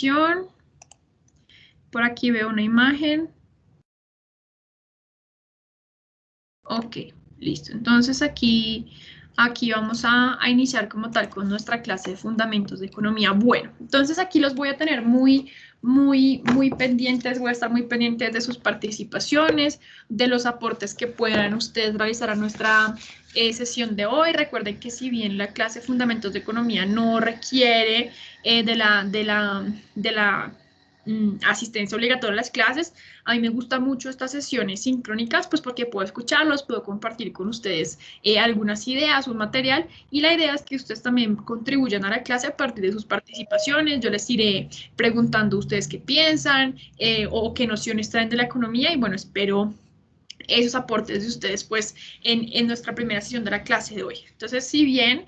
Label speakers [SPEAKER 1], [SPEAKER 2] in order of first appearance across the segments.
[SPEAKER 1] presentación. Por aquí veo una imagen. Ok, listo. Entonces aquí vamos a iniciar como tal con nuestra clase de fundamentos de economía. Bueno, entonces aquí los voy a tener muy pendientes, voy a estar muy pendientes de sus participaciones, de los aportes que puedan ustedes realizar a nuestra sesión de hoy. Recuerden que si bien la clase de fundamentos de economía no requiere de la asistencia obligatoria a las clases, a mí me gustan mucho estas sesiones sincrónicas, pues porque puedo escucharlos, puedo compartir con ustedes algunas ideas, un material, y la idea es que ustedes también contribuyan a la clase a partir de sus participaciones. Yo les iré preguntando a ustedes qué piensan o qué nociones traen de la economía, y bueno, espero esos aportes de ustedes pues en nuestra primera sesión de la clase de hoy. Entonces, si bien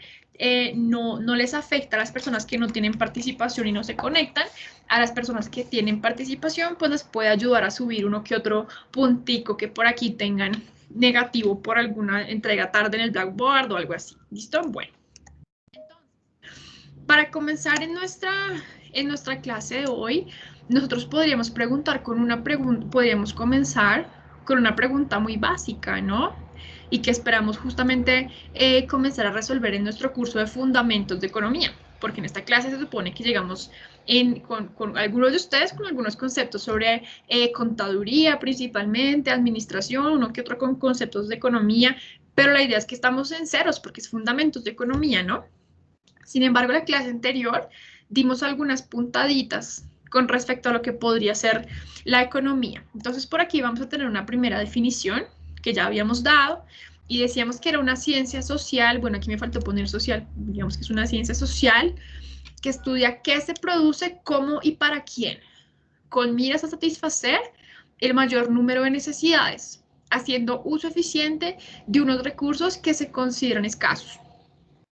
[SPEAKER 1] no les afecta a las personas que no tienen participación y no se conectan, a las personas que tienen participación pues les puede ayudar a subir uno que otro puntico que por aquí tengan negativo por alguna entrega tarde en el Blackboard o algo así. ¿Listo? Bueno. Para comenzar en nuestra clase de hoy, nosotros podríamos podríamos comenzar con una pregunta muy básica, ¿no? Y que esperamos justamente comenzar a resolver en nuestro curso de Fundamentos de Economía, porque en esta clase se supone que llegamos con algunos de ustedes con algunos conceptos sobre contaduría principalmente, administración, uno que otro con conceptos de economía, pero la idea es que estamos en ceros porque es Fundamentos de Economía, ¿no? Sin embargo, en la clase anterior dimos algunas puntaditas con respecto a lo que podría ser la economía. Entonces, por aquí vamos a tener una primera definición que ya habíamos dado y decíamos que era una ciencia social. Bueno, aquí me faltó poner social, digamos que es una ciencia social que estudia qué se produce, cómo y para quién, con miras a satisfacer el mayor número de necesidades, haciendo uso eficiente de unos recursos que se consideran escasos.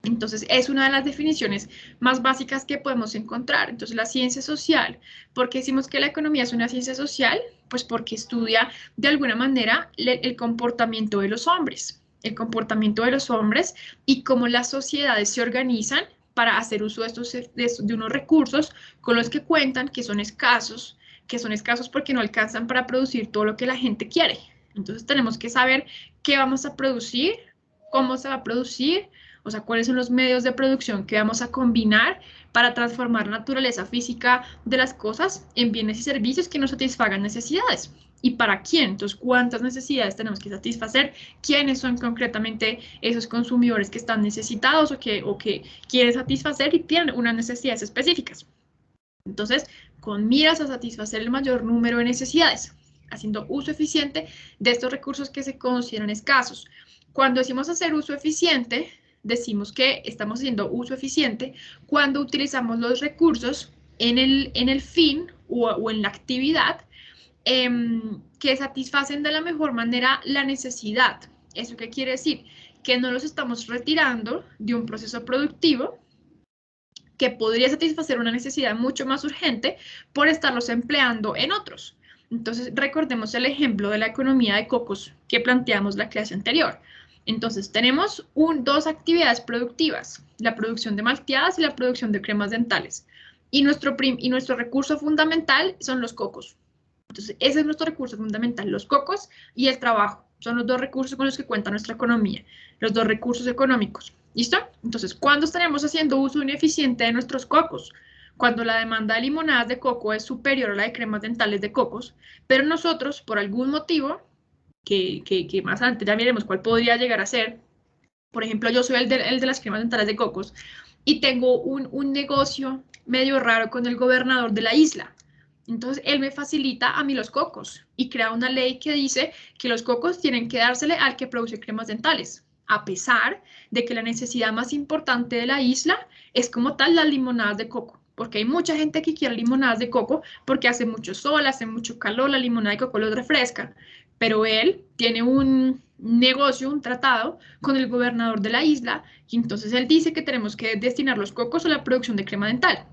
[SPEAKER 1] Entonces, es una de las definiciones más básicas que podemos encontrar. Entonces, la ciencia social, ¿por qué decimos que la economía es una ciencia social? Pues porque estudia de alguna manera el comportamiento de los hombres, y cómo las sociedades se organizan para hacer uso de unos recursos con los que cuentan, que son escasos porque no alcanzan para producir todo lo que la gente quiere. Entonces, tenemos que saber qué vamos a producir, cómo se va a producir, o sea, cuáles son los medios de producción que vamos a combinar para transformar la naturaleza física de las cosas en bienes y servicios que nos satisfagan necesidades. ¿Y para quién? Entonces, ¿cuántas necesidades tenemos que satisfacer? ¿Quiénes son concretamente esos consumidores que están necesitados o que quieren satisfacer y tienen unas necesidades específicas? Entonces, con miras a satisfacer el mayor número de necesidades, haciendo uso eficiente de estos recursos que se consideran escasos. Cuando decimos hacer uso eficiente, decimos que estamos haciendo uso eficiente cuando utilizamos los recursos en el fin o en la actividad que satisfacen de la mejor manera la necesidad. ¿Eso qué quiere decir? Que no los estamos retirando de un proceso productivo que podría satisfacer una necesidad mucho más urgente por estarlos empleando en otros. Entonces, recordemos el ejemplo de la economía de cocos que planteamos la clase anterior. Entonces, tenemos dos actividades productivas, la producción de malteadas y la producción de cremas dentales. Y nuestro recurso fundamental son los cocos. Entonces, ese es nuestro recurso fundamental, los cocos y el trabajo. Son los dos recursos con los que cuenta nuestra economía, los dos recursos económicos. ¿Listo? Entonces, ¿cuándo estaremos haciendo uso ineficiente de nuestros cocos? Cuando la demanda de limonadas de coco es superior a la de cremas dentales de cocos, pero nosotros, por algún motivo, que más adelante ya veremos cuál podría llegar a ser, por ejemplo, yo soy el de las cremas dentales de cocos y tengo un negocio medio raro con el gobernador de la isla. Entonces, él me facilita a mí los cocos y crea una ley que dice que los cocos tienen que dársele al que produce cremas dentales, a pesar de que la necesidad más importante de la isla es como tal las limonadas de coco, porque hay mucha gente que quiere limonadas de coco porque hace mucho sol, hace mucho calor, la limonada de coco los refresca, pero él tiene un negocio, un tratado con el gobernador de la isla y entonces él dice que tenemos que destinar los cocos a la producción de crema dental.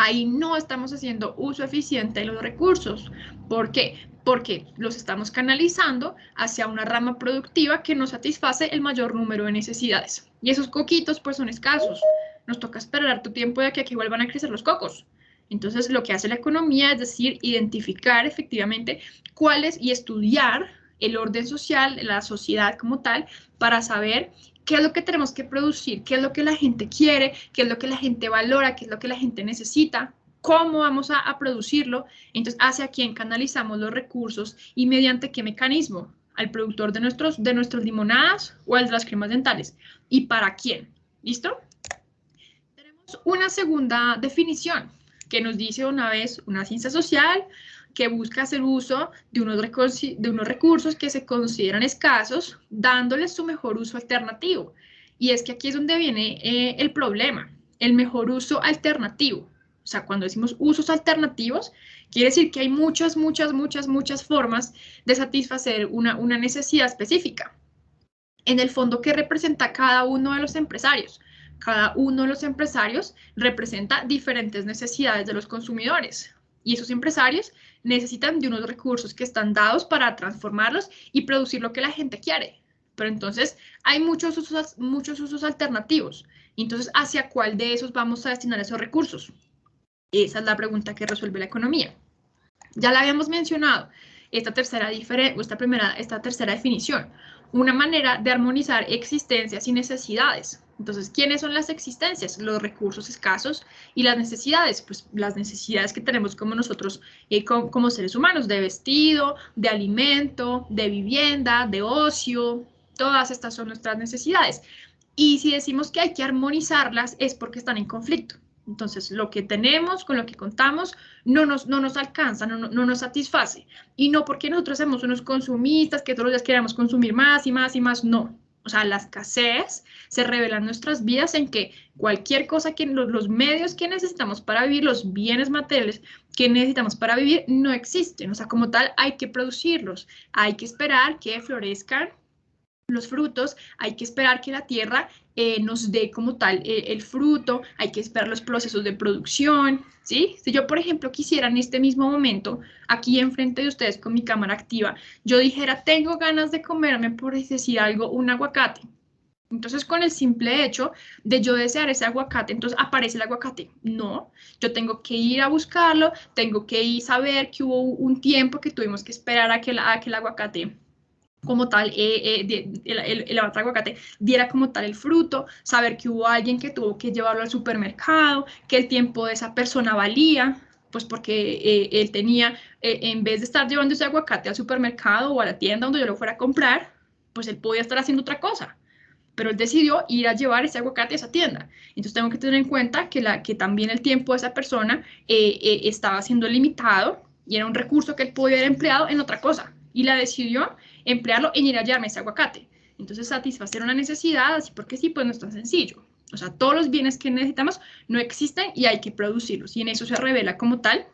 [SPEAKER 1] Ahí no estamos haciendo uso eficiente de los recursos. ¿Por qué? Porque los estamos canalizando hacia una rama productiva que no satisface el mayor número de necesidades. Y esos coquitos pues son escasos. Nos toca esperar tu tiempo de que aquí vuelvan a crecer los cocos. Entonces, lo que hace la economía es decir, identificar efectivamente cuáles y estudiar el orden social, la sociedad como tal, para saber qué es lo que tenemos que producir, qué es lo que la gente quiere, qué es lo que la gente valora, qué es lo que la gente necesita, cómo vamos a producirlo, entonces hacia quién canalizamos los recursos y mediante qué mecanismo, al productor de nuestras limonadas o al de las cremas dentales, y para quién. ¿Listo? Tenemos una segunda definición que nos dice una vez una ciencia social que busca hacer uso de unos recursos que se consideran escasos, dándoles su mejor uso alternativo. Y es que aquí es donde viene el problema, el mejor uso alternativo. O sea, cuando decimos usos alternativos, quiere decir que hay muchas formas de satisfacer una necesidad específica. En el fondo, ¿qué representa cada uno de los empresarios? Cada uno de los empresarios representa diferentes necesidades de los consumidores. Y esos empresarios necesitan de unos recursos que están dados para transformarlos y producir lo que la gente quiere. Pero entonces hay muchos usos alternativos. Entonces, ¿hacia cuál de esos vamos a destinar esos recursos? Esa es la pregunta que resuelve la economía. Ya la habíamos mencionado, esta tercera definición. Una manera de armonizar existencias y necesidades. Entonces, ¿quiénes son las existencias? Los recursos escasos y las necesidades. Pues las necesidades que tenemos como nosotros, como seres humanos, de vestido, de alimento, de vivienda, de ocio. Todas estas son nuestras necesidades. Y si decimos que hay que armonizarlas es porque están en conflicto. Entonces, lo que tenemos, con lo que contamos, no nos alcanza, no nos satisface. Y no porque nosotros somos unos consumistas, que todos los días queramos consumir más y más y más, no. O sea, la escasez se revela en nuestras vidas en que cualquier cosa que los medios que necesitamos para vivir, los bienes materiales que necesitamos para vivir, no existen. O sea, como tal, hay que producirlos. Hay que esperar que florezcan los frutos, hay que esperar que la tierra nos dé como tal el fruto, hay que esperar los procesos de producción, ¿sí? Si yo, por ejemplo, quisiera en este mismo momento, aquí enfrente de ustedes con mi cámara activa, yo dijera, tengo ganas de comerme, por decir algo, un aguacate. Entonces, con el simple hecho de yo desear ese aguacate, entonces aparece el aguacate. No, yo tengo que ir a buscarlo, tengo que ir a saber que hubo un tiempo que tuvimos que esperar a que el aguacate como tal, el aguacate diera como tal el fruto, saber que hubo alguien que tuvo que llevarlo al supermercado, que el tiempo de esa persona valía, pues porque él tenía, en vez de estar llevando ese aguacate al supermercado o a la tienda donde yo lo fuera a comprar, pues él podía estar haciendo otra cosa, pero él decidió ir a llevar ese aguacate a esa tienda. Entonces tengo que tener en cuenta que también el tiempo de esa persona estaba siendo limitado y era un recurso que él podía haber empleado en otra cosa y la decidió emplearlo en ir a llevarme ese aguacate. Entonces, satisfacer una necesidad, así porque sí, pues no es tan sencillo. O sea, todos los bienes que necesitamos no existen y hay que producirlos. Y en eso se revela como tal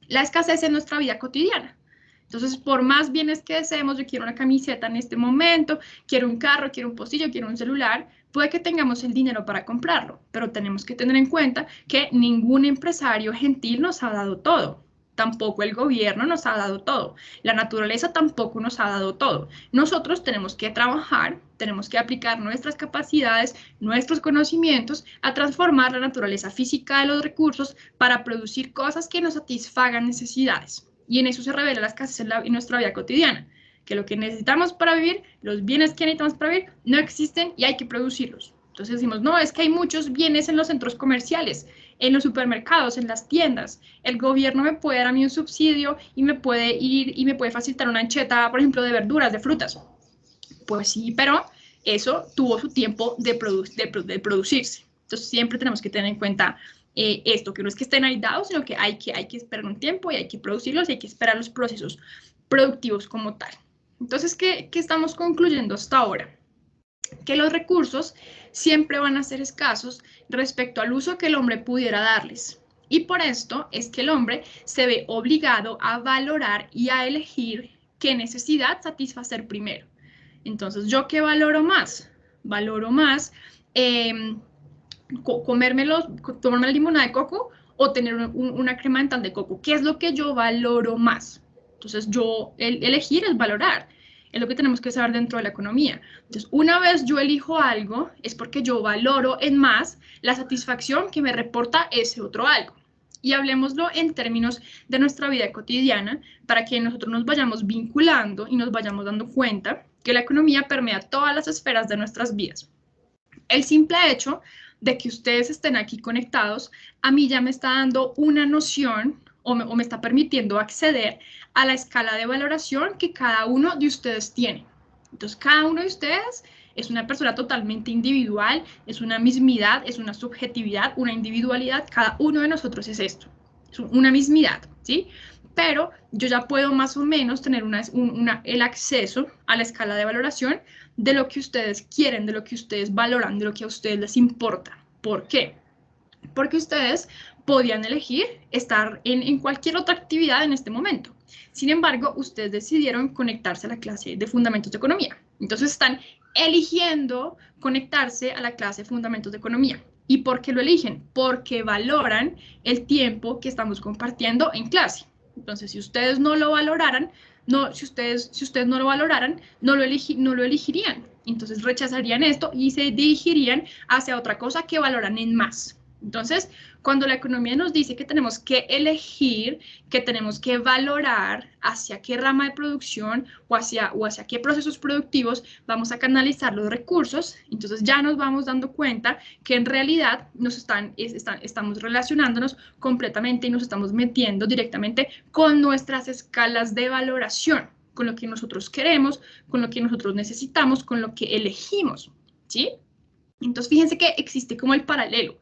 [SPEAKER 1] la escasez en nuestra vida cotidiana. Entonces, por más bienes que deseemos, yo quiero una camiseta en este momento, quiero un carro, quiero un pocillo, quiero un celular, puede que tengamos el dinero para comprarlo, pero tenemos que tener en cuenta que ningún empresario gentil nos ha dado todo. Tampoco el gobierno nos ha dado todo. La naturaleza tampoco nos ha dado todo. Nosotros tenemos que trabajar, tenemos que aplicar nuestras capacidades, nuestros conocimientos a transformar la naturaleza física de los recursos para producir cosas que nos satisfagan necesidades. Y en eso se revela la escasez en nuestra vida cotidiana, que lo que necesitamos para vivir, los bienes que necesitamos para vivir, no existen y hay que producirlos. Entonces decimos, no, es que hay muchos bienes en los centros comerciales, en los supermercados, en las tiendas. El gobierno me puede dar a mí un subsidio y me puede ir y me puede facilitar una ancheta, por ejemplo, de verduras, de frutas. Pues sí, pero eso tuvo su tiempo de producirse. Entonces siempre tenemos que tener en cuenta esto, que no es que estén aislados, sino que hay que esperar un tiempo y hay que producirlos y hay que esperar los procesos productivos como tal. Entonces, ¿qué estamos concluyendo hasta ahora? Que los recursos siempre van a ser escasos respecto al uso que el hombre pudiera darles. Y por esto es que el hombre se ve obligado a valorar y a elegir qué necesidad satisfacer primero. Entonces, ¿yo qué valoro más? Valoro más tomarme la limonada de coco o tener una crema dental de coco. ¿Qué es lo que yo valoro más? Entonces, elegir es valorar. Es lo que tenemos que saber dentro de la economía. Entonces, una vez yo elijo algo, es porque yo valoro en más la satisfacción que me reporta ese otro algo. Y hablemoslo en términos de nuestra vida cotidiana para que nosotros nos vayamos vinculando y nos vayamos dando cuenta que la economía permea todas las esferas de nuestras vidas. El simple hecho de que ustedes estén aquí conectados, a mí ya me está dando una noción o me está permitiendo acceder a la escala de valoración que cada uno de ustedes tiene. Entonces, cada uno de ustedes es una persona totalmente individual, es una mismidad, es una subjetividad, una individualidad. Cada uno de nosotros es esto, es una mismidad, ¿sí? Pero yo ya puedo más o menos tener el acceso a la escala de valoración de lo que ustedes quieren, de lo que ustedes valoran, de lo que a ustedes les importa. ¿Por qué? Porque ustedes podían elegir estar en cualquier otra actividad en este momento. Sin embargo, ustedes decidieron conectarse a la clase de Fundamentos de Economía. Entonces están eligiendo conectarse a la clase de Fundamentos de Economía. ¿Y por qué lo eligen? Porque valoran el tiempo que estamos compartiendo en clase. Entonces, si ustedes no lo valoraran, si ustedes no lo valoraran, no lo elegirían. Entonces rechazarían esto y se dirigirían hacia otra cosa que valoran en más. Entonces, cuando la economía nos dice que tenemos que elegir, que tenemos que valorar hacia qué rama de producción o hacia qué procesos productivos vamos a canalizar los recursos, entonces ya nos vamos dando cuenta que en realidad estamos relacionándonos completamente y nos estamos metiendo directamente con nuestras escalas de valoración, con lo que nosotros queremos, con lo que nosotros necesitamos, con lo que elegimos, ¿sí? Entonces, fíjense que existe como el paralelo.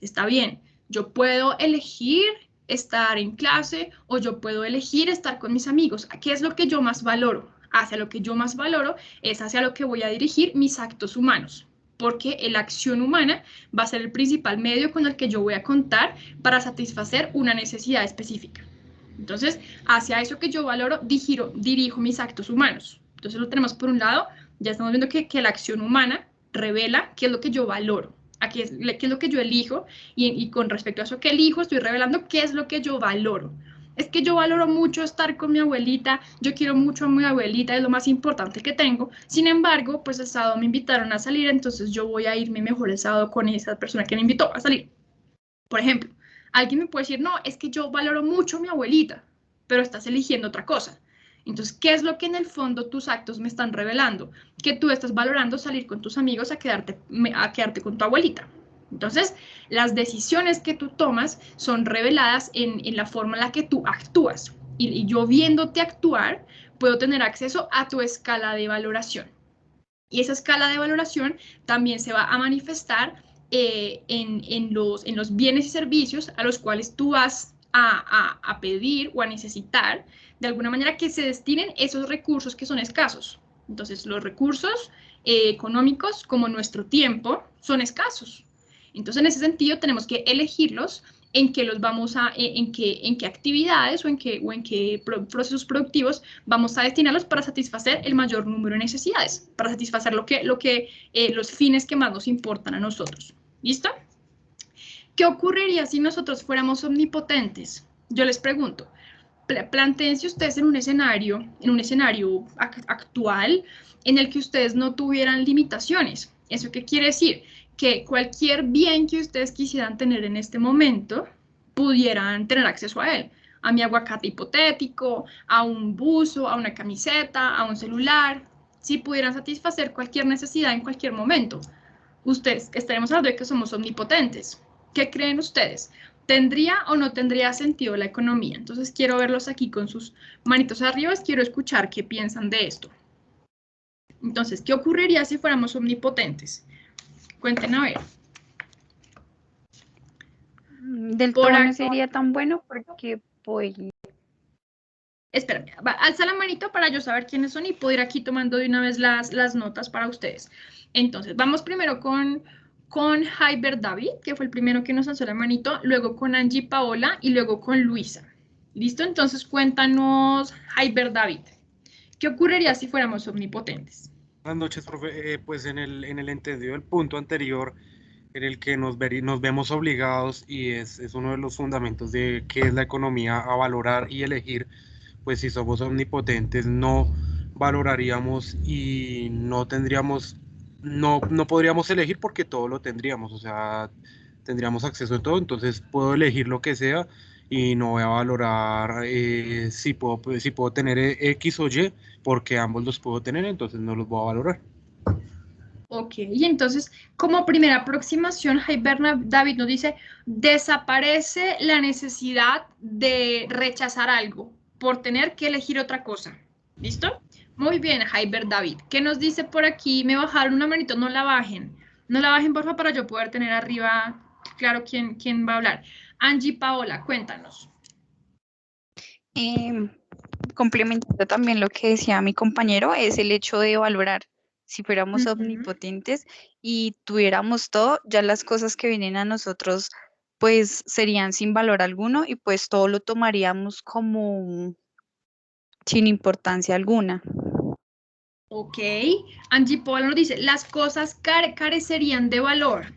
[SPEAKER 1] Está bien, yo puedo elegir estar en clase o yo puedo elegir estar con mis amigos. ¿Qué es lo que yo más valoro? Hacia lo que yo más valoro es hacia lo que voy a dirigir mis actos humanos, porque la acción humana va a ser el principal medio con el que yo voy a contar para satisfacer una necesidad específica. Entonces, hacia eso que yo valoro, dirijo mis actos humanos. Entonces, lo tenemos por un lado, ya estamos viendo que la acción humana revela qué es lo que yo valoro, qué es lo que yo elijo, y con respecto a eso que elijo, estoy revelando qué es lo que yo valoro. Es que yo valoro mucho estar con mi abuelita, yo quiero mucho a mi abuelita, es lo más importante que tengo. Sin embargo, pues el sábado me invitaron a salir, entonces yo voy a irme mejor el sábado con esa persona que me invitó a salir. Por ejemplo, alguien me puede decir, no, es que yo valoro mucho a mi abuelita, pero estás eligiendo otra cosa. Entonces, ¿qué es lo que en el fondo tus actos me están revelando? Que tú estás valorando salir con tus amigos a quedarte con tu abuelita. Entonces, las decisiones que tú tomas son reveladas en la forma en la que tú actúas. Y yo viéndote actuar, puedo tener acceso a tu escala de valoración. Y esa escala de valoración también se va a manifestar en los bienes y servicios a los cuales tú vas a pedir o a necesitar, de alguna manera que se destinen esos recursos que son escasos. Entonces, los recursos económicos, como nuestro tiempo, son escasos. Entonces, en ese sentido, tenemos que elegirlos en qué los vamos en qué actividades o en qué procesos productivos vamos a destinarlos para satisfacer el mayor número de necesidades, para satisfacer los fines que más nos importan a nosotros. ¿Listo? ¿Qué ocurriría si nosotros fuéramos omnipotentes? Yo les pregunto, plantéense ustedes en un escenario actual en el que ustedes no tuvieran limitaciones. ¿Eso qué quiere decir? Que cualquier bien que ustedes quisieran tener en este momento, pudieran tener acceso a él. A mi aguacate hipotético, a un buzo, a una camiseta, a un celular. Si pudieran satisfacer cualquier necesidad en cualquier momento. Ustedes, estaremos hablando de que somos omnipotentes. ¿Qué creen ustedes? ¿Tendría o no tendría sentido la economía? Entonces quiero verlos aquí con sus manitos arriba, quiero escuchar qué piensan de esto. Entonces, ¿qué ocurriría si fuéramos omnipotentes? Cuenten a ver.
[SPEAKER 2] Del todo no sería tan bueno porque pues...
[SPEAKER 1] Espérame, alza la manito para yo saber quiénes son y puedo ir aquí tomando de una vez las notas para ustedes. Entonces, vamos primero con Jaiber David, que fue el primero que nos alzó la manito, luego con Angie Paola y luego con Luisa. ¿Listo? Entonces, cuéntanos, Jaiber David, ¿qué ocurriría si fuéramos omnipotentes?
[SPEAKER 3] Buenas noches, profe. Pues en el entendido del punto anterior, en el que nos vemos obligados, y es uno de los fundamentos de qué es la economía, a valorar y elegir, pues si somos omnipotentes no valoraríamos y no podríamos elegir porque todo lo tendríamos. O sea, tendríamos acceso a todo, entonces puedo elegir lo que sea y no voy a valorar si puedo tener X o Y, porque ambos los puedo tener, entonces no los voy a valorar.
[SPEAKER 1] Ok, y entonces, como primera aproximación, David nos dice, desaparece la necesidad de rechazar algo por tener que elegir otra cosa. ¿Listo? Muy bien, Hyber David. ¿Qué nos dice por aquí? Me bajaron una manito, no la bajen. No la bajen, por favor, para yo poder tener arriba claro quién va a hablar. Angie Paola, cuéntanos.
[SPEAKER 2] Complementando también lo que decía mi compañero, es el hecho de valorar. Si fuéramos
[SPEAKER 1] Ujú.
[SPEAKER 2] omnipotentes y tuviéramos todo, ya las cosas que vienen a nosotros pues serían sin valor alguno y pues todo lo tomaríamos como sin importancia alguna.
[SPEAKER 1] Ok, Angie Paola nos dice, las cosas carecerían de valor,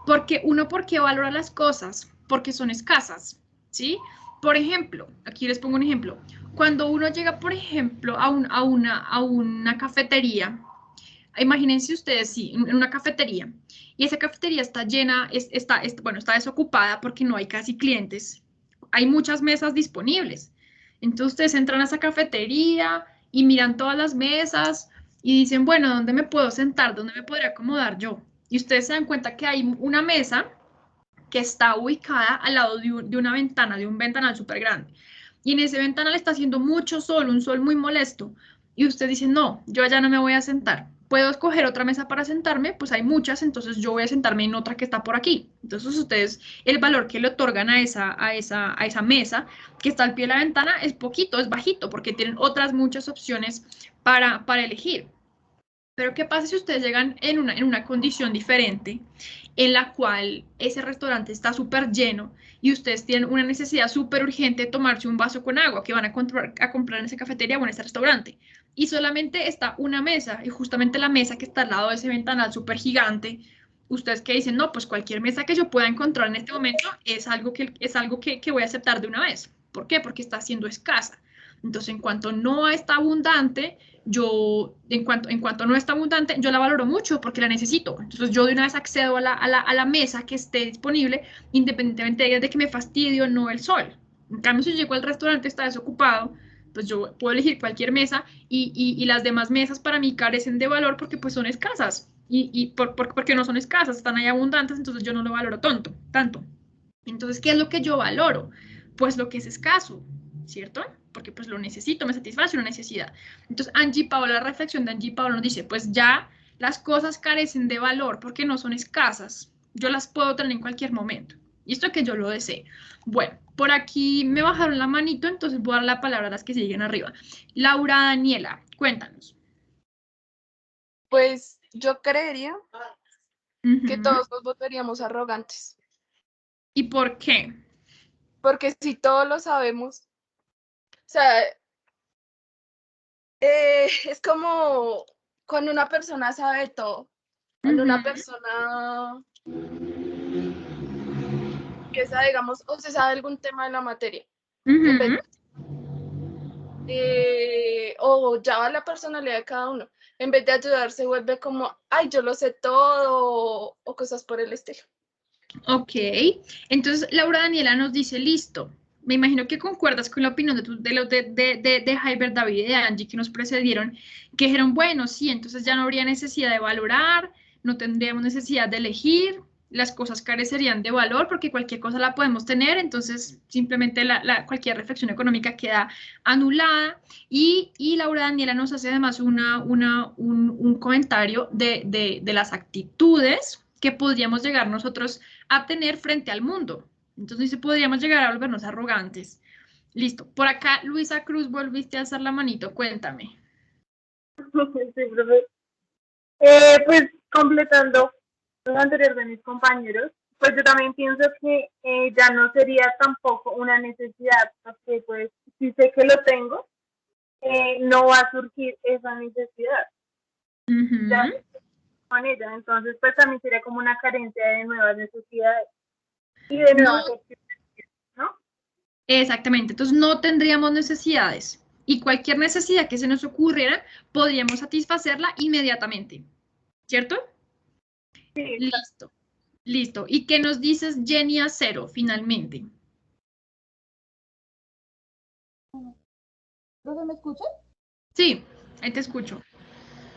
[SPEAKER 1] porque uno, ¿por qué valora las cosas? Porque son escasas, ¿sí? Por ejemplo, aquí les pongo un ejemplo, cuando uno llega, por ejemplo, a una cafetería, imagínense ustedes, sí, en una cafetería, y esa cafetería está llena, bueno, está desocupada porque no hay casi clientes, hay muchas mesas disponibles, entonces ustedes entran a esa cafetería y miran todas las mesas, y dicen, bueno, ¿dónde me puedo sentar? ¿Dónde me podría acomodar yo? Y ustedes se dan cuenta que hay una mesa que está ubicada al lado de una ventana, de un ventanal súper grande. Y en ese ventanal está haciendo mucho sol, un sol muy molesto. Y usted dice, no, yo allá no me voy a sentar. ¿Puedo escoger otra mesa para sentarme? Pues hay muchas, entonces yo voy a sentarme en otra que está por aquí. Entonces ustedes, el valor que le otorgan a esa mesa que está al pie de la ventana es poquito, es bajito, porque tienen otras muchas opciones para elegir. Pero ¿qué pasa si ustedes llegan en una condición diferente, en la cual ese restaurante está súper lleno y ustedes tienen una necesidad súper urgente de tomarse un vaso con agua que van a comprar en esa cafetería o en ese restaurante? Y solamente está una mesa, y justamente la mesa que está al lado de ese ventanal súper gigante, ustedes que dicen, no, pues cualquier mesa que yo pueda encontrar en este momento es algo que voy a aceptar de una vez. ¿Por qué? Porque está siendo escasa. Entonces, en cuanto no está abundante, en cuanto no está abundante, yo la valoro mucho porque la necesito. Entonces yo de una vez accedo a la mesa que esté disponible, independientemente de que me fastidie o no el sol. En cambio, si llego al restaurante está desocupado, pues yo puedo elegir cualquier mesa y las demás mesas para mí carecen de valor porque pues son escasas. Porque no son escasas, están ahí abundantes, entonces yo no lo valoro tanto. Entonces, ¿qué es lo que yo valoro? Pues lo que es escaso, ¿cierto? Porque pues lo necesito, me satisface una necesidad. Entonces, Angie Paola, la reflexión de Angie Paola nos dice, pues ya las cosas carecen de valor porque no son escasas. Yo las puedo tener en cualquier momento. Y esto que yo lo desee. Bueno, por aquí me bajaron la manito, entonces voy a dar la palabra a las que siguen arriba. Laura Daniela, cuéntanos.
[SPEAKER 4] Pues yo creería que
[SPEAKER 1] Ujú.
[SPEAKER 4] todos nos volveríamos arrogantes,
[SPEAKER 1] ¿Y por qué?
[SPEAKER 4] porque si todos lo sabemos, o sea, es como cuando una persona sabe todo, cuando una
[SPEAKER 1] Ujú.
[SPEAKER 4] persona que sabe, digamos, o se sabe algún tema de la materia, en vez
[SPEAKER 1] Ujú.
[SPEAKER 4] o ya va la personalidad de cada uno, en vez de ayudar se vuelve como, ay, yo lo sé todo, o cosas por el estilo.
[SPEAKER 1] Ok, entonces Laura Daniela nos dice, listo, me imagino que concuerdas con la opinión de los de Hyber, David y de Angie que nos precedieron, que dijeron, bueno, sí, entonces ya no habría necesidad de valorar, no tendríamos necesidad de elegir, las cosas carecerían de valor porque cualquier cosa la podemos tener, entonces simplemente cualquier reflexión económica queda anulada. Y Laura Daniela nos hace además un comentario de las actitudes que podríamos llegar nosotros a tener frente al mundo. Entonces, podríamos llegar a volvernos arrogantes. Listo. Por acá, Luisa Cruz, volviste a hacer la manito. Cuéntame.
[SPEAKER 5] Sí, profe. Pues completando lo anterior de mis compañeros, pues yo también pienso que ya no sería tampoco una necesidad, porque pues si sé que lo tengo, no va a surgir esa necesidad, ya
[SPEAKER 1] Ujú.
[SPEAKER 5] con ella, entonces pues también sería como una carencia de nuevas necesidades y de
[SPEAKER 1] No,
[SPEAKER 5] nuevas opciones, ¿no?
[SPEAKER 1] exactamente. Entonces, no tendríamos necesidades. Y cualquier necesidad que se nos ocurriera, podríamos satisfacerla inmediatamente. ¿Cierto?
[SPEAKER 5] Sí,
[SPEAKER 1] Listo. Listo. ¿Y qué nos dices, Jenny Acero, finalmente?
[SPEAKER 6] ¿Profe, me escucha?
[SPEAKER 1] Sí, ahí te escucho.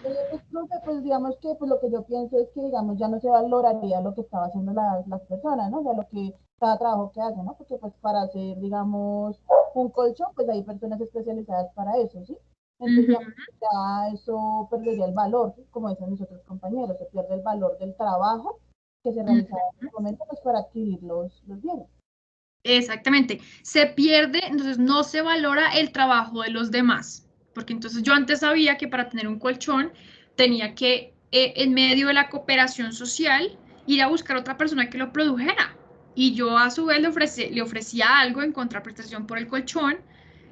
[SPEAKER 6] Pues, profe, pues digamos que pues, lo que yo pienso es que digamos ya no se valoraría lo que estaban haciendo las personas, ¿no? O sea, lo que cada trabajo que hacen, ¿no? Porque pues para hacer, digamos, un colchón, pues hay personas especializadas para eso, ¿sí? Entonces, digamos, ya eso perdería el valor, ¿sí? Como dicen mis otros compañeros, se pierde el valor del trabajo que se realizaba en ese momento, pues para adquirir los bienes.
[SPEAKER 1] Exactamente. Se pierde, entonces no se valora el trabajo de los demás. Porque entonces yo antes sabía que para tener un colchón tenía que, en medio de la cooperación social, ir a buscar otra persona que lo produjera. Y yo a su vez le ofrecía algo en contraprestación por el colchón.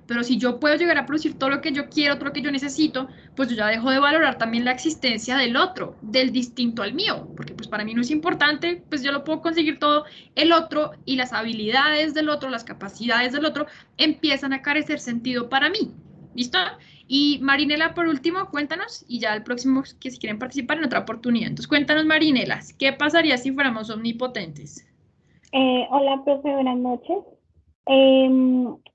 [SPEAKER 1] Pero si yo puedo llegar a producir todo lo que yo quiero, todo lo que yo necesito, pues yo ya dejo de valorar también la existencia del otro, del distinto al mío, porque pues para mí no es importante, pues yo lo puedo conseguir todo, el otro y las habilidades del otro, las capacidades del otro empiezan a carecer sentido para mí. ¿Listo? Y Marinela, por último, cuéntanos, y ya el próximo que si quieren participar en otra oportunidad. Entonces, cuéntanos, Marinela, ¿qué pasaría si fuéramos omnipotentes?
[SPEAKER 7] Hola, profe, buenas noches.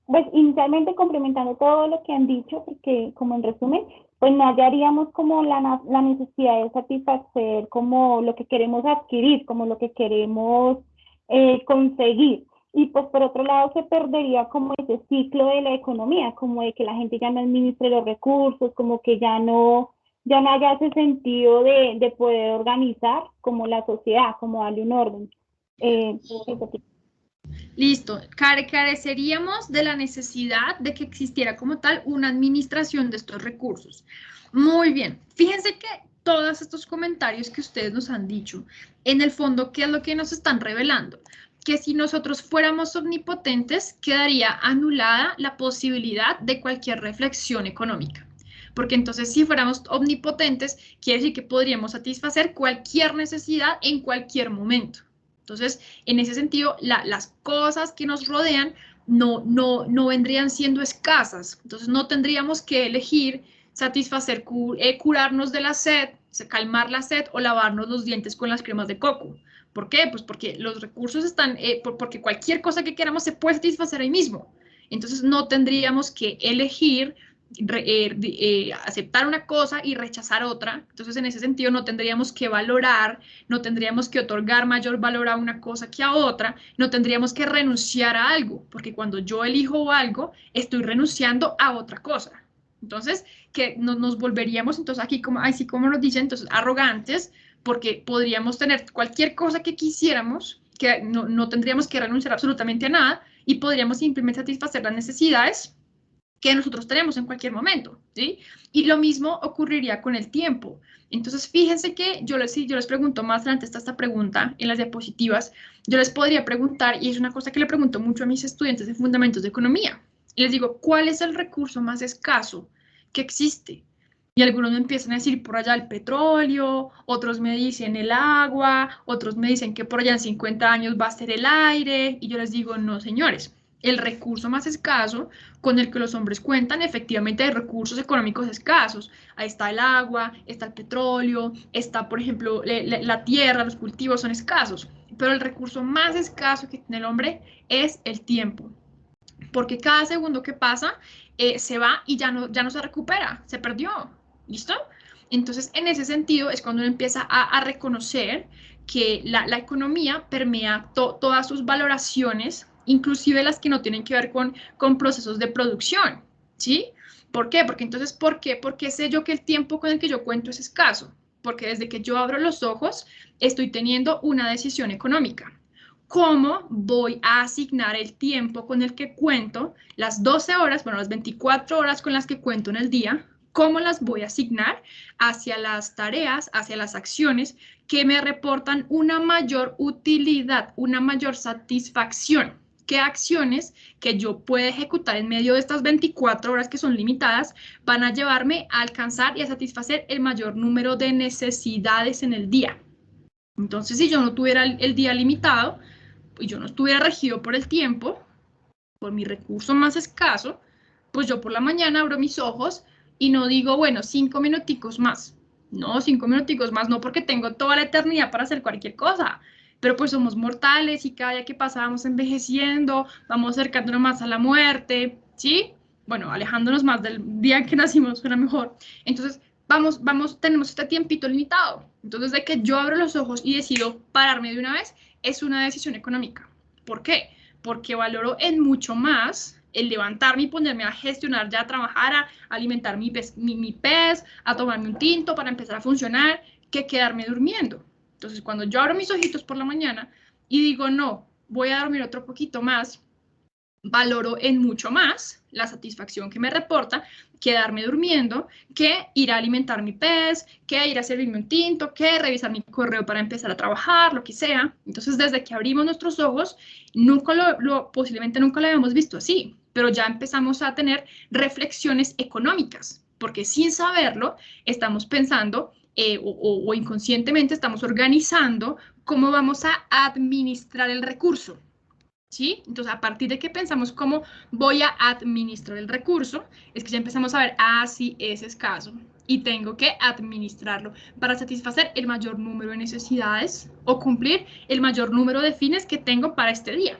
[SPEAKER 7] Pues inicialmente complementando todo lo que han dicho, porque como en resumen, pues no hallaríamos como la necesidad de satisfacer como lo que queremos adquirir, como lo que queremos conseguir. Y pues por otro lado se perdería como ese ciclo de la economía, como de que la gente ya no administre los recursos, como que ya no haya ese sentido de poder organizar como la sociedad, como darle un orden. Eso sí.
[SPEAKER 1] Listo, careceríamos de la necesidad de que existiera como tal una administración de estos recursos. Muy bien, fíjense que todos estos comentarios que ustedes nos han dicho, en el fondo, ¿qué es lo que nos están revelando? Que si nosotros fuéramos omnipotentes, quedaría anulada la posibilidad de cualquier reflexión económica. Porque entonces si fuéramos omnipotentes, quiere decir que podríamos satisfacer cualquier necesidad en cualquier momento. Entonces, en ese sentido, las cosas que nos rodean no vendrían siendo escasas. Entonces, no tendríamos que elegir satisfacer, curarnos de la sed, calmar la sed o lavarnos los dientes con las cremas de coco. ¿Por qué? Pues porque los recursos están, porque cualquier cosa que queramos se puede satisfacer ahí mismo. Entonces, no tendríamos que elegir aceptar una cosa y rechazar otra. Entonces, en ese sentido, no tendríamos que valorar, no tendríamos que otorgar mayor valor a una cosa que a otra, no tendríamos que renunciar a algo, porque cuando yo elijo algo, estoy renunciando a otra cosa. Entonces, que nos volveríamos, entonces aquí, como, así como nos dicen, entonces, arrogantes, porque podríamos tener cualquier cosa que quisiéramos, que no tendríamos que renunciar absolutamente a nada, y podríamos simplemente satisfacer las necesidades que nosotros tenemos en cualquier momento, ¿sí? Y lo mismo ocurriría con el tiempo. Entonces, fíjense que yo les pregunto más adelante, está esta pregunta en las diapositivas, yo les podría preguntar, y es una cosa que le pregunto mucho a mis estudiantes de Fundamentos de Economía, y les digo, ¿cuál es el recurso más escaso que existe? Y algunos me empiezan a decir por allá el petróleo, otros me dicen el agua, otros me dicen que por allá en 50 años va a ser el aire, y yo les digo, no, señores, el recurso más escaso con el que los hombres cuentan, efectivamente hay recursos económicos escasos. Ahí está el agua, está el petróleo, está, por ejemplo, la tierra, los cultivos son escasos. Pero el recurso más escaso que tiene el hombre es el tiempo. Porque cada segundo que pasa se va y ya no se recupera, se perdió. ¿Listo? Entonces, en ese sentido es cuando uno empieza a reconocer que la economía permea todas sus valoraciones, inclusive las que no tienen que ver con procesos de producción, ¿sí? ¿Por qué? Porque entonces, ¿por qué? Porque sé yo que el tiempo con el que yo cuento es escaso, porque desde que yo abro los ojos estoy teniendo una decisión económica. ¿Cómo voy a asignar el tiempo con el que cuento, las 12 horas, bueno, las 24 horas con las que cuento en el día? ¿Cómo las voy a asignar hacia las tareas, hacia las acciones que me reportan una mayor utilidad, una mayor satisfacción? ¿Qué acciones que yo pueda ejecutar en medio de estas 24 horas que son limitadas van a llevarme a alcanzar y a satisfacer el mayor número de necesidades en el día? Entonces, si yo no tuviera el día limitado y yo no estuviera regido por el tiempo, por mi recurso más escaso, pues yo por la mañana abro mis ojos y no digo, bueno, 5 minuticos más. No, 5 minuticos más, no porque tengo toda la eternidad para hacer cualquier cosa. pero pues somos mortales y cada día que pasa vamos envejeciendo, vamos acercándonos más a la muerte, ¿sí? Bueno, alejándonos más del día en que nacimos, suena mejor. Entonces, tenemos este tiempito limitado. Entonces, de que yo abro los ojos y decido pararme de una vez, es una decisión económica. ¿Por qué? Porque valoro en mucho más el levantarme y ponerme a gestionar, ya a trabajar, a alimentar mi pez, a tomarme un tinto para empezar a funcionar, que quedarme durmiendo. Entonces, cuando yo abro mis ojitos por la mañana y digo, no, voy a dormir otro poquito más, valoro en mucho más la satisfacción que me reporta quedarme durmiendo, que ir a alimentar mi pez, que ir a servirme un tinto, que revisar mi correo para empezar a trabajar, lo que sea. Entonces, desde que abrimos nuestros ojos, posiblemente nunca lo habíamos visto así, pero ya empezamos a tener reflexiones económicas, porque sin saberlo, estamos pensando o inconscientemente estamos organizando cómo vamos a administrar el recurso. ¿Sí? Entonces, a partir de que pensamos cómo voy a administrar el recurso, es que ya empezamos a ver, sí, es escaso y tengo que administrarlo para satisfacer el mayor número de necesidades o cumplir el mayor número de fines que tengo para este día.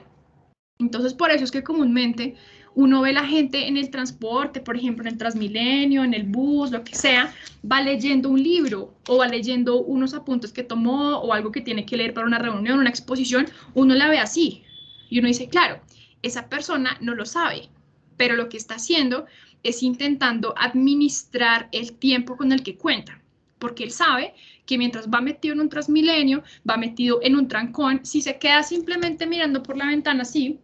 [SPEAKER 1] Entonces, por eso es que comúnmente uno ve la gente en el transporte, por ejemplo, en el Transmilenio, en el bus, lo que sea, va leyendo un libro o va leyendo unos apuntes que tomó o algo que tiene que leer para una reunión, una exposición, uno la ve así. Y uno dice, claro, esa persona no lo sabe, pero lo que está haciendo es intentando administrar el tiempo con el que cuenta, porque él sabe que mientras va metido en un Transmilenio, va metido en un trancón, si se queda simplemente mirando por la ventana así,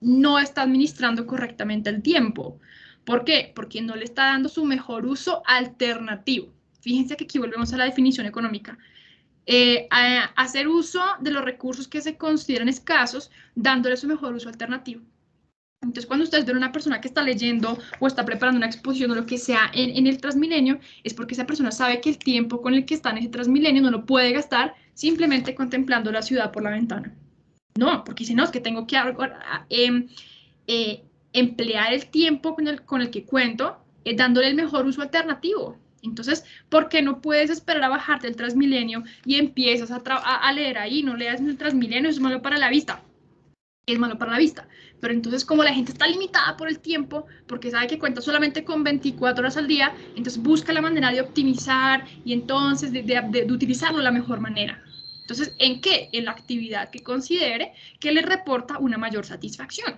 [SPEAKER 1] no está administrando correctamente el tiempo. ¿Por qué? Porque no le está dando su mejor uso alternativo. Fíjense que aquí volvemos a la definición económica. Hacer uso de los recursos que se consideran escasos, dándole su mejor uso alternativo. Entonces, cuando ustedes ven una persona que está leyendo o está preparando una exposición o lo que sea en el Transmilenio, es porque esa persona sabe que el tiempo con el que está en ese Transmilenio no lo puede gastar simplemente contemplando la ciudad por la ventana. No, porque si no, es que tengo que emplear el tiempo con el que cuento, dándole el mejor uso alternativo. Entonces, ¿por qué no puedes esperar a bajarte el Transmilenio y empiezas a leer ahí? No leas en el Transmilenio, es malo para la vista. Es malo para la vista. Pero entonces, como la gente está limitada por el tiempo, porque sabe que cuenta solamente con 24 horas al día, entonces busca la manera de optimizar y entonces de utilizarlo de la mejor manera. Entonces, ¿en qué? En la actividad que considere que le reporta una mayor satisfacción,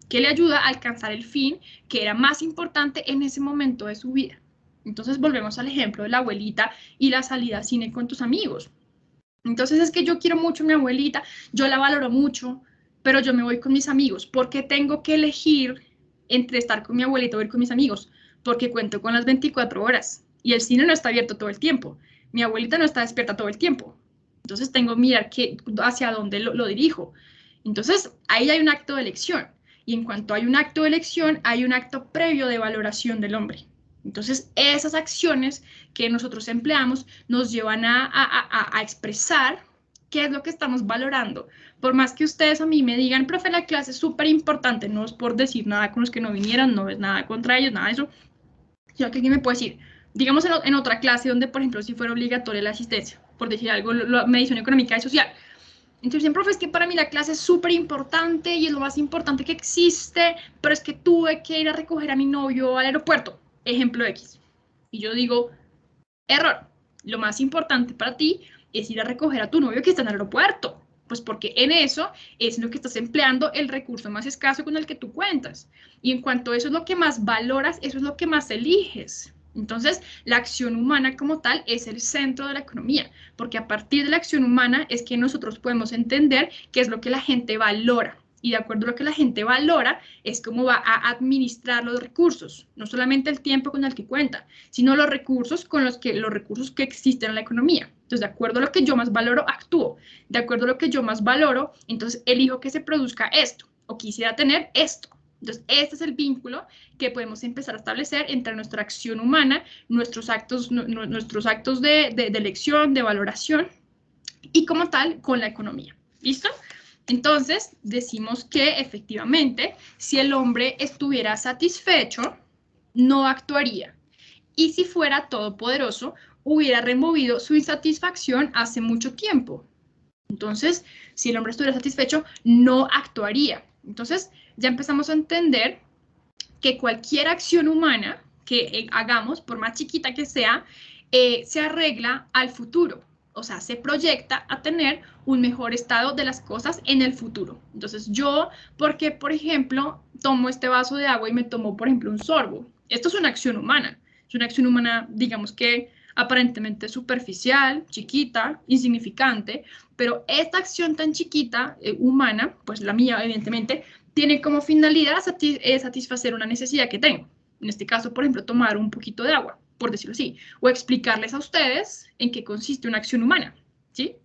[SPEAKER 1] que le ayuda a alcanzar el fin que era más importante en ese momento de su vida. Entonces volvemos al ejemplo de la abuelita y la salida al cine con tus amigos. Entonces es que yo quiero mucho a mi abuelita, yo la valoro mucho, pero yo me voy con mis amigos. ¿Por qué tengo que elegir entre estar con mi abuelita o ir con mis amigos? Porque cuento con las 24 horas y el cine no está abierto todo el tiempo. Mi abuelita no está despierta todo el tiempo. Entonces tengo que mirar hacia dónde lo dirijo. Entonces ahí hay un acto de elección. Y en cuanto hay un acto de elección, hay un acto previo de valoración del hombre. Entonces, esas acciones que nosotros empleamos nos llevan a expresar qué es lo que estamos valorando. Por más que ustedes a mí me digan, profe, la clase es súper importante, no es por decir nada con los que no vinieron, no es nada contra ellos, nada de eso, sino que alguien me puede decir, digamos en otra clase donde, por ejemplo, si fuera obligatoria la asistencia, por decir algo, medición económica y social. Entonces dicen, profe, es que para mí la clase es súper importante y es lo más importante que existe, pero es que tuve que ir a recoger a mi novio al aeropuerto. Ejemplo X. Y yo digo, error. Lo más importante para ti es ir a recoger a tu novio que está en el aeropuerto. Pues porque en eso es lo que estás empleando el recurso más escaso con el que tú cuentas. Y en cuanto a eso es lo que más valoras, eso es lo que más eliges. Entonces, la acción humana como tal es el centro de la economía, porque a partir de la acción humana es que nosotros podemos entender qué es lo que la gente valora. Y de acuerdo a lo que la gente valora, es cómo va a administrar los recursos, no solamente el tiempo con el que cuenta, sino los recursos que existen en la economía. Entonces, de acuerdo a lo que yo más valoro, actúo. De acuerdo a lo que yo más valoro, entonces elijo que se produzca esto, o quisiera tener esto. Entonces, este es el vínculo que podemos empezar a establecer entre nuestra acción humana, nuestros actos de elección, de valoración, y como tal, con la economía. ¿Listo? Entonces, decimos que efectivamente, si el hombre estuviera satisfecho, no actuaría. Y si fuera todopoderoso, hubiera removido su insatisfacción hace mucho tiempo. Entonces, si el hombre estuviera satisfecho, no actuaría. Entonces, ya empezamos a entender que cualquier acción humana que hagamos, por más chiquita que sea, se arregla al futuro. O sea, se proyecta a tener un mejor estado de las cosas en el futuro. Entonces, yo, porque, por ejemplo, tomo este vaso de agua y me tomo, por ejemplo, un sorbo. Esto es una acción humana. Es una acción humana, digamos que aparentemente superficial, chiquita, insignificante, pero esta acción tan chiquita, humana, pues la mía, evidentemente, tiene como finalidad satisfacer una necesidad que tengo. En este caso, por ejemplo, tomar un poquito de agua, por decirlo así, o explicarles a ustedes en qué consiste una acción humana, ¿sí?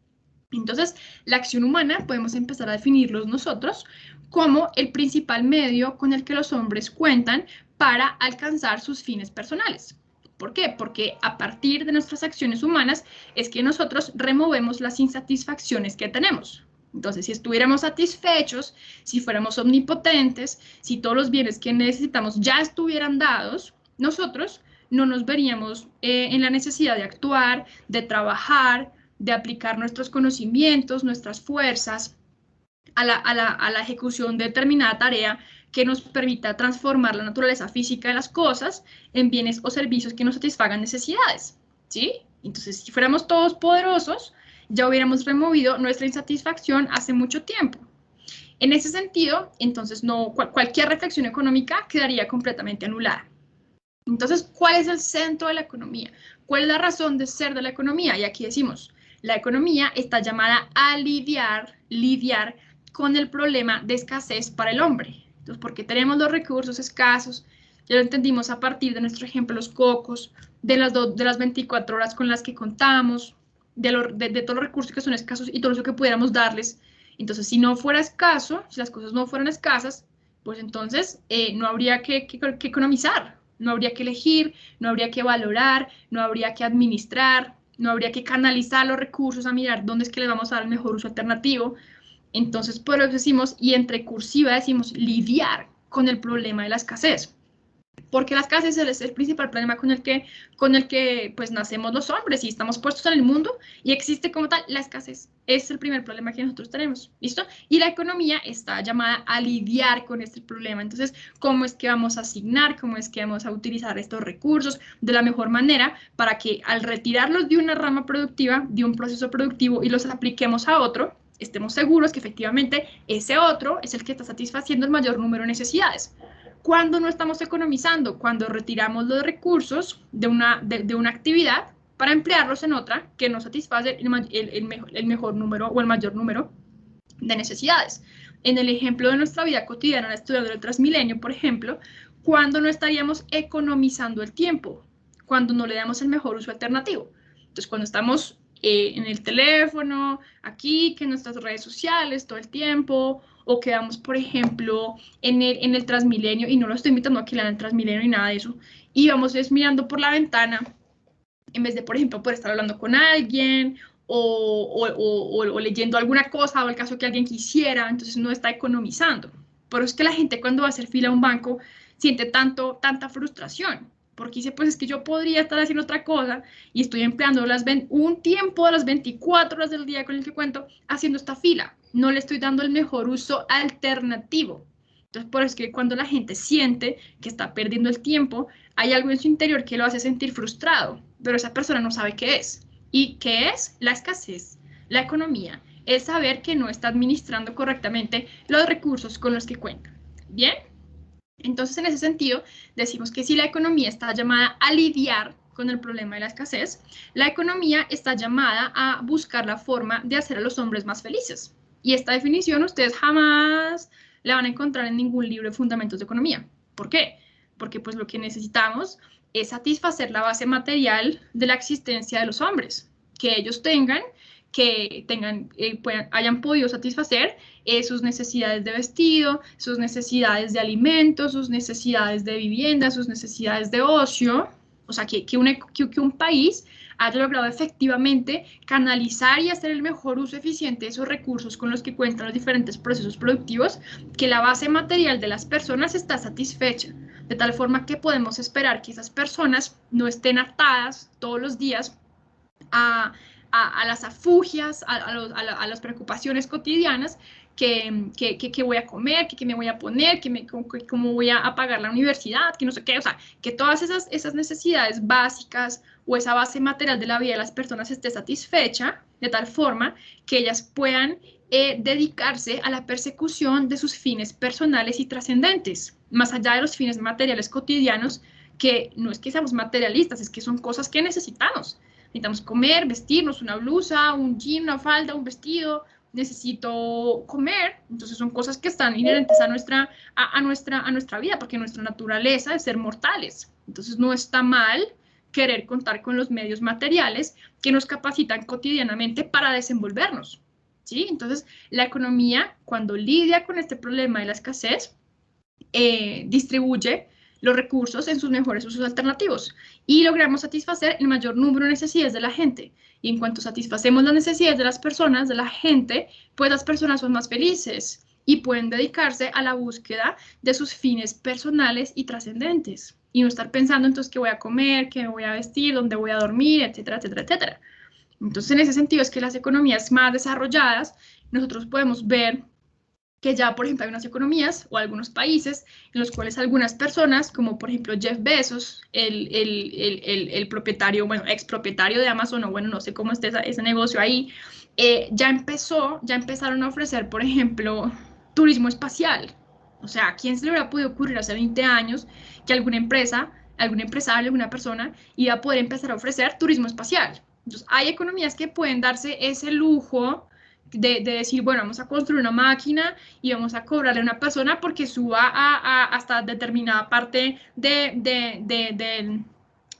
[SPEAKER 1] Entonces, la acción humana podemos empezar a definirlos nosotros como el principal medio con el que los hombres cuentan para alcanzar sus fines personales. ¿Por qué? Porque a partir de nuestras acciones humanas es que nosotros removemos las insatisfacciones que tenemos. Entonces, si estuviéramos satisfechos, si fuéramos omnipotentes, si todos los bienes que necesitamos ya estuvieran dados, nosotros no nos veríamos en la necesidad de actuar, de trabajar, de aplicar nuestros conocimientos, nuestras fuerzas a la ejecución de determinada tarea que nos permita transformar la naturaleza física de las cosas en bienes o servicios que nos satisfagan necesidades, ¿sí? Entonces, si fuéramos todos poderosos, ya hubiéramos removido nuestra insatisfacción hace mucho tiempo. En ese sentido, entonces, cualquier reflexión económica quedaría completamente anulada. Entonces, ¿cuál es el centro de la economía? ¿Cuál es la razón de ser de la economía? Y aquí decimos, la economía está llamada a lidiar con el problema de escasez para el hombre. Entonces, porque tenemos los recursos escasos, ya lo entendimos a partir de nuestro ejemplo, los cocos, de las 24 horas con las que contamos, de todos los recursos que son escasos y todo eso que pudiéramos darles. Entonces, si no fuera escaso, si las cosas no fueran escasas, pues entonces no habría que economizar, no habría que elegir, no habría que valorar, no habría que administrar, no habría que canalizar los recursos a mirar dónde es que les vamos a dar el mejor uso alternativo. Entonces, por eso decimos, y entre cursiva decimos, lidiar con el problema de la escasez. Porque la escasez es el principal problema con el que pues nacemos los hombres y estamos puestos en el mundo y existe como tal la escasez. Es el primer problema que nosotros tenemos, ¿listo? Y la economía está llamada a lidiar con este problema. Entonces, ¿cómo es que vamos a asignar? ¿Cómo es que vamos a utilizar estos recursos de la mejor manera para que al retirarlos de una rama productiva, de un proceso productivo y los apliquemos a otro, estemos seguros que efectivamente ese otro es el que está satisfaciendo el mayor número de necesidades? Cuando no estamos economizando, cuando retiramos los recursos de una actividad para emplearlos en otra que no satisface el mejor número o el mayor número de necesidades. En el ejemplo de nuestra vida cotidiana, estudiando el Transmilenio, por ejemplo, cuando no estaríamos economizando el tiempo, cuando no le damos el mejor uso alternativo. Entonces, cuando estamos en el teléfono, aquí, que en nuestras redes sociales todo el tiempo, o quedamos, por ejemplo, en el Transmilenio, y no lo estoy invitando a que lean el Transmilenio ni nada de eso, y vamos mirando por la ventana, en vez de, por ejemplo, poder estar hablando con alguien, o leyendo alguna cosa, o el caso que alguien quisiera, entonces no está economizando. Por eso es que la gente cuando va a hacer fila a un banco siente tanta frustración, porque dice, pues es que yo podría estar haciendo otra cosa y estoy empleando un tiempo de las 24 horas del día con el que cuento haciendo esta fila. No le estoy dando el mejor uso alternativo. Entonces, por eso es que cuando la gente siente que está perdiendo el tiempo, hay algo en su interior que lo hace sentir frustrado, pero esa persona no sabe qué es. ¿Y qué es? La escasez, la economía, es saber que no está administrando correctamente los recursos con los que cuenta. ¿Bien? Entonces, en ese sentido, decimos que si la economía está llamada a lidiar con el problema de la escasez, la economía está llamada a buscar la forma de hacer a los hombres más felices. Y esta definición ustedes jamás la van a encontrar en ningún libro de fundamentos de economía. ¿Por qué? Porque pues lo que necesitamos es satisfacer la base material de la existencia de los hombres, que ellos hayan podido satisfacer sus necesidades de vestido, sus necesidades de alimentos, sus necesidades de vivienda, sus necesidades de ocio. O sea, que un país haya logrado efectivamente canalizar y hacer el mejor uso eficiente de esos recursos con los que cuentan los diferentes procesos productivos, que la base material de las personas está satisfecha, de tal forma que podemos esperar que esas personas no estén atadas todos los días a a las afugias, a las preocupaciones cotidianas, que voy a comer, que me voy a poner, cómo voy a pagar la universidad, que no sé qué, o sea, que todas esas necesidades básicas o esa base material de la vida de las personas esté satisfecha de tal forma que ellas puedan dedicarse a la persecución de sus fines personales y trascendentes, más allá de los fines materiales cotidianos, que no es que seamos materialistas, es que son cosas que necesitamos. Necesitamos comer, vestirnos, una blusa, un jean, una falda, un vestido, necesito comer, entonces son cosas que están inherentes a nuestra vida, porque nuestra naturaleza es ser mortales. Entonces no está mal querer contar con los medios materiales que nos capacitan cotidianamente para desenvolvernos, ¿sí? Entonces la economía, cuando lidia con este problema de la escasez, distribuye los recursos en sus mejores usos alternativos y logramos satisfacer el mayor número de necesidades de la gente. Y en cuanto satisfacemos las necesidades de las personas, de la gente, pues las personas son más felices y pueden dedicarse a la búsqueda de sus fines personales y trascendentes. Y no estar pensando entonces qué voy a comer, qué me voy a vestir, dónde voy a dormir, etcétera, etcétera, etcétera. Entonces, en ese sentido es que las economías más desarrolladas, nosotros podemos ver que ya, por ejemplo, hay unas economías o algunos países en los cuales algunas personas, como por ejemplo Jeff Bezos, el propietario, bueno, expropietario de Amazon, o bueno, no sé cómo está ese negocio ahí, ya empezaron a ofrecer, por ejemplo, turismo espacial. O sea, ¿a quién se le hubiera podido ocurrir hace 20 años que alguna empresa, algún empresario, alguna persona iba a poder empezar a ofrecer turismo espacial? Entonces, hay economías que pueden darse ese lujo de decir, bueno, vamos a construir una máquina y vamos a cobrarle a una persona porque suba hasta determinada parte de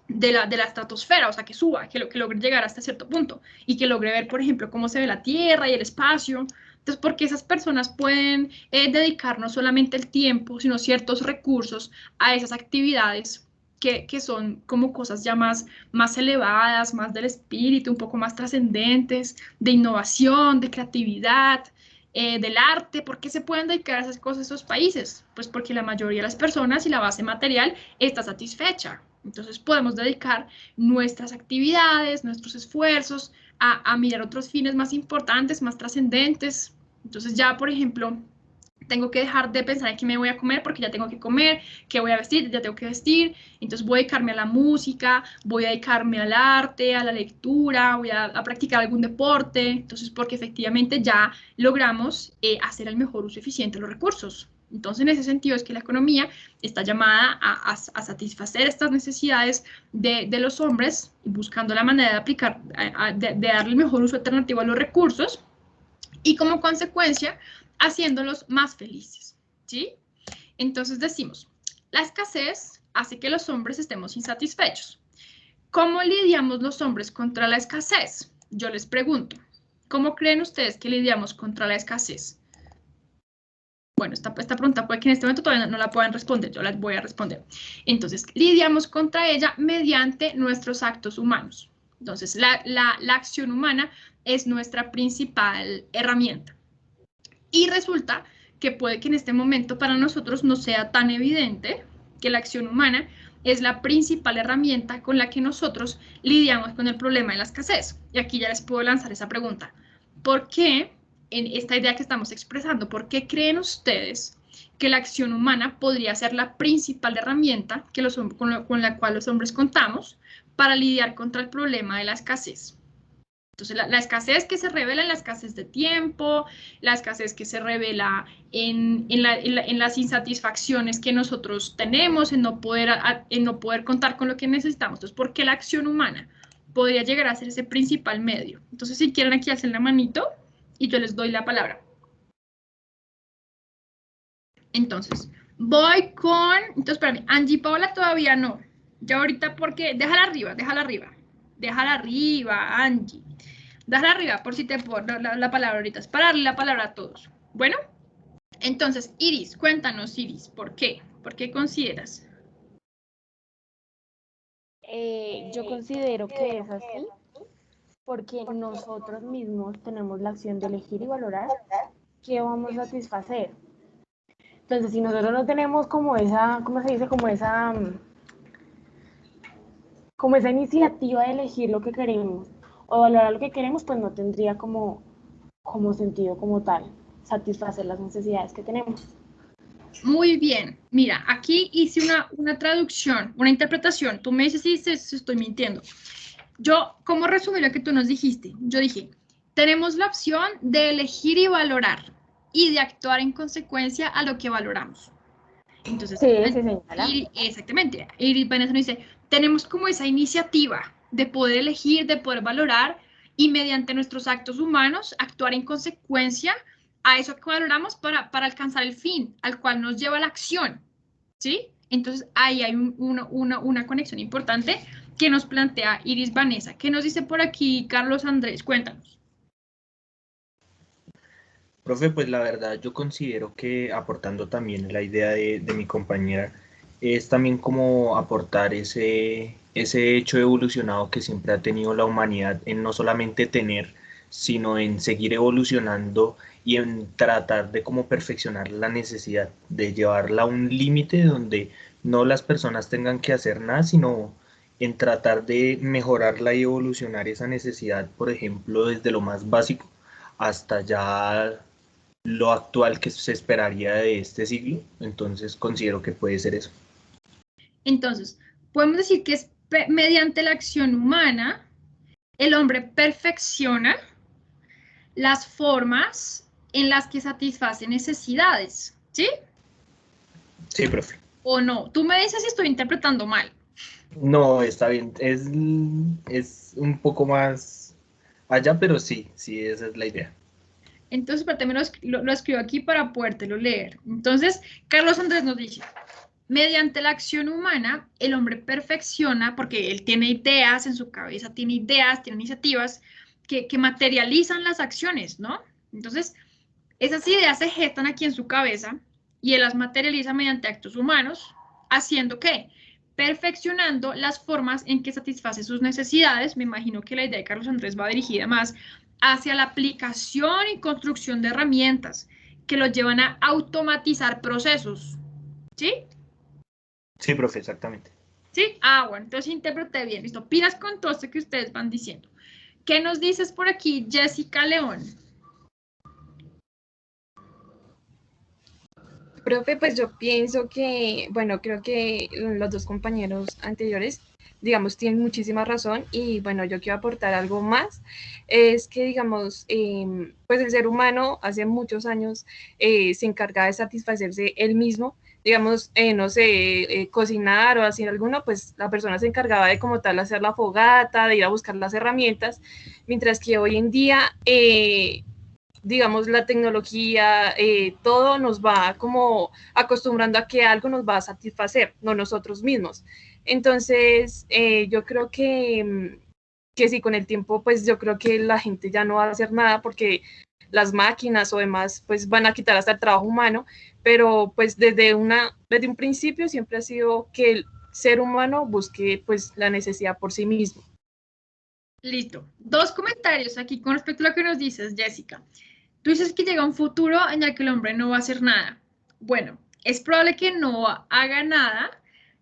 [SPEAKER 1] la estratosfera, o sea, que suba, que logre llegar hasta cierto punto y que logre ver, por ejemplo, cómo se ve la Tierra y el espacio. Entonces, porque esas personas pueden dedicar no solamente el tiempo, sino ciertos recursos a esas actividades que son como cosas ya más elevadas, más del espíritu, un poco más trascendentes, de innovación, de creatividad, del arte. ¿Por qué se pueden dedicar a esas cosas esos países? Pues porque la mayoría de las personas y la base material está satisfecha. Entonces podemos dedicar nuestras actividades, nuestros esfuerzos a mirar otros fines más importantes, más trascendentes. Entonces ya, por ejemplo, tengo que dejar de pensar en qué me voy a comer porque ya tengo que comer, qué voy a vestir, ya tengo que vestir. Entonces voy a dedicarme a la música, voy a dedicarme al arte, a la lectura, voy a practicar algún deporte. Entonces, porque efectivamente ya logramos hacer el mejor uso eficiente de los recursos. Entonces, en ese sentido es que la economía está llamada a satisfacer estas necesidades de los hombres, buscando la manera de aplicar, de darle el mejor uso alternativo a los recursos y como consecuencia haciéndolos más felices, ¿sí? Entonces decimos, la escasez hace que los hombres estemos insatisfechos. ¿Cómo lidiamos los hombres contra la escasez? Yo les pregunto, ¿cómo creen ustedes que lidiamos contra la escasez? Bueno, esta pregunta puede que en este momento todavía no la puedan responder, yo las voy a responder. Entonces, lidiamos contra ella mediante nuestros actos humanos. Entonces, la acción humana es nuestra principal herramienta. Y resulta que puede que en este momento para nosotros no sea tan evidente que la acción humana es la principal herramienta con la que nosotros lidiamos con el problema de la escasez. Y aquí ya les puedo lanzar esa pregunta. ¿Por qué, en esta idea que estamos expresando, por qué creen ustedes que la acción humana podría ser la principal herramienta con la cual los hombres contamos para lidiar contra el problema de la escasez? Entonces, la escasez que se revela en la escasez de tiempo, la escasez que se revela en las insatisfacciones que nosotros tenemos, en no poder contar con lo que necesitamos. Entonces, ¿por qué la acción humana podría llegar a ser ese principal medio? Entonces, si quieren aquí hacen la manito y yo les doy la palabra. Entonces, voy con... Entonces, espérame, Angie Paola todavía no. Ya ahorita porque... Déjala arriba, Angie. Déjala arriba por si te puedo dar la palabra ahorita. Es para darle la palabra a todos. Bueno, entonces, Iris, cuéntanos, Iris, ¿por qué? ¿Por qué consideras?
[SPEAKER 8] Yo considero que es así porque nosotros mismos tenemos la acción de elegir y valorar qué vamos a satisfacer. Entonces, si nosotros no tenemos como esa, ¿cómo se dice? Como esa iniciativa de elegir lo que queremos, o valorar lo que queremos, pues no tendría como sentido como tal satisfacer las necesidades que tenemos.
[SPEAKER 1] Muy bien. Mira, aquí hice una traducción, una interpretación. Tú me dices si estoy mintiendo. Yo, ¿cómo resumir lo que tú nos dijiste? Yo dije, tenemos la opción de elegir y valorar y de actuar en consecuencia a lo que valoramos. Entonces,
[SPEAKER 8] Sí, señora.
[SPEAKER 1] exactamente. Iris Vanessa nos dice, tenemos como esa iniciativa de poder elegir, de poder valorar y mediante nuestros actos humanos actuar en consecuencia a eso que valoramos para alcanzar el fin al cual nos lleva la acción, ¿sí? Entonces, ahí hay una conexión importante que nos plantea Iris Vanessa. ¿Qué nos dice por aquí Carlos Andrés? Cuéntanos.
[SPEAKER 9] Profe, pues la verdad yo considero que aportando también la idea de mi compañera, es también como aportar ese hecho evolucionado que siempre ha tenido la humanidad en no solamente tener, sino en seguir evolucionando y en tratar de como perfeccionar la necesidad, de llevarla a un límite donde no las personas tengan que hacer nada, sino en tratar de mejorarla y evolucionar esa necesidad, por ejemplo, desde lo más básico hasta ya lo actual que se esperaría de este siglo. Entonces considero que puede ser eso.
[SPEAKER 1] Entonces, podemos decir que es mediante la acción humana, el hombre perfecciona las formas en las que satisface necesidades, ¿sí?
[SPEAKER 9] Sí, profe.
[SPEAKER 1] ¿O no? Tú me dices si estoy interpretando mal.
[SPEAKER 9] No, está bien. Es un poco más allá, pero sí, esa es la idea.
[SPEAKER 1] Entonces, pero también lo escribo aquí para podértelo leer. Entonces, Carlos Andrés nos dice, mediante la acción humana, el hombre perfecciona, porque él tiene ideas en su cabeza, tiene ideas, tiene iniciativas que materializan las acciones, ¿no? Entonces, esas ideas se gestan aquí en su cabeza y él las materializa mediante actos humanos, haciendo ¿qué? Perfeccionando las formas en que satisface sus necesidades. Me imagino que la idea de Carlos Andrés va dirigida más hacia la aplicación y construcción de herramientas que lo llevan a automatizar procesos, ¿sí?
[SPEAKER 9] Sí, profe, exactamente.
[SPEAKER 1] ¿Sí? Bueno, entonces interpreté bien. Listo. Pilas con todo esto que ustedes van diciendo. ¿Qué nos dices por aquí, Jessica León?
[SPEAKER 10] Profe, pues yo pienso que, bueno, creo que los dos compañeros anteriores, digamos, tienen muchísima razón y bueno, yo quiero aportar algo más, es que, digamos, pues el ser humano hace muchos años se encarga de satisfacerse él mismo, digamos, no sé, cocinar o hacer alguno, pues la persona se encargaba de como tal hacer la fogata, de ir a buscar las herramientas, mientras que hoy en día digamos, la tecnología, todo nos va como acostumbrando a que algo nos va a satisfacer, no nosotros mismos. Entonces, yo creo que sí, con el tiempo, pues yo creo que la gente ya no va a hacer nada porque las máquinas o demás, pues van a quitar hasta el trabajo humano, pero pues desde un principio siempre ha sido que el ser humano busque pues la necesidad por sí mismo.
[SPEAKER 1] Listo. Dos comentarios aquí con respecto a lo que nos dices, Jessica. Tú dices que llega un futuro en el que el hombre no va a hacer nada. Bueno, es probable que no haga nada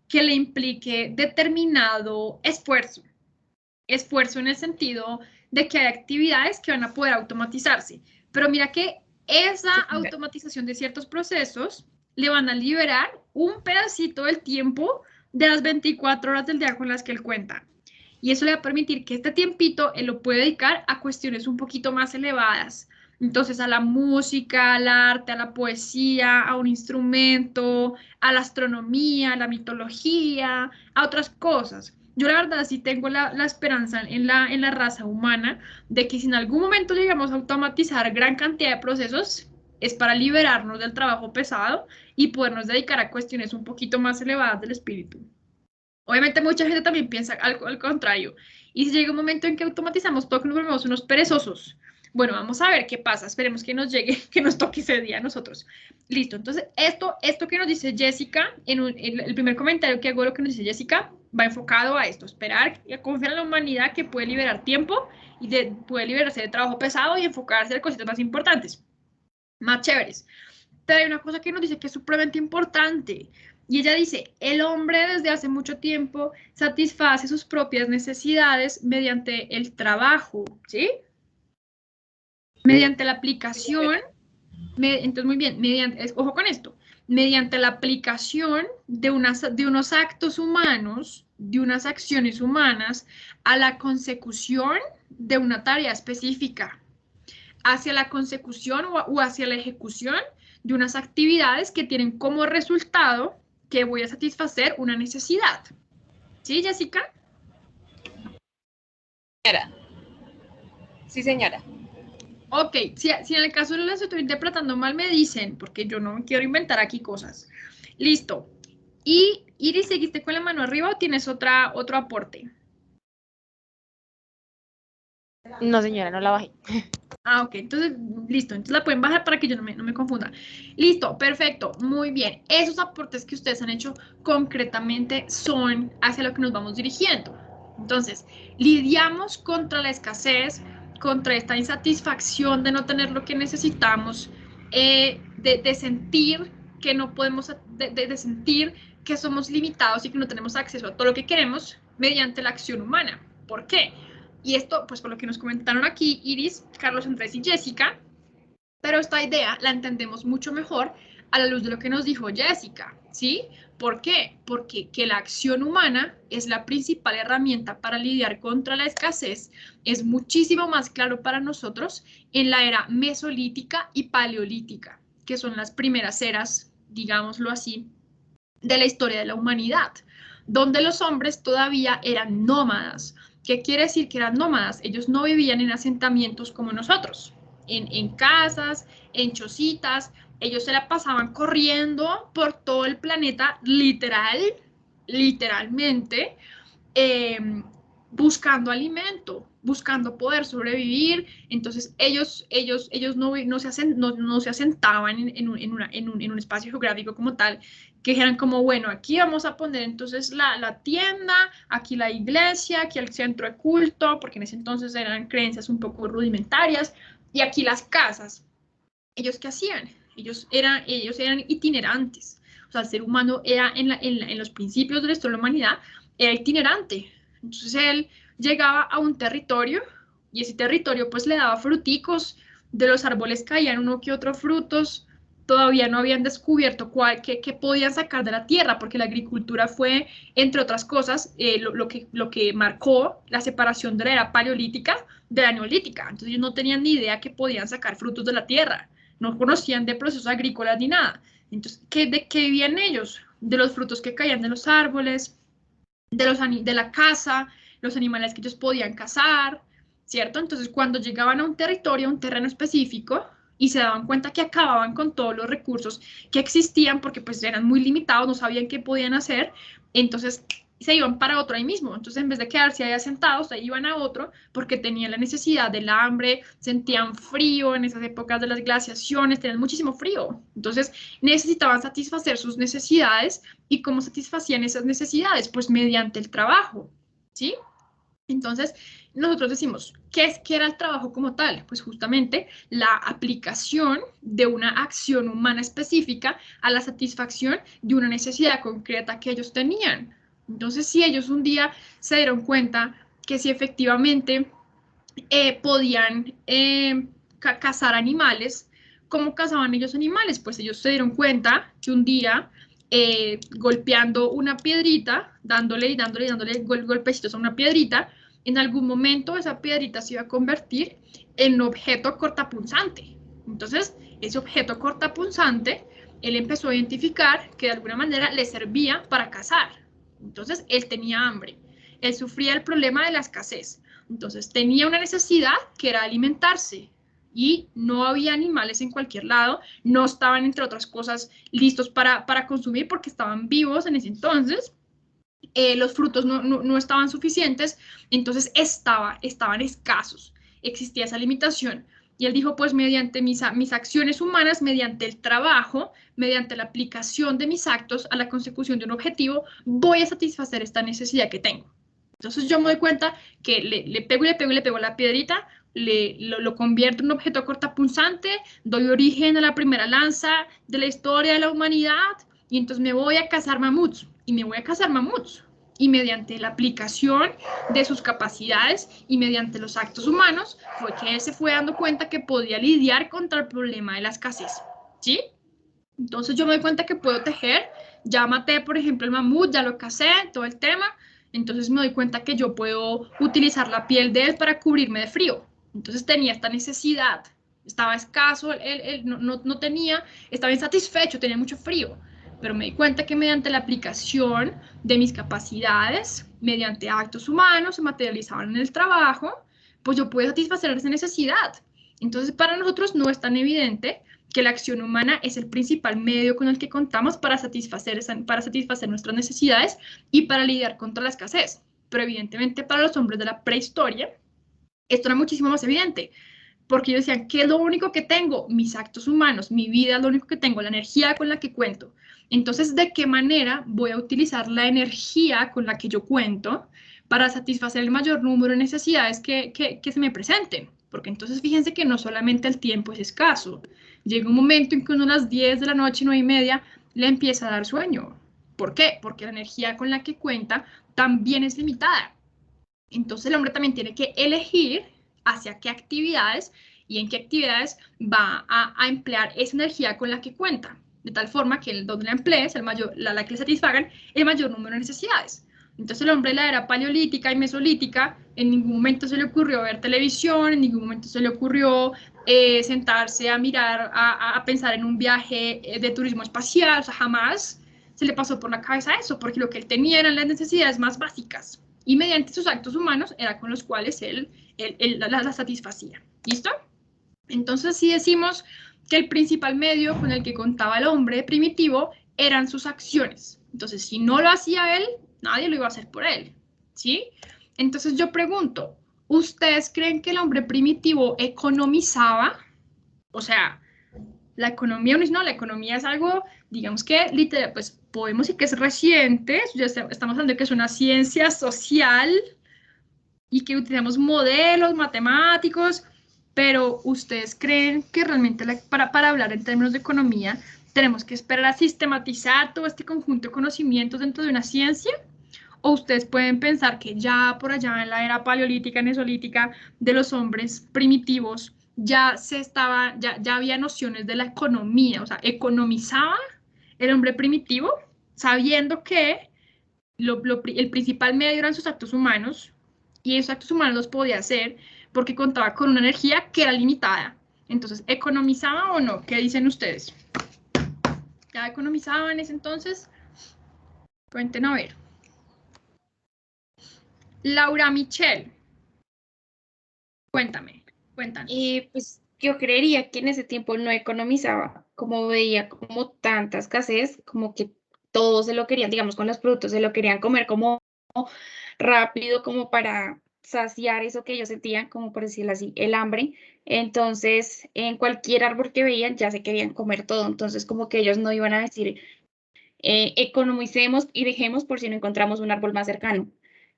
[SPEAKER 1] que le implique determinado esfuerzo. Esfuerzo en el sentido de que hay actividades que van a poder automatizarse. Pero mira que esa automatización de ciertos procesos le van a liberar un pedacito del tiempo de las 24 horas del día con las que él cuenta. Y eso le va a permitir que este tiempito él lo pueda dedicar a cuestiones un poquito más elevadas. Entonces, a la música, al arte, a la poesía, a un instrumento, a la astronomía, a la mitología, a otras cosas. Yo la verdad sí tengo la esperanza en la raza humana de que si en algún momento llegamos a automatizar gran cantidad de procesos, es para liberarnos del trabajo pesado y podernos dedicar a cuestiones un poquito más elevadas del espíritu. Obviamente mucha gente también piensa al contrario. Y si llega un momento en que automatizamos todo, que nos volvemos unos perezosos. Bueno, vamos a ver qué pasa. Esperemos que nos llegue, que nos toque ese día a nosotros. Listo. Entonces, esto que nos dice Jessica, en el primer comentario que hago, lo que nos dice Jessica, va enfocado a esto. Esperar y a confiar en la humanidad que puede liberar tiempo y puede liberarse de trabajo pesado y enfocarse en cositas más importantes, más chéveres. Pero hay una cosa que nos dice que es supremamente importante. Y ella dice, el hombre desde hace mucho tiempo satisface sus propias necesidades mediante el trabajo, ¿sí? Mediante la aplicación, entonces muy bien, ojo con esto, mediante la aplicación de unos actos humanos, de unas acciones humanas, a la consecución de una tarea específica, hacia la consecución o hacia la ejecución de unas actividades que tienen como resultado que voy a satisfacer una necesidad. ¿Sí, Jessica?
[SPEAKER 10] Señora. Sí, señora.
[SPEAKER 1] Ok, si en el caso lo estoy interpretando mal, me dicen, porque yo no quiero inventar aquí cosas. Listo. Y Iris, ¿seguiste con la mano arriba o tienes otro aporte?
[SPEAKER 8] No, señora, no la bajé.
[SPEAKER 1] Ah, ok, entonces, listo. Entonces la pueden bajar para que yo no me confunda. Listo, perfecto, muy bien. Esos aportes que ustedes han hecho concretamente son hacia lo que nos vamos dirigiendo. Entonces, lidiamos contra la escasez, contra esta insatisfacción de no tener lo que necesitamos, de sentir que no podemos, de sentir que somos limitados y que no tenemos acceso a todo lo que queremos mediante la acción humana. ¿Por qué? Y esto, pues por lo que nos comentaron aquí Iris, Carlos Andrés y Jessica, pero esta idea la entendemos mucho mejor a la luz de lo que nos dijo Jessica, ¿sí? ¿Por qué? Porque que la acción humana es la principal herramienta para lidiar contra la escasez es muchísimo más claro para nosotros en la era mesolítica y paleolítica, que son las primeras eras, digámoslo así, de la historia de la humanidad, donde los hombres todavía eran nómadas. ¿Qué quiere decir que eran nómadas? Ellos no vivían en asentamientos como nosotros, en casas, en chocitas. Ellos se la pasaban corriendo por todo el planeta, literalmente, buscando alimento, buscando poder sobrevivir. Entonces ellos no se asentaban en un espacio geográfico como tal, que eran como, bueno, aquí vamos a poner entonces la tienda, aquí la iglesia, aquí el centro de culto, porque en ese entonces eran creencias un poco rudimentarias, y aquí las casas. ¿Ellos qué hacían? Ellos eran itinerantes. O sea, el ser humano era en los principios de la historia de la humanidad, era itinerante. Entonces él llegaba a un territorio y ese territorio pues le daba fruticos, de los árboles caían uno que otro frutos, todavía no habían descubierto qué podían sacar de la tierra, porque la agricultura fue, entre otras cosas, lo que marcó la separación de la era paleolítica de la neolítica. Entonces ellos no tenían ni idea que podían sacar frutos de la tierra, no conocían de procesos agrícolas ni nada. Entonces, ¿de qué vivían ellos? De los frutos que caían de los árboles, de la caza, los animales que ellos podían cazar, ¿cierto? Entonces, cuando llegaban a un territorio, a un terreno específico, y se daban cuenta que acababan con todos los recursos que existían, porque pues eran muy limitados, no sabían qué podían hacer, entonces se iban para otro ahí mismo. Entonces, en vez de quedarse ahí asentados, ahí iban a otro, porque tenían la necesidad del hambre, sentían frío en esas épocas de las glaciaciones, tenían muchísimo frío. Entonces, necesitaban satisfacer sus necesidades. ¿Y cómo satisfacían esas necesidades? Pues mediante el trabajo, ¿sí? Entonces, nosotros decimos, ¿qué era el trabajo como tal? Pues justamente la aplicación de una acción humana específica a la satisfacción de una necesidad concreta que ellos tenían. Entonces, si ellos un día se dieron cuenta que si efectivamente podían cazar animales, ¿cómo cazaban ellos animales? Pues ellos se dieron cuenta que un día golpeando una piedrita, dándole golpecitos a una piedrita, en algún momento esa piedrita se iba a convertir en un objeto cortapunzante. Entonces, ese objeto cortapunzante, él empezó a identificar que de alguna manera le servía para cazar. Entonces, él tenía hambre. Él sufría el problema de la escasez. Entonces, tenía una necesidad que era alimentarse. Y no había animales en cualquier lado, no estaban, entre otras cosas, listos para consumir porque estaban vivos en ese entonces, los frutos no estaban suficientes, entonces estaban escasos, existía esa limitación. Y él dijo, pues mediante mis acciones humanas, mediante el trabajo, mediante la aplicación de mis actos a la consecución de un objetivo, voy a satisfacer esta necesidad que tengo. Entonces yo me doy cuenta que le pego a la piedrita, lo convierto en un objeto cortapunzante, doy origen a la primera lanza de la historia de la humanidad, y entonces me voy a cazar mamuts, y me voy a cazar mamuts. Y mediante la aplicación de sus capacidades y mediante los actos humanos, fue que él se fue dando cuenta que podía lidiar contra el problema de la escasez, ¿sí? Entonces yo me doy cuenta que puedo tejer, ya maté, por ejemplo, el mamut, ya lo cacé, todo el tema, entonces me doy cuenta que yo puedo utilizar la piel de él para cubrirme de frío. Entonces tenía esta necesidad, estaba escaso, no tenía, estaba insatisfecho, tenía mucho frío, pero me di cuenta que mediante la aplicación de mis capacidades, mediante actos humanos, se materializaban en el trabajo, pues yo puedo satisfacer esa necesidad. Entonces para nosotros no es tan evidente que la acción humana es el principal medio con el que contamos para satisfacer nuestras necesidades y para lidiar contra la escasez. Pero evidentemente para los hombres de la prehistoria, esto era muchísimo más evidente, porque ellos decían, ¿qué es lo único que tengo? Mis actos humanos, mi vida es lo único que tengo, la energía con la que cuento. Entonces, ¿de qué manera voy a utilizar la energía con la que yo cuento para satisfacer el mayor número de necesidades que se me presenten? Porque entonces fíjense que no solamente el tiempo es escaso. Llega un momento en que uno a las 10 de la noche, 9:30, le empieza a dar sueño. ¿Por qué? Porque la energía con la que cuenta también es limitada. Entonces el hombre también tiene que elegir hacia qué actividades y en qué actividades va a emplear esa energía con la que cuenta, de tal forma que donde la emplees, la que le satisfagan el mayor número de necesidades. Entonces el hombre de la era paleolítica y mesolítica, en ningún momento se le ocurrió ver televisión, en ningún momento se le ocurrió sentarse a mirar, a pensar en un viaje de turismo espacial, o sea, jamás se le pasó por la cabeza eso, porque lo que él tenía eran las necesidades más básicas, y mediante sus actos humanos era con los cuales él la satisfacía. ¿Listo? Entonces, si decimos que el principal medio con el que contaba el hombre primitivo eran sus acciones. Entonces, si no lo hacía él, nadie lo iba a hacer por él, ¿sí? Entonces yo pregunto, ¿ustedes creen que el hombre primitivo economizaba? O sea, la economía, no, la economía es algo, digamos que, literal, pues podemos decir que es reciente, ya estamos hablando de que es una ciencia social y que utilizamos modelos matemáticos, pero ¿ustedes creen que realmente para hablar en términos de economía tenemos que esperar a sistematizar todo este conjunto de conocimientos dentro de una ciencia? ¿O ustedes pueden pensar que ya por allá en la era paleolítica, mesolítica, de los hombres primitivos, ya había nociones de la economía? O sea, economizaba el hombre primitivo sabiendo que el principal medio eran sus actos humanos, y esos actos humanos los podía hacer porque contaba con una energía que era limitada. Entonces, ¿economizaba o no? ¿Qué dicen ustedes? ¿Ya economizaba en ese entonces? Cuenten a ver. Laura Michelle, cuéntanos.
[SPEAKER 11] Pues yo creería que en ese tiempo no economizaba, como veía como tanta escasez, como que todos se lo querían, digamos, con los productos, se lo querían comer como rápido, como para saciar eso que ellos sentían, como por decirlo así, el hambre. Entonces, en cualquier árbol que veían ya se querían comer todo, entonces como que ellos no iban a decir, economicemos y dejemos por si no encontramos un árbol más cercano.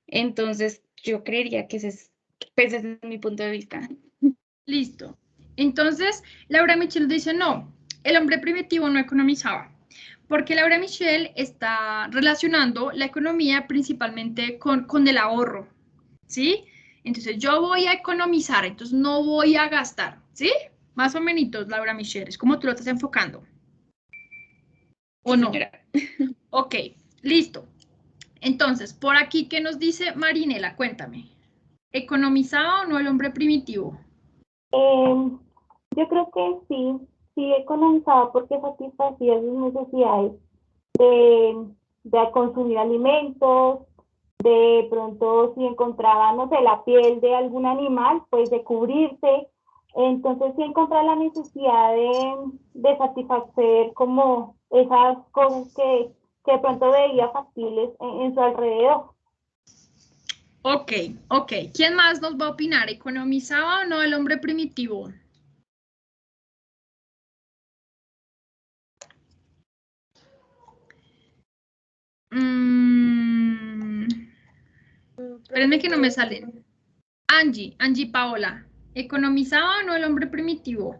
[SPEAKER 11] Entonces, yo creería que ese es, pues, desde mi punto de vista.
[SPEAKER 1] Listo. Entonces, Laura Michelle dice, no, el hombre primitivo no economizaba, porque Laura Michelle está relacionando la economía principalmente con el ahorro, ¿sí? Entonces, yo voy a economizar, entonces no voy a gastar, ¿sí? Más o menos, Laura Michelle, es como tú lo estás enfocando. ¿O no? Ok, listo. Entonces, por aquí, ¿qué nos dice Marinela? Cuéntame. ¿Economizaba o no el hombre primitivo?
[SPEAKER 7] Yo creo que sí economizaba porque satisfacía sus necesidades de consumir alimentos, de pronto si encontraba, no sé, la piel de algún animal, pues de cubrirse. Entonces sí encontrar la necesidad de satisfacer como esas cosas que de pronto veía factibles en su alrededor.
[SPEAKER 1] Ok. ¿Quién más nos va a opinar? ¿Economizaba o no el hombre primitivo? Espérenme que no me salen. Angie Paola, ¿economizaba o no el hombre primitivo?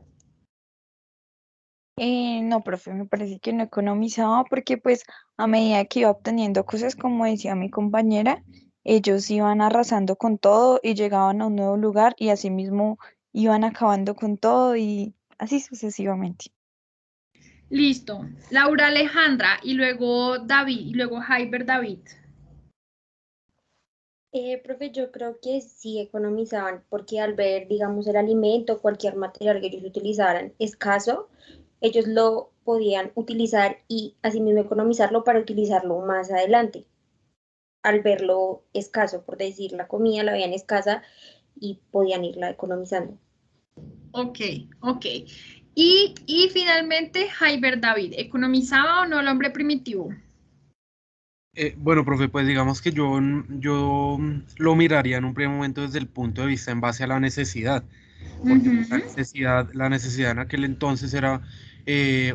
[SPEAKER 2] No, profe, me parece que no economizaba porque pues a medida que iba obteniendo cosas, como decía mi compañera, ellos iban arrasando con todo y llegaban a un nuevo lugar y así mismo iban acabando con todo y así sucesivamente.
[SPEAKER 1] Listo. Laura Alejandra y luego David y luego Jaiber David.
[SPEAKER 12] Profe, yo creo que sí economizaban, porque al ver, digamos, el alimento, cualquier material que ellos utilizaran escaso, ellos lo podían utilizar y asimismo economizarlo para utilizarlo más adelante. Al verlo escaso, por decir, la comida la veían escasa y podían irla economizando.
[SPEAKER 1] Ok, ok. Y finalmente, Jaiber David, ¿economizaba o no el hombre primitivo?
[SPEAKER 3] Bueno, profe, pues digamos que yo lo miraría en un primer momento desde el punto de vista en base a la necesidad, porque pues, la necesidad en aquel entonces era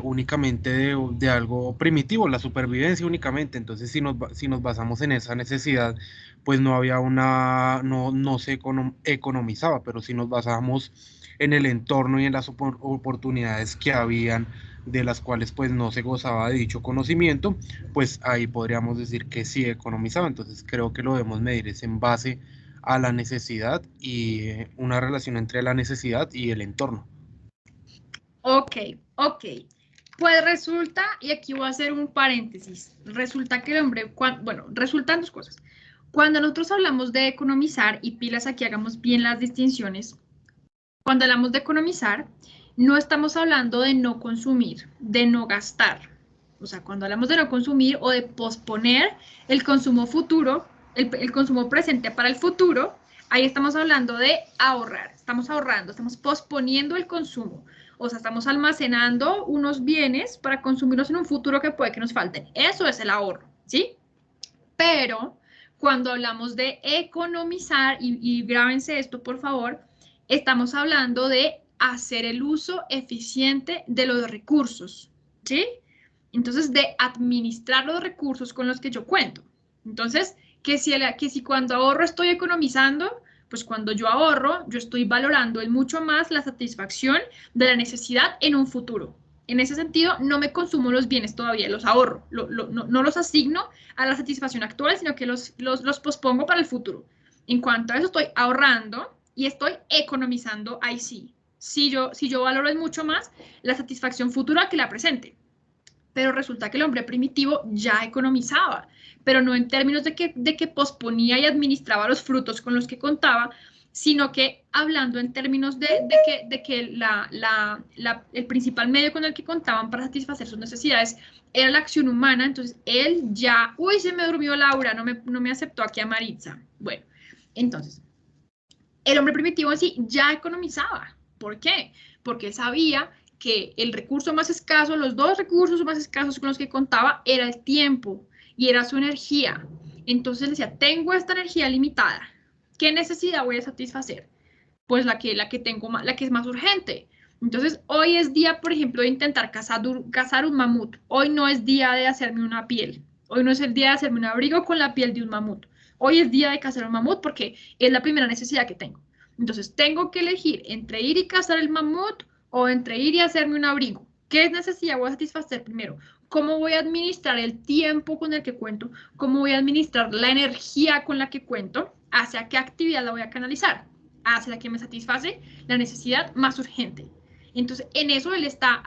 [SPEAKER 3] únicamente de algo primitivo, la supervivencia únicamente. Entonces, si nos basamos en esa necesidad, pues no había no se economizaba, pero si nos basamos en el entorno y en las oportunidades que habían, de las cuales pues no se gozaba de dicho conocimiento, pues ahí podríamos decir que sí economizaba. Entonces creo que lo debemos medir es en base a la necesidad y una relación entre la necesidad y el entorno.
[SPEAKER 1] Ok, ok. Pues resulta, y aquí voy a hacer un paréntesis, resulta que el hombre, bueno, resultan dos cosas. Cuando nosotros hablamos de economizar, y pilas aquí hagamos bien las distinciones, cuando hablamos de economizar, no estamos hablando de no consumir, de no gastar. O sea, cuando hablamos de no consumir o de posponer el consumo futuro, el consumo presente para el futuro, ahí estamos hablando de ahorrar. Estamos ahorrando, estamos posponiendo el consumo. O sea, estamos almacenando unos bienes para consumirlos en un futuro que puede que nos falten. Eso es el ahorro, ¿sí? Pero cuando hablamos de economizar, y grábense esto por favor, estamos hablando de hacer el uso eficiente de los recursos, ¿sí? Entonces, de administrar los recursos con los que yo cuento. Entonces, que si cuando ahorro estoy economizando, pues cuando yo ahorro, yo estoy valorando mucho más la satisfacción de la necesidad en un futuro. En ese sentido, no me consumo los bienes todavía, los ahorro, no los asigno a la satisfacción actual, sino que los pospongo para el futuro. En cuanto a eso, estoy ahorrando y estoy economizando ahí sí. Si yo valoro mucho más la satisfacción futura que la presente. Pero resulta que el hombre primitivo ya economizaba, pero no en términos de que posponía y administraba los frutos con los que contaba, sino que hablando en términos de que el principal medio con el que contaban para satisfacer sus necesidades era la acción humana. Entonces él ya, uy, se me durmió Laura, no me aceptó aquí a Maritza. Bueno, entonces, el hombre primitivo en sí ya economizaba. ¿Por qué? Porque sabía que el recurso más escaso, los dos recursos más escasos con los que contaba era el tiempo y era su energía. Entonces decía, tengo esta energía limitada. ¿Qué necesidad voy a satisfacer? Pues la que tengo, la que es más urgente. Entonces, hoy es día, por ejemplo, de intentar cazar un mamut. Hoy no es día de hacerme una piel. Hoy no es el día de hacerme un abrigo con la piel de un mamut. Hoy es día de cazar un mamut porque es la primera necesidad que tengo. Entonces, tengo que elegir entre ir y cazar el mamut o entre ir y hacerme un abrigo. ¿Qué necesidad voy a satisfacer primero? ¿Cómo voy a administrar el tiempo con el que cuento? ¿Cómo voy a administrar la energía con la que cuento? ¿Hacia qué actividad la voy a canalizar? Hacia la que me satisface la necesidad más urgente. Entonces, en eso él está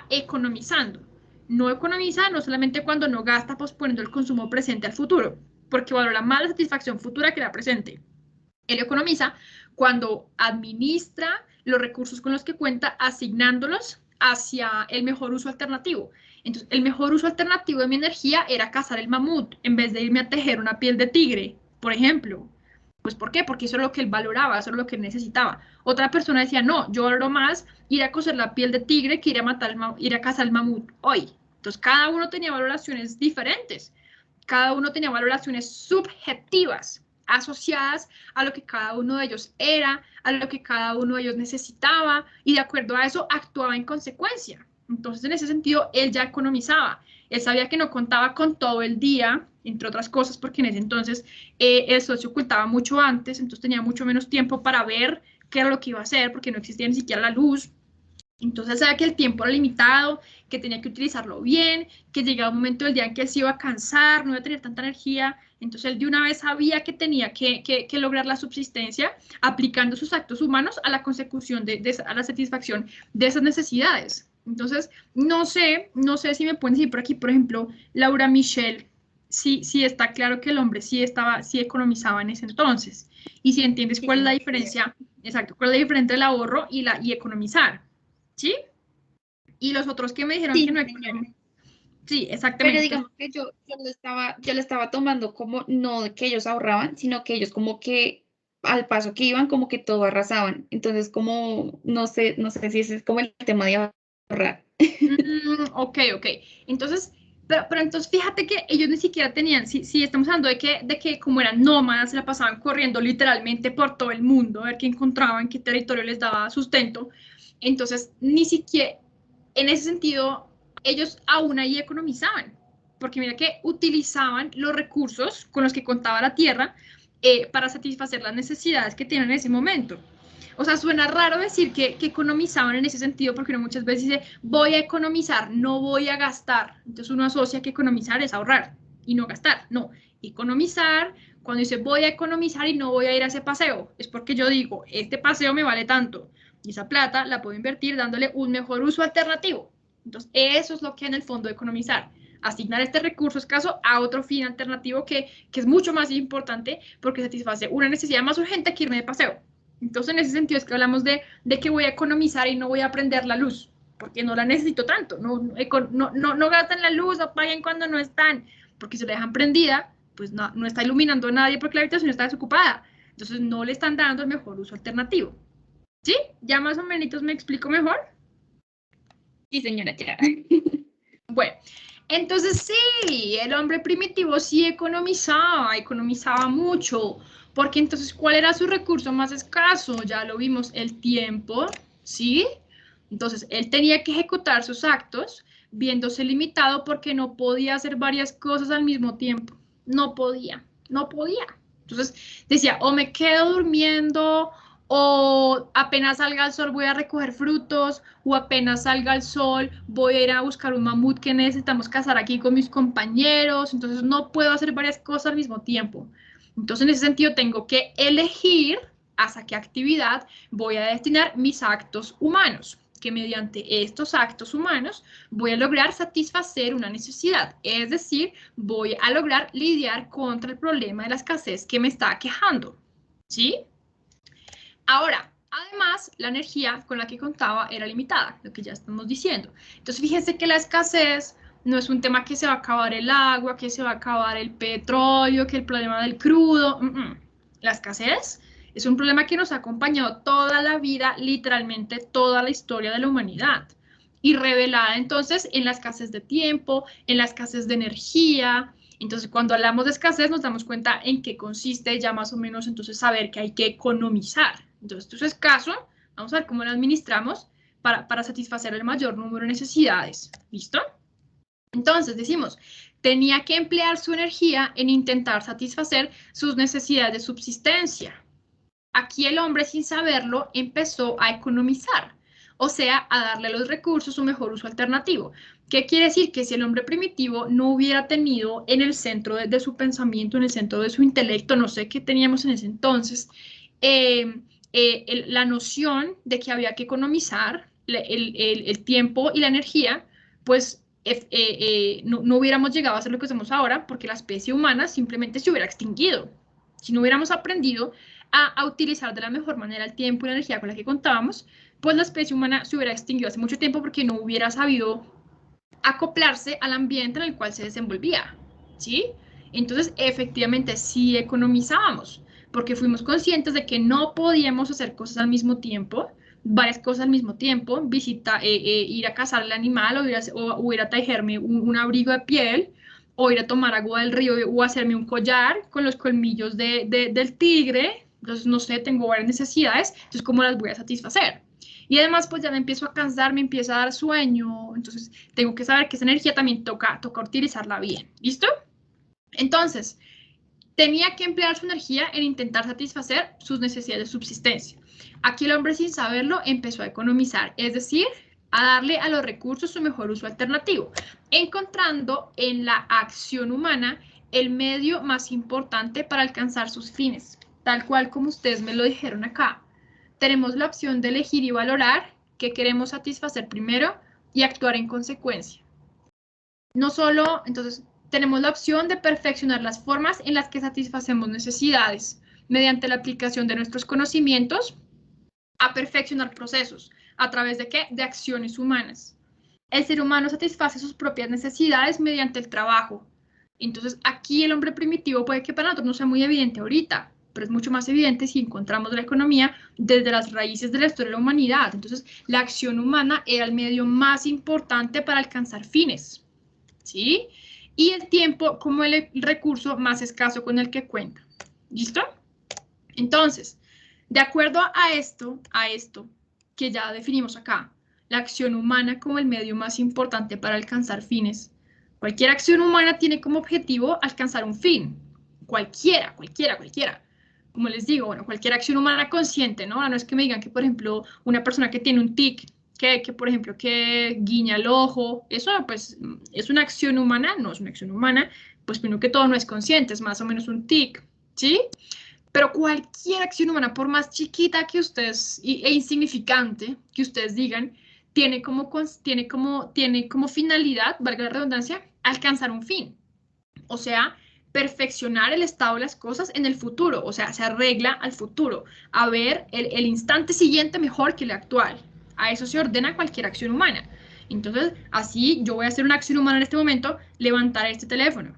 [SPEAKER 1] economizando. No economiza no solamente cuando no gasta posponiendo el consumo presente al futuro, porque valora más la satisfacción futura que la presente. Él economiza cuando administra los recursos con los que cuenta, asignándolos hacia el mejor uso alternativo. Entonces, el mejor uso alternativo de mi energía era cazar el mamut en vez de irme a tejer una piel de tigre, por ejemplo. Pues, ¿por qué? Porque eso es lo que él valoraba, eso es lo que él necesitaba. Otra persona decía, no, yo valoro más ir a coser la piel de tigre que ir a cazar el mamut hoy. Entonces, cada uno tenía valoraciones diferentes. Cada uno tenía valoraciones subjetivas asociadas a lo que cada uno de ellos era, a lo que cada uno de ellos necesitaba, y de acuerdo a eso actuaba en consecuencia. Entonces, en ese sentido, él ya economizaba. Él sabía que no contaba con todo el día, entre otras cosas, porque en ese entonces el sol se ocultaba mucho antes, entonces tenía mucho menos tiempo para ver qué era lo que iba a hacer, porque no existía ni siquiera la luz. Entonces sabía que el tiempo era limitado, que tenía que utilizarlo bien, que llegaba un momento del día en que él se iba a cansar, no iba a tener tanta energía. Entonces él de una vez sabía que tenía que lograr la subsistencia aplicando sus actos humanos a la consecución, a la satisfacción de esas necesidades. Entonces, no sé si me pueden decir por aquí, por ejemplo, Laura Michelle, sí está claro que el hombre sí economizaba en ese entonces. Y si entiendes cuál es la diferencia, exacto, cuál es la diferencia entre el ahorro y economizar. ¿Sí? Y los otros que me dijeron
[SPEAKER 11] Sí,
[SPEAKER 1] que no
[SPEAKER 11] señora.
[SPEAKER 1] Sí, exactamente.
[SPEAKER 11] Pero digamos que yo lo estaba tomando como no que ellos ahorraban, sino que ellos como que al paso que iban, como que todo arrasaban. Entonces, como, no sé si ese es como el tema de ahorrar.
[SPEAKER 1] Ok. Entonces, pero entonces fíjate que ellos ni siquiera tenían, si estamos hablando de que como eran nómadas, se la pasaban corriendo literalmente por todo el mundo, a ver qué encontraban, qué territorio les daba sustento. Entonces, ni siquiera, en ese sentido, ellos aún ahí economizaban, porque mira que utilizaban los recursos con los que contaba la tierra para satisfacer las necesidades que tienen en ese momento. O sea, suena raro decir que economizaban en ese sentido, porque uno muchas veces dice, voy a economizar, no voy a gastar. Entonces uno asocia que economizar es ahorrar y no gastar. No, economizar, cuando dice voy a economizar y no voy a ir a ese paseo, es porque yo digo, este paseo me vale tanto y esa plata la puedo invertir dándole un mejor uso alternativo. Entonces, eso es lo que en el fondo economizar. Asignar este recurso escaso a otro fin alternativo que es mucho más importante porque satisface una necesidad más urgente que irme de paseo. Entonces, en ese sentido es que hablamos de que voy a economizar y no voy a prender la luz, porque no la necesito tanto. No gastan la luz, apaguen cuando no están, porque si la dejan prendida, pues no está iluminando a nadie porque la habitación está desocupada. Entonces, no le están dando el mejor uso alternativo. ¿Sí? ¿Ya más o menos me explico mejor?
[SPEAKER 11] Sí, señora, ya.
[SPEAKER 1] Bueno, entonces sí, el hombre primitivo sí economizaba mucho, porque entonces, ¿cuál era su recurso más escaso? Ya lo vimos, el tiempo, ¿sí? Entonces, él tenía que ejecutar sus actos viéndose limitado porque no podía hacer varias cosas al mismo tiempo. No podía. Entonces, decía, o me quedo durmiendo, o apenas salga el sol voy a recoger frutos, o apenas salga el sol voy a ir a buscar un mamut que necesitamos cazar aquí con mis compañeros. Entonces, no puedo hacer varias cosas al mismo tiempo. Entonces, en ese sentido, tengo que elegir hasta qué actividad voy a destinar mis actos humanos, que mediante estos actos humanos voy a lograr satisfacer una necesidad, es decir, voy a lograr lidiar contra el problema de la escasez que me está aquejando, ¿sí? Ahora, además, la energía con la que contaba era limitada, lo que ya estamos diciendo. Entonces, fíjense que la escasez no es un tema que se va a acabar el agua, que se va a acabar el petróleo, que el problema del crudo. La escasez es un problema que nos ha acompañado toda la vida, literalmente toda la historia de la humanidad. Y revelada entonces en la escasez de tiempo, en la escasez de energía. Entonces, cuando hablamos de escasez, nos damos cuenta en qué consiste ya más o menos, entonces saber que hay que economizar. Entonces, esto es escaso, vamos a ver cómo lo administramos para satisfacer el mayor número de necesidades. ¿Listo? Entonces, decimos, tenía que emplear su energía en intentar satisfacer sus necesidades de subsistencia. Aquí el hombre, sin saberlo, empezó a economizar, o sea, a darle a los recursos un mejor uso alternativo. ¿Qué quiere decir? Que si el hombre primitivo no hubiera tenido en el centro de su pensamiento, en el centro de su intelecto, no sé qué teníamos en ese entonces, la noción de que había que economizar el tiempo y la energía, pues no hubiéramos llegado a ser lo que somos ahora, porque la especie humana simplemente se hubiera extinguido. Si no hubiéramos aprendido a utilizar de la mejor manera el tiempo y la energía con la que contábamos, pues la especie humana se hubiera extinguido hace mucho tiempo porque no hubiera sabido acoplarse al ambiente en el cual se desenvolvía, ¿sí? Entonces, efectivamente, sí economizábamos, porque fuimos conscientes de que no podíamos hacer cosas al mismo tiempo, varias cosas al mismo tiempo, ir a cazar el animal o ir a tejerme un abrigo de piel, o ir a tomar agua del río o hacerme un collar con los colmillos del tigre. Entonces, no sé, tengo varias necesidades, entonces, ¿cómo las voy a satisfacer? Y además, pues ya me empiezo a cansar, me empieza a dar sueño, entonces tengo que saber que esa energía también toca utilizarla bien, ¿listo? Entonces, tenía que emplear su energía en intentar satisfacer sus necesidades de subsistencia. Aquí el hombre, sin saberlo, empezó a economizar, es decir, a darle a los recursos su mejor uso alternativo, encontrando en la acción humana el medio más importante para alcanzar sus fines, tal cual como ustedes me lo dijeron acá. Tenemos la opción de elegir y valorar qué queremos satisfacer primero y actuar en consecuencia. No solo, entonces, tenemos la opción de perfeccionar las formas en las que satisfacemos necesidades mediante la aplicación de nuestros conocimientos a perfeccionar procesos. ¿A través de qué? De acciones humanas. El ser humano satisface sus propias necesidades mediante el trabajo. Entonces, aquí el hombre primitivo puede que para nosotros no sea muy evidente ahorita, pero es mucho más evidente si encontramos la economía desde las raíces de la historia de la humanidad. Entonces, la acción humana era el medio más importante para alcanzar fines, ¿sí? Y el tiempo como el recurso más escaso con el que cuenta. ¿Listo? Entonces, de acuerdo a esto que ya definimos acá, la acción humana como el medio más importante para alcanzar fines. Cualquier acción humana tiene como objetivo alcanzar un fin. Cualquiera. Como les digo, bueno, cualquier acción humana consciente, ¿no? No es que me digan que, por ejemplo, una persona que tiene un tic, que por ejemplo, que guiña el ojo, eso pues es una acción humana, no es una acción humana, pues primero que todo no es consciente, es más o menos un tic, ¿sí? Pero cualquier acción humana, por más chiquita que ustedes e insignificante que ustedes digan, tiene como finalidad, valga la redundancia, alcanzar un fin. O sea, perfeccionar el estado de las cosas en el futuro. O sea, se arregla al futuro. A ver el instante siguiente mejor que el actual. A eso se ordena cualquier acción humana. Entonces, así yo voy a hacer una acción humana en este momento, levantar este teléfono.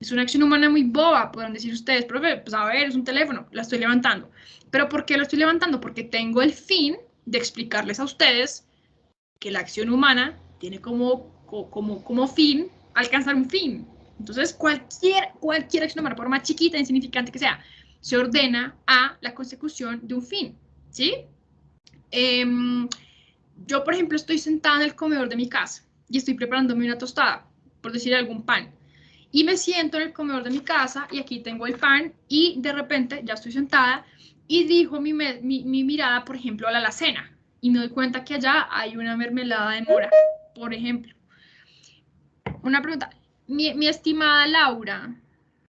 [SPEAKER 1] Es una acción humana muy boba, podrán decir ustedes, profe, pues a ver, es un teléfono, la estoy levantando. ¿Pero por qué lo estoy levantando? Porque tengo el fin de explicarles a ustedes que la acción humana tiene como fin alcanzar un fin. Entonces, cualquier acción humana, por más chiquita e insignificante que sea, se ordena a la consecución de un fin, ¿sí? Yo, por ejemplo, estoy sentada en el comedor de mi casa y estoy preparándome una tostada, por decir algún pan. Y me siento en el comedor de mi casa y aquí tengo el pan y de repente ya estoy sentada y dirijo mi mirada, por ejemplo, a la alacena y me doy cuenta que allá hay una mermelada de mora, por ejemplo. Una pregunta, mi estimada Laura,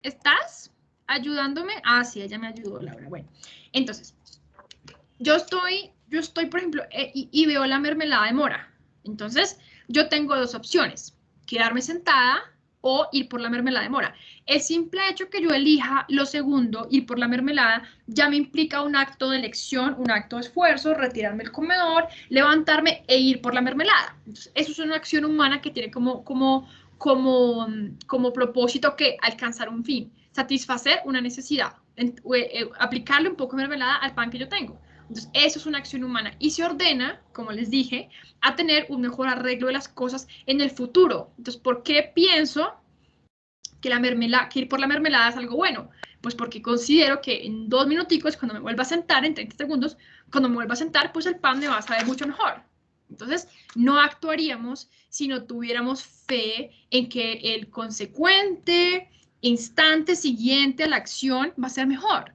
[SPEAKER 1] ¿estás ayudándome? Ah, sí, ella me ayudó, Laura. Bueno, entonces, yo estoy, por ejemplo, y veo la mermelada de mora. Entonces, yo tengo dos opciones, quedarme sentada o ir por la mermelada de mora. El simple hecho que yo elija lo segundo, ir por la mermelada, ya me implica un acto de elección, un acto de esfuerzo, retirarme del comedor, levantarme e ir por la mermelada. Entonces, eso es una acción humana que tiene como propósito que alcanzar un fin, satisfacer una necesidad, aplicarle un poco de mermelada al pan que yo tengo. Entonces, eso es una acción humana y se ordena, como les dije, a tener un mejor arreglo de las cosas en el futuro. Entonces, ¿por qué pienso que ir por la mermelada es algo bueno? Pues porque considero que en 2 minuticos, cuando me vuelva a sentar, en 30 segundos, cuando me vuelva a sentar, pues el pan me va a saber mucho mejor. Entonces, no actuaríamos si no tuviéramos fe en que el consecuente instante siguiente a la acción va a ser mejor,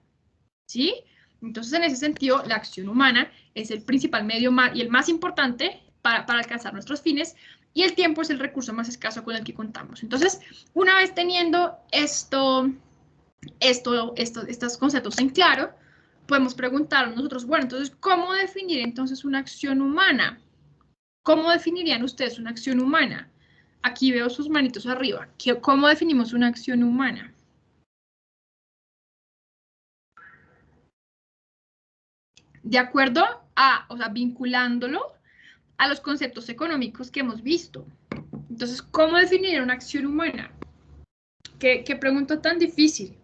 [SPEAKER 1] ¿sí? Entonces, en ese sentido, la acción humana es el principal medio y el más importante para alcanzar nuestros fines, y el tiempo es el recurso más escaso con el que contamos. Entonces, una vez teniendo estos conceptos en claro, podemos preguntarnos nosotros, bueno, entonces, ¿cómo definir entonces una acción humana? ¿Cómo definirían ustedes una acción humana? Aquí veo sus manitos arriba. ¿Cómo definimos una acción humana? De acuerdo o sea, vinculándolo a los conceptos económicos que hemos visto. Entonces, ¿cómo definir una acción humana? ¿Qué pregunta tan difícil?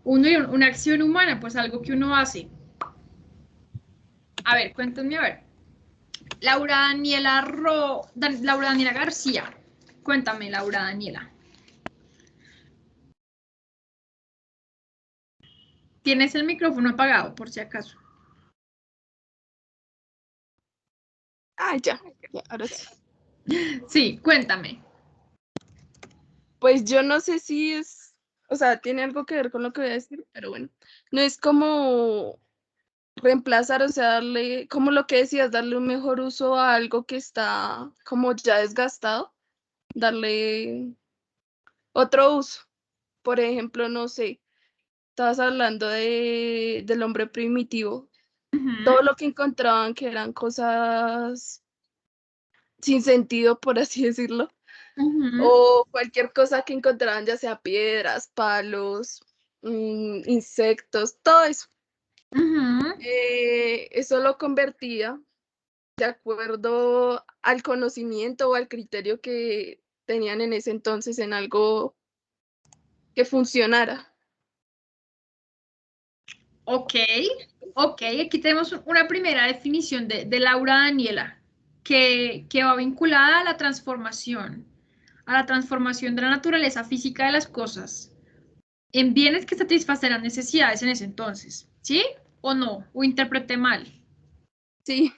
[SPEAKER 1] Una acción humana, pues algo que uno hace. A ver, cuéntenme, a ver. Laura Daniela García. Cuéntame, Laura Daniela. Tienes el micrófono apagado, por si acaso.
[SPEAKER 4] Ah, ya, ahora sí.
[SPEAKER 1] Sí, cuéntame.
[SPEAKER 4] Pues yo no sé si es, o sea, tiene algo que ver con lo que voy a decir, pero bueno, no es como reemplazar, o sea, darle, como lo que decías, darle un mejor uso a algo que está como ya desgastado, darle otro uso. Por ejemplo, no sé, estabas hablando del hombre primitivo, todo lo que encontraban que eran cosas sin sentido, por así decirlo, o cualquier cosa que encontraban, ya sea piedras, palos, insectos, todo eso. Eso lo convertía de acuerdo al conocimiento o al criterio que tenían en ese entonces en algo que funcionara.
[SPEAKER 1] Ok, aquí tenemos una primera definición de Laura Daniela, que va vinculada a la transformación de la naturaleza física de las cosas en bienes que satisfacen las necesidades en ese entonces, ¿sí? ¿O no? ¿O interpreté mal?
[SPEAKER 4] Sí,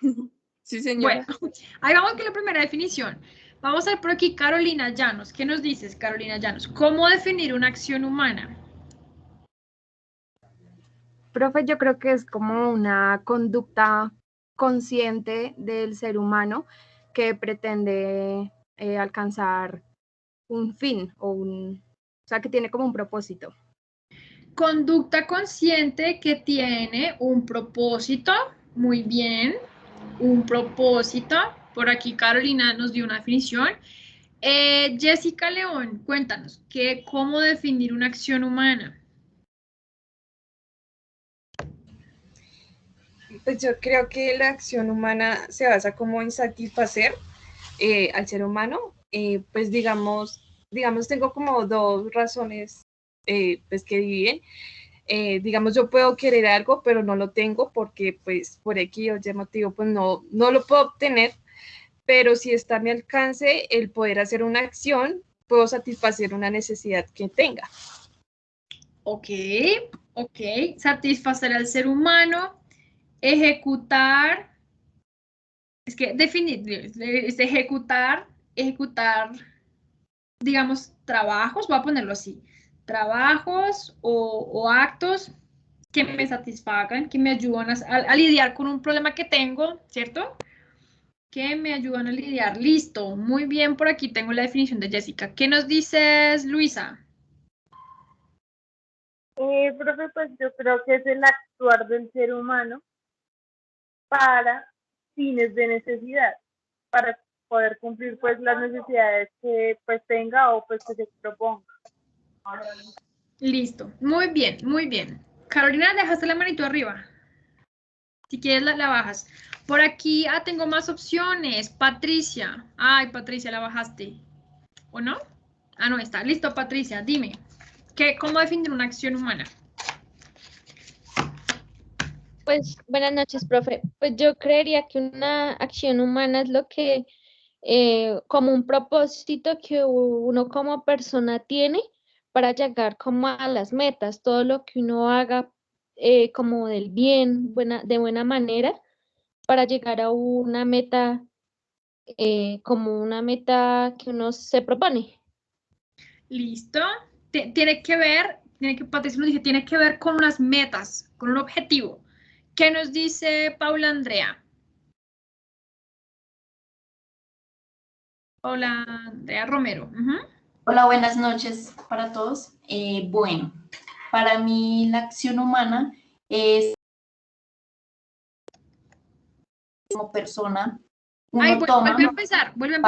[SPEAKER 4] sí, señora.
[SPEAKER 1] Bueno, ahí vamos con la primera definición. Vamos a ver por aquí Carolina Llanos. ¿Qué nos dices, Carolina Llanos? ¿Cómo definir una acción humana?
[SPEAKER 8] Profe, yo creo que es como una conducta consciente del ser humano que pretende alcanzar un fin o sea, que tiene como un propósito.
[SPEAKER 1] Conducta consciente que tiene un propósito. Muy bien. Un propósito. Por aquí Carolina nos dio una definición. Jessica León, cuéntanos, ¿cómo definir una acción humana?
[SPEAKER 10] Pues yo creo que la acción humana se basa como en satisfacer al ser humano. Pues digamos, tengo como dos razones pues que dividen. Digamos, yo puedo querer algo, pero no lo tengo porque pues por X o Y motivo pues no lo puedo obtener, pero si está a mi alcance el poder hacer una acción, puedo satisfacer una necesidad que tenga.
[SPEAKER 1] Ok, satisfacer al ser humano, ejecutar, es que definir, es ejecutar, digamos, trabajos, voy a ponerlo así, trabajos o actos que me satisfagan, que me ayudan a lidiar con un problema que tengo, ¿cierto? Que me ayudan a lidiar. Listo, muy bien, por aquí tengo la definición de Jessica. ¿Qué nos dices, Luisa?
[SPEAKER 5] Profe, pues yo creo que es el actuar del ser humano para fines de necesidad, para poder cumplir pues las necesidades que pues tenga o pues que se proponga.
[SPEAKER 1] Listo, muy bien, muy bien. Carolina, dejaste la manito arriba. Si quieres la bajas. Por aquí, tengo más opciones. Patricia. Ay, Patricia, la bajaste. ¿O no? No está. Listo, Patricia, dime. ¿Cómo definir una acción humana?
[SPEAKER 11] Pues buenas noches, profe. Pues yo creería que una acción humana es lo que, como un propósito que uno como persona tiene para llegar como a las metas, todo lo que uno haga como del bien, de buena manera, para llegar a una meta, como una meta que uno se propone.
[SPEAKER 1] Listo. Patricia nos dice, tiene que ver con unas metas, con un objetivo. ¿Qué nos dice Paula Andrea? Paula Andrea Romero.
[SPEAKER 13] Hola, buenas noches para todos. Bueno, para mí la acción humana es como persona.
[SPEAKER 1] Vuelve a empezar porque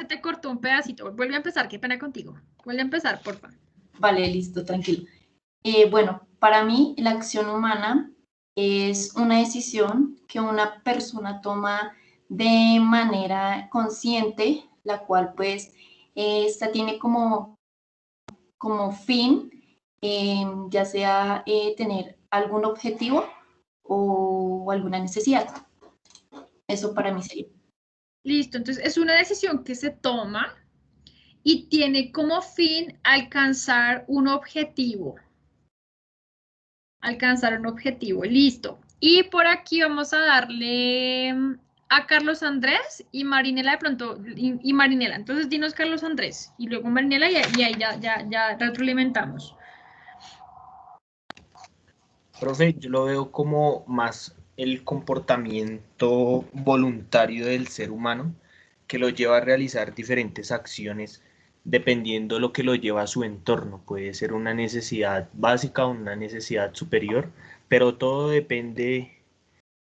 [SPEAKER 1] se te cortó un pedacito. Vuelve a empezar, qué pena contigo. Vuelve a empezar, porfa.
[SPEAKER 13] Vale, listo, tranquilo. Bueno, para mí la acción humana es una decisión que una persona toma de manera consciente, la cual pues esta tiene como fin, ya sea tener algún objetivo o alguna necesidad. Eso para mí sería.
[SPEAKER 1] Listo, entonces es una decisión que se toma y tiene como fin alcanzar un objetivo. Listo. Y por aquí vamos a darle a Carlos Andrés y Marinela de pronto, y Marinela. Entonces dinos Carlos Andrés y luego Marinela y ahí ya retroalimentamos.
[SPEAKER 9] Profe, yo lo veo como más el comportamiento voluntario del ser humano que lo lleva a realizar diferentes acciones dependiendo lo que lo lleva a su entorno. Puede ser una necesidad básica o una necesidad superior, pero todo depende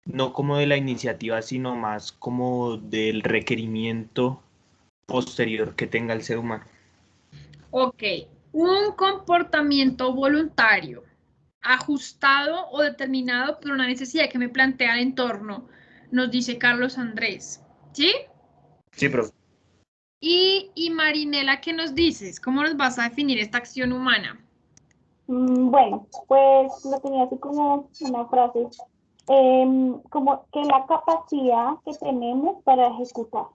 [SPEAKER 9] no como de la iniciativa, sino más como del requerimiento posterior que tenga el ser humano.
[SPEAKER 1] Ok, un comportamiento voluntario, ajustado o determinado por una necesidad que me plantea el entorno, nos dice Carlos Andrés, ¿sí?
[SPEAKER 9] Sí, profe.
[SPEAKER 1] Y Marinela, ¿qué nos dices? ¿Cómo nos vas a definir esta acción humana?
[SPEAKER 7] Bueno, pues lo tenía así como una frase, como que la capacidad que tenemos para ejecutar.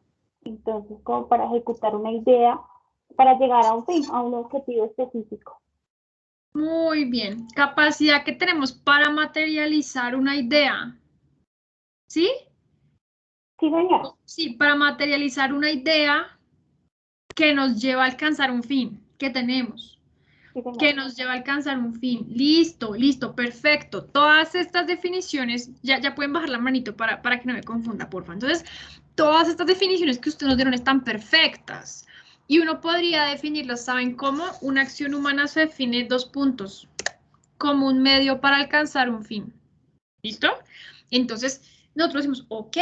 [SPEAKER 7] Entonces, como para ejecutar una idea, para llegar a un fin, a un objetivo específico.
[SPEAKER 1] Muy bien, capacidad que tenemos para materializar una idea, ¿sí?
[SPEAKER 7] Sí, señora.
[SPEAKER 1] Sí, para materializar una idea que nos lleva a alcanzar un fin que tenemos.
[SPEAKER 7] Sí, señora.
[SPEAKER 1] Que nos lleva a alcanzar un fin. Listo, listo, perfecto. Todas estas definiciones, ya pueden bajar la manito para que no me confunda, porfa. Entonces, todas estas definiciones que ustedes nos dieron están perfectas. Y uno podría definirlas, ¿saben cómo? Una acción humana se define 2 puntos. Como un medio para alcanzar un fin. ¿Listo? Entonces, nosotros decimos, ok,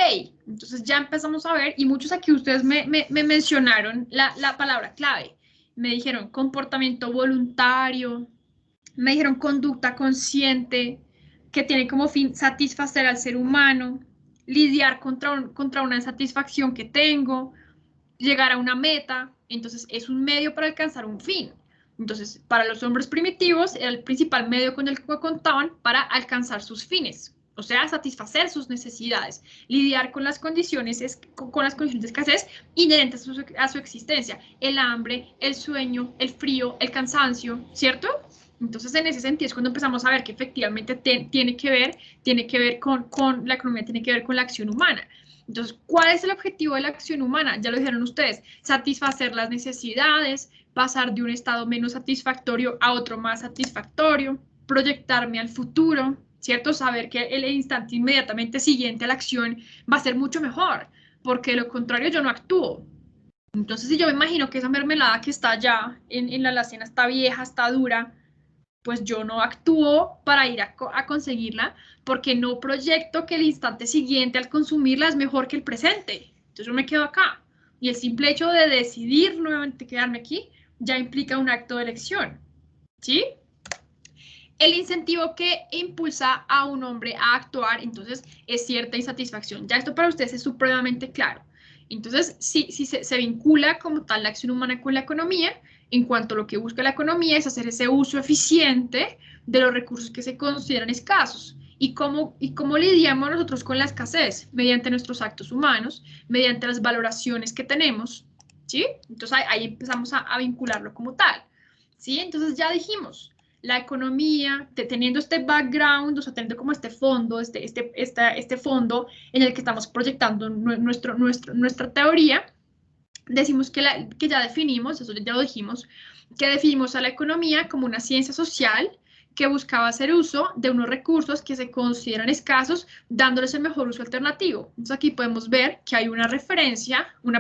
[SPEAKER 1] entonces ya empezamos a ver, y muchos aquí ustedes me mencionaron la palabra clave. Me dijeron comportamiento voluntario, me dijeron conducta consciente, que tiene como fin satisfacer al ser humano, lidiar contra una insatisfacción que tengo, llegar a una meta. Entonces es un medio para alcanzar un fin. Entonces, para los hombres primitivos era el principal medio con el que contaban para alcanzar sus fines, o sea, satisfacer sus necesidades, lidiar con las condiciones de escasez inherentes a su existencia, el hambre, el sueño, el frío, el cansancio, ¿cierto? Entonces, en ese sentido es cuando empezamos a ver que efectivamente tiene que ver con la economía, tiene que ver con la acción humana. Entonces, ¿cuál es el objetivo de la acción humana? Ya lo dijeron ustedes, satisfacer las necesidades, pasar de un estado menos satisfactorio a otro más satisfactorio, proyectarme al futuro, ¿cierto? Saber que el instante inmediatamente siguiente a la acción va a ser mucho mejor, porque de lo contrario yo no actúo. Entonces, si yo me imagino que esa mermelada que está allá en la alacena está vieja, está dura, pues yo no actúo para ir a conseguirla, porque no proyecto que el instante siguiente al consumirla es mejor que el presente. Entonces yo me quedo acá. Y el simple hecho de decidir nuevamente quedarme aquí ya implica un acto de elección. ¿Sí? El incentivo que impulsa a un hombre a actuar, entonces, es cierta insatisfacción. Ya esto para ustedes es supremamente claro. Entonces, si se vincula como tal la acción humana con la economía, en cuanto a lo que busca la economía es hacer ese uso eficiente de los recursos que se consideran escasos. ¿Y cómo lidiamos nosotros con la escasez? Mediante nuestros actos humanos, mediante las valoraciones que tenemos, ¿sí? Entonces ahí empezamos a vincularlo como tal, ¿sí? Entonces ya dijimos, la economía, teniendo este background, o sea, teniendo como este fondo, este fondo en el que estamos proyectando nuestra teoría, decimos que ya definimos, eso ya lo dijimos, que definimos a la economía como una ciencia social que buscaba hacer uso de unos recursos que se consideran escasos, dándoles el mejor uso alternativo. Entonces aquí podemos ver que hay una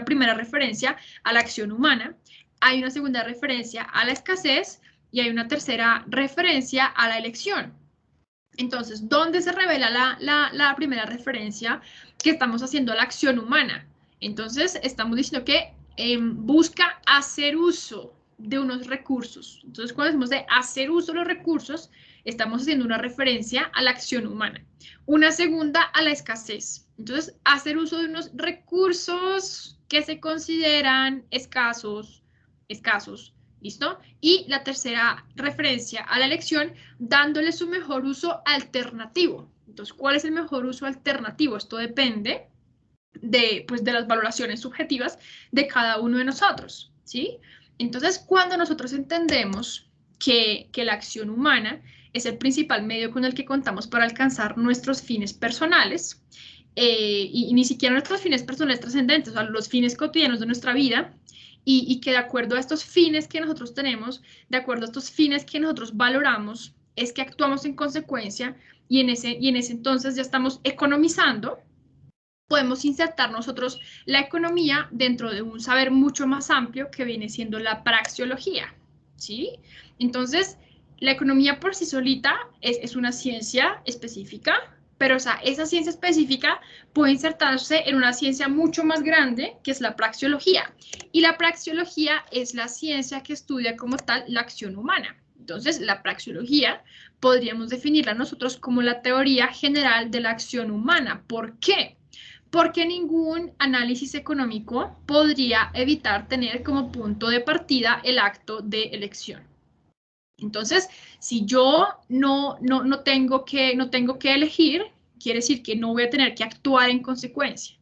[SPEAKER 1] primera referencia a la acción humana, hay una segunda referencia a la escasez y hay una tercera referencia a la elección. Entonces, ¿dónde se revela la primera referencia que estamos haciendo a la acción humana? Entonces, estamos diciendo que busca hacer uso de unos recursos. Entonces, cuando decimos de hacer uso de los recursos, estamos haciendo una referencia a la acción humana. Una segunda a la escasez. Entonces, hacer uso de unos recursos que se consideran escasos. ¿Listo? Y la tercera referencia a la elección, dándole su mejor uso alternativo. Entonces, ¿cuál es el mejor uso alternativo? Esto depende de las valoraciones subjetivas de cada uno de nosotros, ¿sí? Entonces, cuando nosotros entendemos que la acción humana es el principal medio con el que contamos para alcanzar nuestros fines personales, y ni siquiera nuestros fines personales trascendentes, o sea, los fines cotidianos de nuestra vida, y que de acuerdo a estos fines que nosotros tenemos, de acuerdo a estos fines que nosotros valoramos, es que actuamos en consecuencia, y en ese entonces ya estamos economizando, podemos insertar nosotros la economía dentro de un saber mucho más amplio que viene siendo la praxeología, ¿sí? Entonces, la economía por sí solita es una ciencia específica, pero o sea, esa ciencia específica puede insertarse en una ciencia mucho más grande, que es la praxeología. Y la praxeología es la ciencia que estudia como tal la acción humana. Entonces, la praxeología podríamos definirla nosotros como la teoría general de la acción humana. ¿Por qué? Porque ningún análisis económico podría evitar tener como punto de partida el acto de elección. Entonces, si yo no tengo que elegir, quiere decir que no voy a tener que actuar en consecuencia.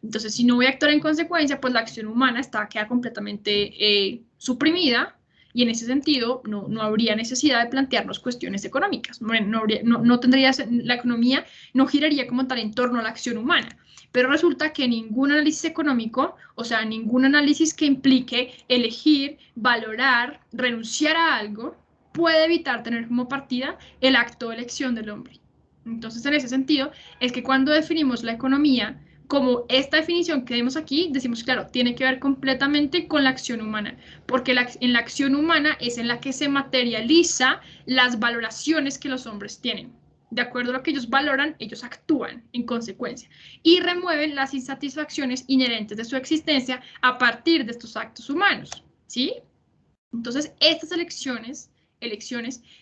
[SPEAKER 1] Entonces, si no voy a actuar en consecuencia, pues la acción humana queda completamente suprimida, y en ese sentido no habría necesidad de plantearnos cuestiones económicas. La economía no giraría como tal en torno a la acción humana. Pero resulta que ningún análisis económico, o sea, ningún análisis que implique elegir, valorar, renunciar a algo, puede evitar tener como partida el acto de elección del hombre. Entonces, en ese sentido, es que cuando definimos la economía como esta definición que vemos aquí, decimos, claro, tiene que ver completamente con la acción humana, porque en la acción humana es en la que se materializa las valoraciones que los hombres tienen. De acuerdo a lo que ellos valoran, ellos actúan en consecuencia y remueven las insatisfacciones inherentes de su existencia a partir de estos actos humanos, ¿sí? Entonces, estas elecciones,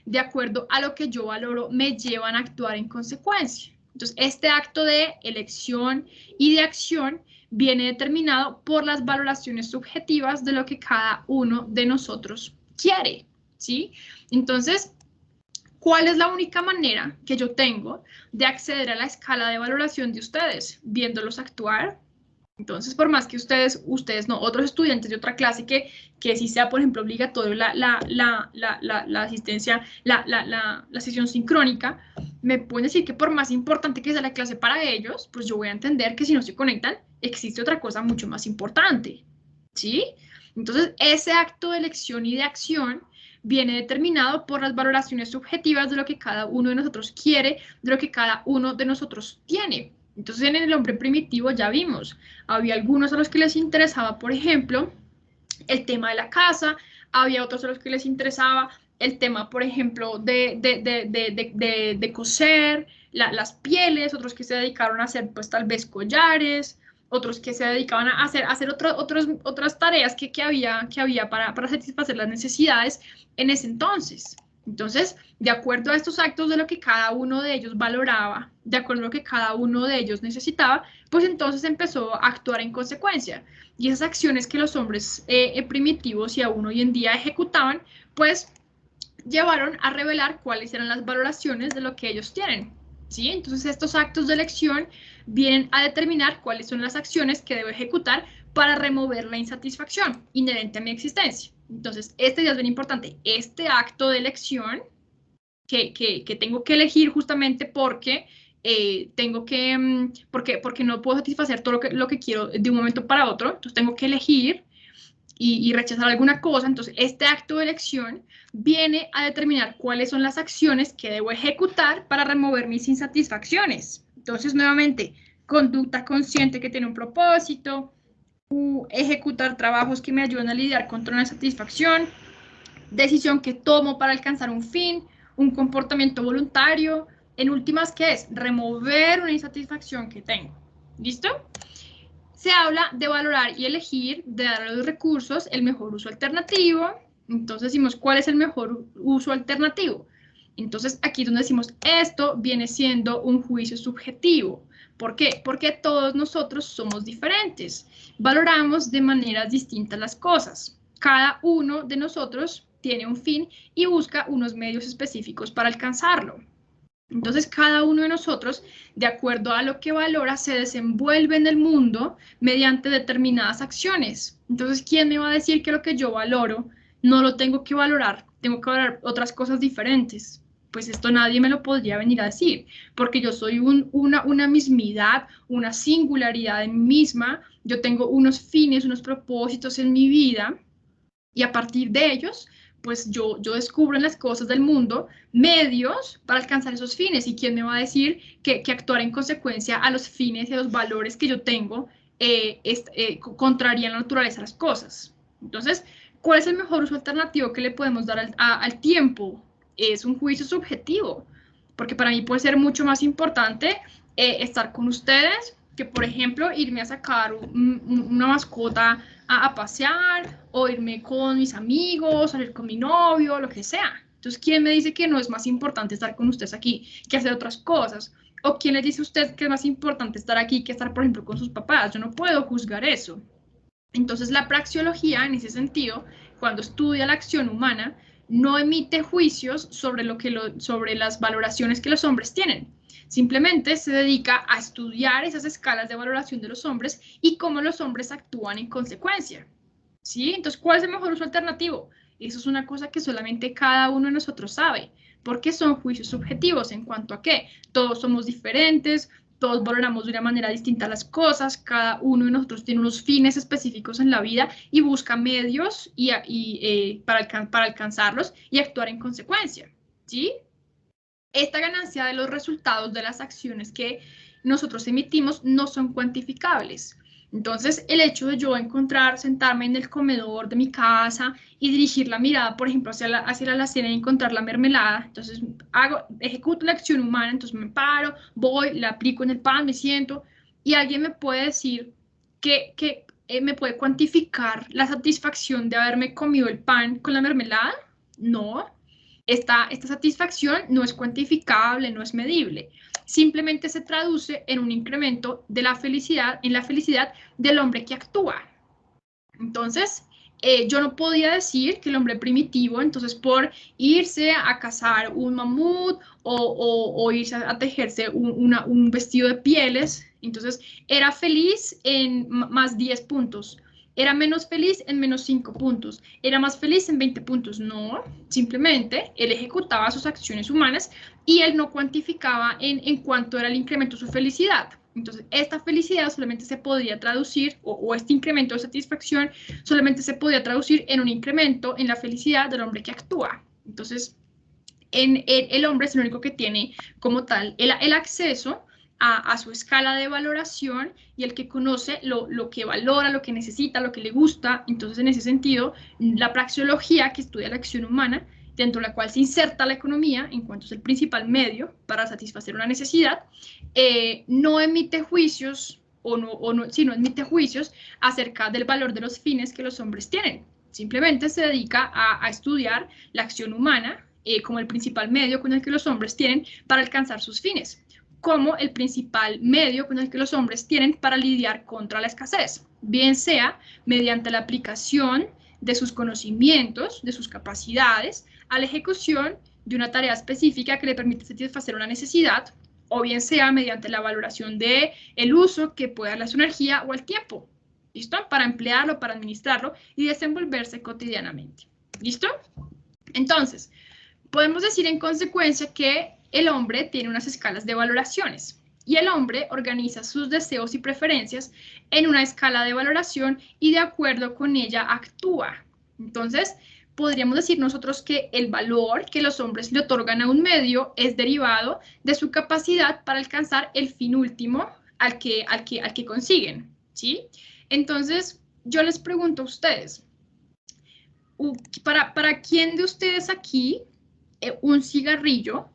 [SPEAKER 1] de acuerdo a lo que yo valoro, me llevan a actuar en consecuencia. Entonces, este acto de elección y de acción viene determinado por las valoraciones subjetivas de lo que cada uno de nosotros quiere, ¿sí? Entonces, ¿cuál es la única manera que yo tengo de acceder a la escala de valoración de ustedes? Viéndolos actuar. Entonces, por más que ustedes no, otros estudiantes de otra clase que sí sea, por ejemplo, obligatorio la asistencia, la sesión sincrónica, me pueden decir que por más importante que sea la clase para ellos, pues yo voy a entender que si no se conectan, existe otra cosa mucho más importante, ¿sí? Entonces, ese acto de elección y de acción viene determinado por las valoraciones subjetivas de lo que cada uno de nosotros quiere, de lo que cada uno de nosotros tiene. Entonces, en el hombre primitivo ya vimos, había algunos a los que les interesaba, por ejemplo, el tema de la casa, había otros a los que les interesaba el tema, por ejemplo, de coser, las pieles, otros que se dedicaron a hacer, pues, tal vez collares, otros que se dedicaban a hacer otras tareas que había para satisfacer las necesidades en ese entonces. Entonces, de acuerdo a estos actos de lo que cada uno de ellos valoraba, de acuerdo a lo que cada uno de ellos necesitaba, pues entonces empezó a actuar en consecuencia. Y esas acciones que los hombres primitivos y aún hoy en día ejecutaban, pues llevaron a revelar cuáles eran las valoraciones de lo que ellos tienen, ¿sí? Entonces, estos actos de elección vienen a determinar cuáles son las acciones que debo ejecutar para remover la insatisfacción inherente a mi existencia. Entonces, este ya es bien importante. Este acto de elección que tengo que elegir justamente porque porque no puedo satisfacer todo lo que quiero de un momento para otro, entonces tengo que elegir y rechazar alguna cosa. Entonces, este acto de elección viene a determinar cuáles son las acciones que debo ejecutar para remover mis insatisfacciones. Entonces, nuevamente, conducta consciente que tiene un propósito, ejecutar trabajos que me ayudan a lidiar contra una insatisfacción, decisión que tomo para alcanzar un fin, un comportamiento voluntario, en últimas, ¿qué es? Remover una insatisfacción que tengo. ¿Listo? Se habla de valorar y elegir, de dar a los recursos el mejor uso alternativo. Entonces decimos, ¿cuál es el mejor uso alternativo? Entonces aquí es donde decimos, esto viene siendo un juicio subjetivo. ¿Por qué? Porque todos nosotros somos diferentes. Valoramos de maneras distintas las cosas. Cada uno de nosotros tiene un fin y busca unos medios específicos para alcanzarlo. Entonces, cada uno de nosotros, de acuerdo a lo que valora, se desenvuelve en el mundo mediante determinadas acciones. Entonces, ¿quién me va a decir que lo que yo valoro no lo tengo que valorar? Tengo que valorar otras cosas diferentes. Pues esto nadie me lo podría venir a decir, porque yo soy una mismidad, una singularidad en mí misma. Yo tengo unos fines, unos propósitos en mi vida, y a partir de ellos, pues yo descubro en las cosas del mundo medios para alcanzar esos fines. ¿Y quién me va a decir que actuar en consecuencia a los fines y a los valores que yo tengo contrarían la naturaleza de las cosas? Entonces, ¿cuál es el mejor uso alternativo que le podemos dar al tiempo? Es un juicio subjetivo, porque para mí puede ser mucho más importante estar con ustedes que, por ejemplo, irme a sacar una mascota a pasear, o irme con mis amigos, salir con mi novio, lo que sea. Entonces, ¿quién me dice que no es más importante estar con ustedes aquí que hacer otras cosas? ¿O quién les dice a usted que es más importante estar aquí que estar, por ejemplo, con sus papás? Yo no puedo juzgar eso. Entonces, la praxeología, en ese sentido, cuando estudia la acción humana, no emite juicios sobre las valoraciones que los hombres tienen. Simplemente se dedica a estudiar esas escalas de valoración de los hombres y cómo los hombres actúan en consecuencia. ¿Sí? Entonces, ¿cuál es el mejor uso alternativo? Eso es una cosa que solamente cada uno de nosotros sabe, porque son juicios subjetivos en cuanto a que todos somos diferentes, todos valoramos de una manera distinta las cosas, cada uno de nosotros tiene unos fines específicos en la vida y busca medios para alcanzarlos y actuar en consecuencia, ¿sí? Esta ganancia de los resultados de las acciones que nosotros emitimos no son cuantificables. Entonces, el hecho de yo sentarme en el comedor de mi casa y dirigir la mirada, por ejemplo, hacia la alacena y encontrar la mermelada, entonces ejecuto la acción humana, entonces me paro, voy, la aplico en el pan, me siento, y alguien me puede decir que me puede cuantificar la satisfacción de haberme comido el pan con la mermelada. No. Esta satisfacción no es cuantificable, no es medible. Simplemente se traduce en un incremento de la felicidad, del hombre que actúa. Entonces, yo no podía decir que el hombre primitivo, entonces por irse a cazar un mamut o irse a tejerse un vestido de pieles, entonces era feliz en más 10 puntos. Era menos feliz en menos 5 puntos, era más feliz en 20 puntos. No, simplemente él ejecutaba sus acciones humanas y él no cuantificaba en cuánto era el incremento de su felicidad. Entonces, esta felicidad solamente se podía traducir, o este incremento de satisfacción solamente se podía traducir en un incremento en la felicidad del hombre que actúa. Entonces, el hombre es el único que tiene como tal el acceso a su escala de valoración y el que conoce lo que valora, lo que necesita, lo que le gusta. Entonces, en ese sentido, la praxeología, que estudia la acción humana, dentro de la cual se inserta la economía, en cuanto es el principal medio para satisfacer una necesidad, no emite juicios, no emite juicios acerca del valor de los fines que los hombres tienen. Simplemente se dedica a estudiar la acción humana como el principal medio con el que los hombres tienen para alcanzar sus fines, como el principal medio con el que los hombres tienen para lidiar contra la escasez, bien sea mediante la aplicación de sus conocimientos, de sus capacidades, a la ejecución de una tarea específica que le permite satisfacer una necesidad, o bien sea mediante la valoración del uso que puede darle a su energía o al tiempo, ¿listo? Para emplearlo, para administrarlo y desenvolverse cotidianamente, ¿listo? Entonces, podemos decir en consecuencia que el hombre tiene unas escalas de valoraciones y el hombre organiza sus deseos y preferencias en una escala de valoración y de acuerdo con ella actúa. Entonces, podríamos decir nosotros que el valor que los hombres le otorgan a un medio es derivado de su capacidad para alcanzar el fin último al que consiguen, ¿sí? Entonces, yo les pregunto a ustedes, ¿para quién de ustedes aquí un cigarrillo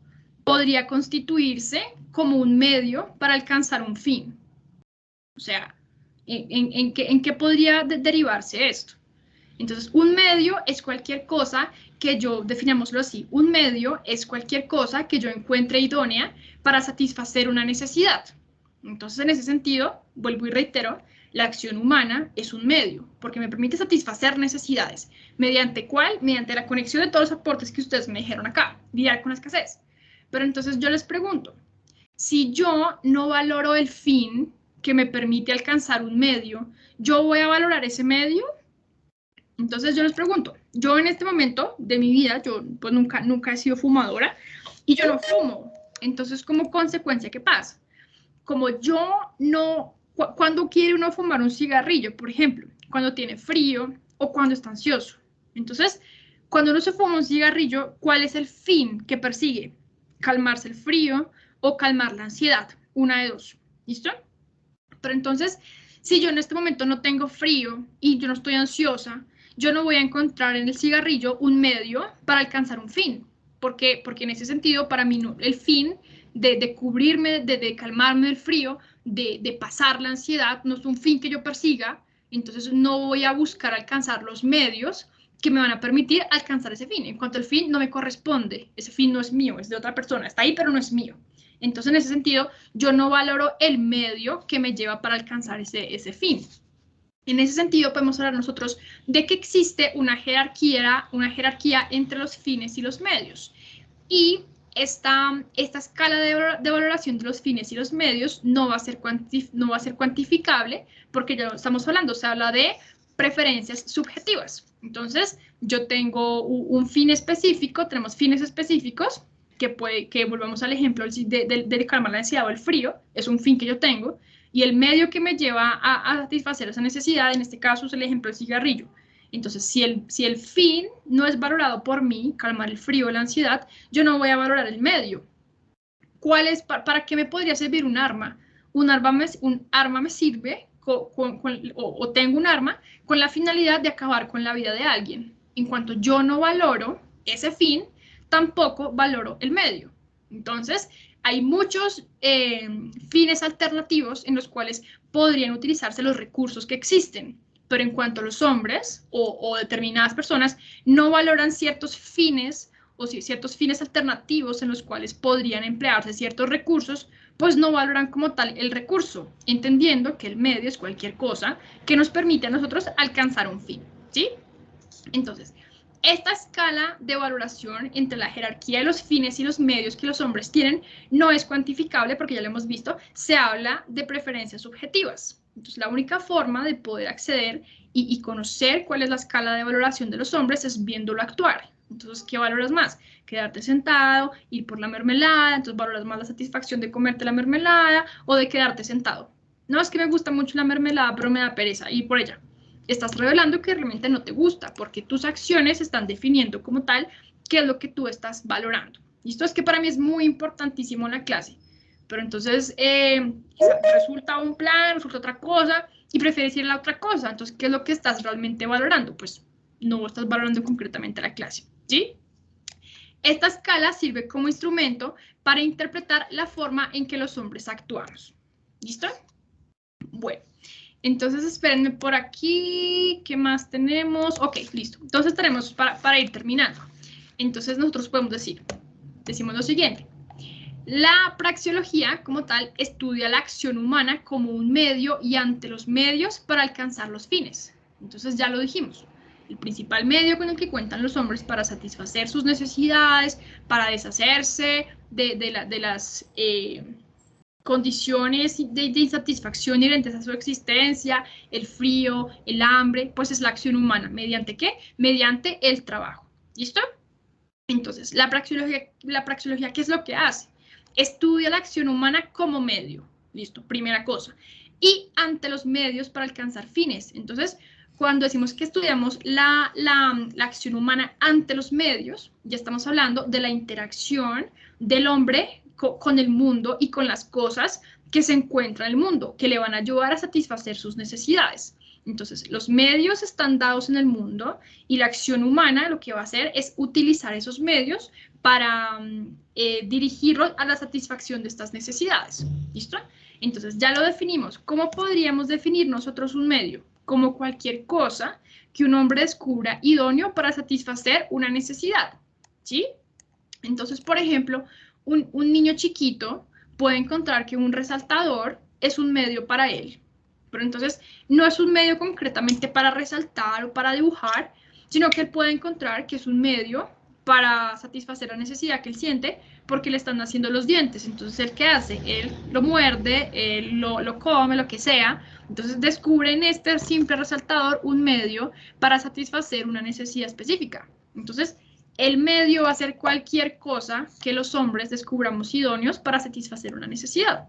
[SPEAKER 1] podría constituirse como un medio para alcanzar un fin? O sea, ¿en qué podría derivarse esto? Entonces, un medio es cualquier cosa que yo, definámoslo así, un medio es cualquier cosa que yo encuentre idónea para satisfacer una necesidad. Entonces, en ese sentido, vuelvo y reitero, la acción humana es un medio, porque me permite satisfacer necesidades. ¿Mediante cuál? Mediante la conexión de todos los aportes que ustedes me dijeron acá, lidiar con la escasez. Pero entonces yo les pregunto, si yo no valoro el fin que me permite alcanzar un medio, ¿yo voy a valorar ese medio? Entonces yo les pregunto, yo en este momento de mi vida, yo pues nunca he sido fumadora y yo no fumo. Entonces, como consecuencia, ¿qué pasa? Como yo no, cuando quiere uno fumar un cigarrillo, por ejemplo, cuando tiene frío o cuando está ansioso. Entonces, Cuando uno se fuma un cigarrillo, ¿cuál es el fin que persigue? Calmarse el frío o calmar la ansiedad. Una de dos. ¿Listo? Pero entonces, si yo en este momento no tengo frío y yo no estoy ansiosa, yo no voy a encontrar en el cigarrillo un medio para alcanzar un fin. ¿Por qué? Porque en ese sentido, para mí, el fin de cubrirme, de calmarme del frío, de pasar la ansiedad, no es un fin que yo persiga. Entonces, no voy a buscar alcanzar los medios que me van a permitir alcanzar ese fin. En cuanto al fin no me corresponde, ese fin no es mío, es de otra persona, está ahí pero no es mío. Entonces en ese sentido yo no valoro el medio que me lleva para alcanzar ese fin. En ese sentido podemos hablar nosotros de que existe una jerarquía entre los fines y los medios. Y esta escala de valoración de los fines y los medios no va a ser cuantificable porque ya estamos hablando, se habla de preferencias subjetivas. Entonces, yo tengo un fin específico, tenemos fines específicos, que volvamos al ejemplo del calmar la ansiedad o el frío, es un fin que yo tengo, y el medio que me lleva a satisfacer esa necesidad, en este caso es el ejemplo del cigarrillo. Entonces, si el fin no es valorado por mí, calmar el frío o la ansiedad, yo no voy a valorar el medio. ¿Para qué me podría servir un arma? Un arma me sirve o tengo un arma con la finalidad de acabar con la vida de alguien. En cuanto yo no valoro ese fin, tampoco valoro el medio. Entonces, hay muchos fines alternativos en los cuales podrían utilizarse los recursos que existen, pero en cuanto a los hombres o determinadas personas no valoran ciertos fines o ciertos fines alternativos en los cuales podrían emplearse ciertos recursos, pues no valoran como tal el recurso, entendiendo que el medio es cualquier cosa que nos permite a nosotros alcanzar un fin, ¿sí? Entonces, esta escala de valoración entre la jerarquía de los fines y los medios que los hombres tienen no es cuantificable porque ya lo hemos visto, se habla de preferencias subjetivas. Entonces, la única forma de poder acceder y conocer cuál es la escala de valoración de los hombres es viéndolo actuar. Entonces, ¿qué valoras más? Quedarte sentado, ir por la mermelada, entonces valoras más la satisfacción de comerte la mermelada o de quedarte sentado. No, es que me gusta mucho la mermelada, pero me da pereza ir por ella. Estás revelando que realmente no te gusta porque tus acciones están definiendo como tal qué es lo que tú estás valorando. Y esto es que para mí es muy importantísimo en la clase. Pero entonces resulta un plan, resulta otra cosa y prefieres ir a la otra cosa. Entonces, ¿qué es lo que estás realmente valorando? Pues no estás valorando concretamente la clase, ¿sí? Esta escala sirve como instrumento para interpretar la forma en que los hombres actuamos. ¿Listo? Bueno, entonces espérenme por aquí. ¿Qué más tenemos? Ok, listo. Entonces tenemos para ir terminando. Entonces nosotros podemos decimos lo siguiente. La praxeología, como tal, estudia la acción humana como un medio y ante los medios para alcanzar los fines. Entonces ya lo dijimos. El principal medio con el que cuentan los hombres para satisfacer sus necesidades, para deshacerse de las condiciones de insatisfacción inherentes a su existencia, el frío, el hambre, pues es la acción humana. ¿Mediante qué? Mediante el trabajo. ¿Listo? Entonces, la praxeología, ¿qué es lo que hace? Estudia la acción humana como medio. Listo, primera cosa. Y ante los medios para alcanzar fines. Entonces, cuando decimos que estudiamos la acción humana ante los medios, ya estamos hablando de la interacción del hombre con el mundo y con las cosas que se encuentran en el mundo, que le van a ayudar a satisfacer sus necesidades. Entonces, los medios están dados en el mundo y la acción humana lo que va a hacer es utilizar esos medios para dirigirlos a la satisfacción de estas necesidades. ¿Listo? Entonces, ya lo definimos. ¿Cómo podríamos definir nosotros un medio? Como cualquier cosa que un hombre descubra idóneo para satisfacer una necesidad, ¿sí? Entonces, por ejemplo, un niño chiquito puede encontrar que un resaltador es un medio para él, pero entonces no es un medio concretamente para resaltar o para dibujar, sino que él puede encontrar que es un medio para satisfacer la necesidad que él siente porque le están haciendo los dientes. Entonces, ¿él qué hace? Él lo muerde, él lo come, lo que sea. Entonces, descubre en este simple resaltador un medio para satisfacer una necesidad específica. Entonces, el medio va a ser cualquier cosa que los hombres descubramos idóneos para satisfacer una necesidad.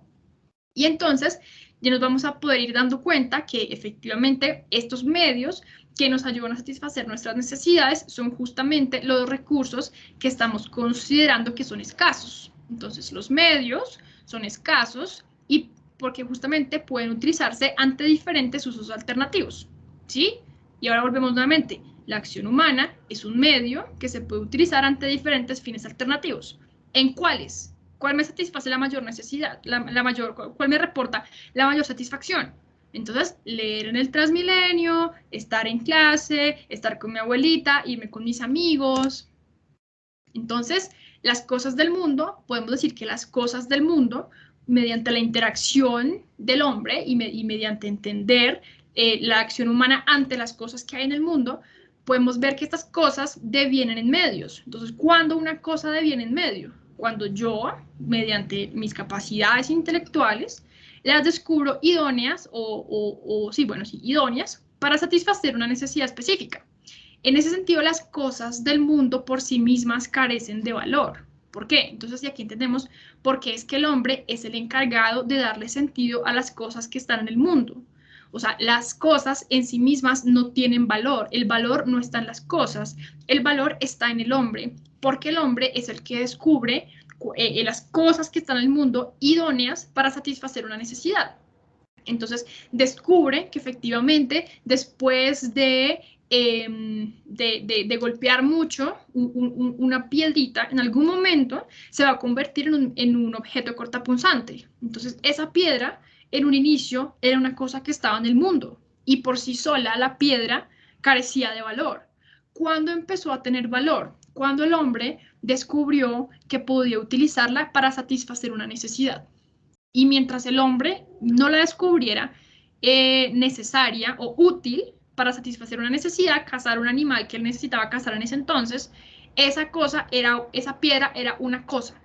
[SPEAKER 1] Y entonces, ya nos vamos a poder ir dando cuenta que efectivamente estos medios que nos ayudan a satisfacer nuestras necesidades son justamente los recursos que estamos considerando que son escasos. Entonces, los medios son escasos y porque justamente pueden utilizarse ante diferentes usos alternativos, ¿sí? Y ahora volvemos nuevamente. La acción humana es un medio que se puede utilizar ante diferentes fines alternativos. ¿En cuáles? ¿Cuál me satisface la mayor necesidad? ¿Cuál me reporta la mayor satisfacción? Entonces, leer en el Transmilenio, estar en clase, estar con mi abuelita, irme con mis amigos. Entonces, las cosas del mundo, podemos decir que las cosas del mundo, mediante la interacción del hombre y mediante entender la acción humana ante las cosas que hay en el mundo, podemos ver que estas cosas devienen en medios. Entonces, ¿cuándo una cosa deviene en medio? Cuando yo, mediante mis capacidades intelectuales, las descubro idóneas idóneas para satisfacer una necesidad específica. En ese sentido, las cosas del mundo por sí mismas carecen de valor. ¿Por qué? Entonces, aquí entendemos por qué es que el hombre es el encargado de darle sentido a las cosas que están en el mundo. O sea, las cosas en sí mismas no tienen valor. El valor no está en las cosas. El valor está en el hombre, porque el hombre es el que descubre las cosas que están en el mundo idóneas para satisfacer una necesidad. Entonces, descubre que efectivamente, después de golpear mucho una piedrita, en algún momento se va a convertir en un objeto cortapunzante. Entonces, esa piedra, en un inicio, era una cosa que estaba en el mundo, y por sí sola la piedra carecía de valor. ¿Cuándo empezó a tener valor? Cuando el hombre descubrió que podía utilizarla para satisfacer una necesidad. Y mientras el hombre no la descubriera necesaria o útil para satisfacer una necesidad, cazar un animal que él necesitaba cazar en ese entonces, esa piedra era una cosa.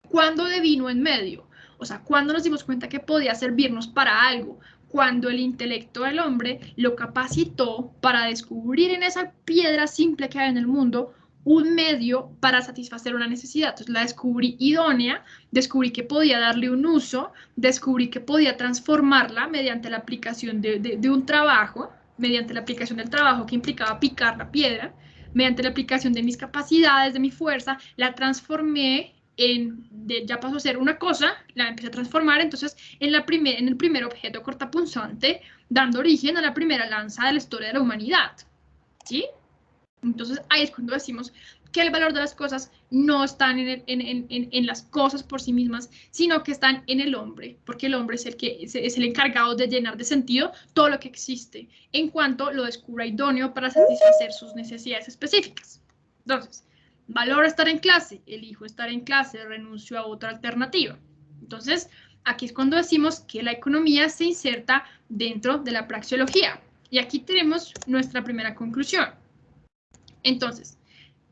[SPEAKER 1] ¿Cuándo devino en medio? O sea, ¿cuándo nos dimos cuenta que podía servirnos para algo? Cuando el intelecto del hombre lo capacitó para descubrir en esa piedra simple que hay en el mundo un medio para satisfacer una necesidad. Entonces la descubrí idónea, descubrí que podía darle un uso, descubrí que podía transformarla mediante la aplicación de un trabajo, mediante la aplicación del trabajo que implicaba picar la piedra, mediante la aplicación de mis capacidades, de mi fuerza, la transformé ya pasó a ser una cosa, la empecé a transformar entonces en el primer objeto cortapunzante, dando origen a la primera lanza de la historia de la humanidad, ¿sí? Entonces ahí es cuando decimos que el valor de las cosas no están en las cosas por sí mismas, sino que están en el hombre, porque el hombre es el encargado de llenar de sentido todo lo que existe, en cuanto lo descubra idóneo para satisfacer sus necesidades específicas. Entonces, valor estar en clase, elijo estar en clase, renuncio a otra alternativa. Entonces, aquí es cuando decimos que la economía se inserta dentro de la praxeología. Y aquí tenemos nuestra primera conclusión. Entonces,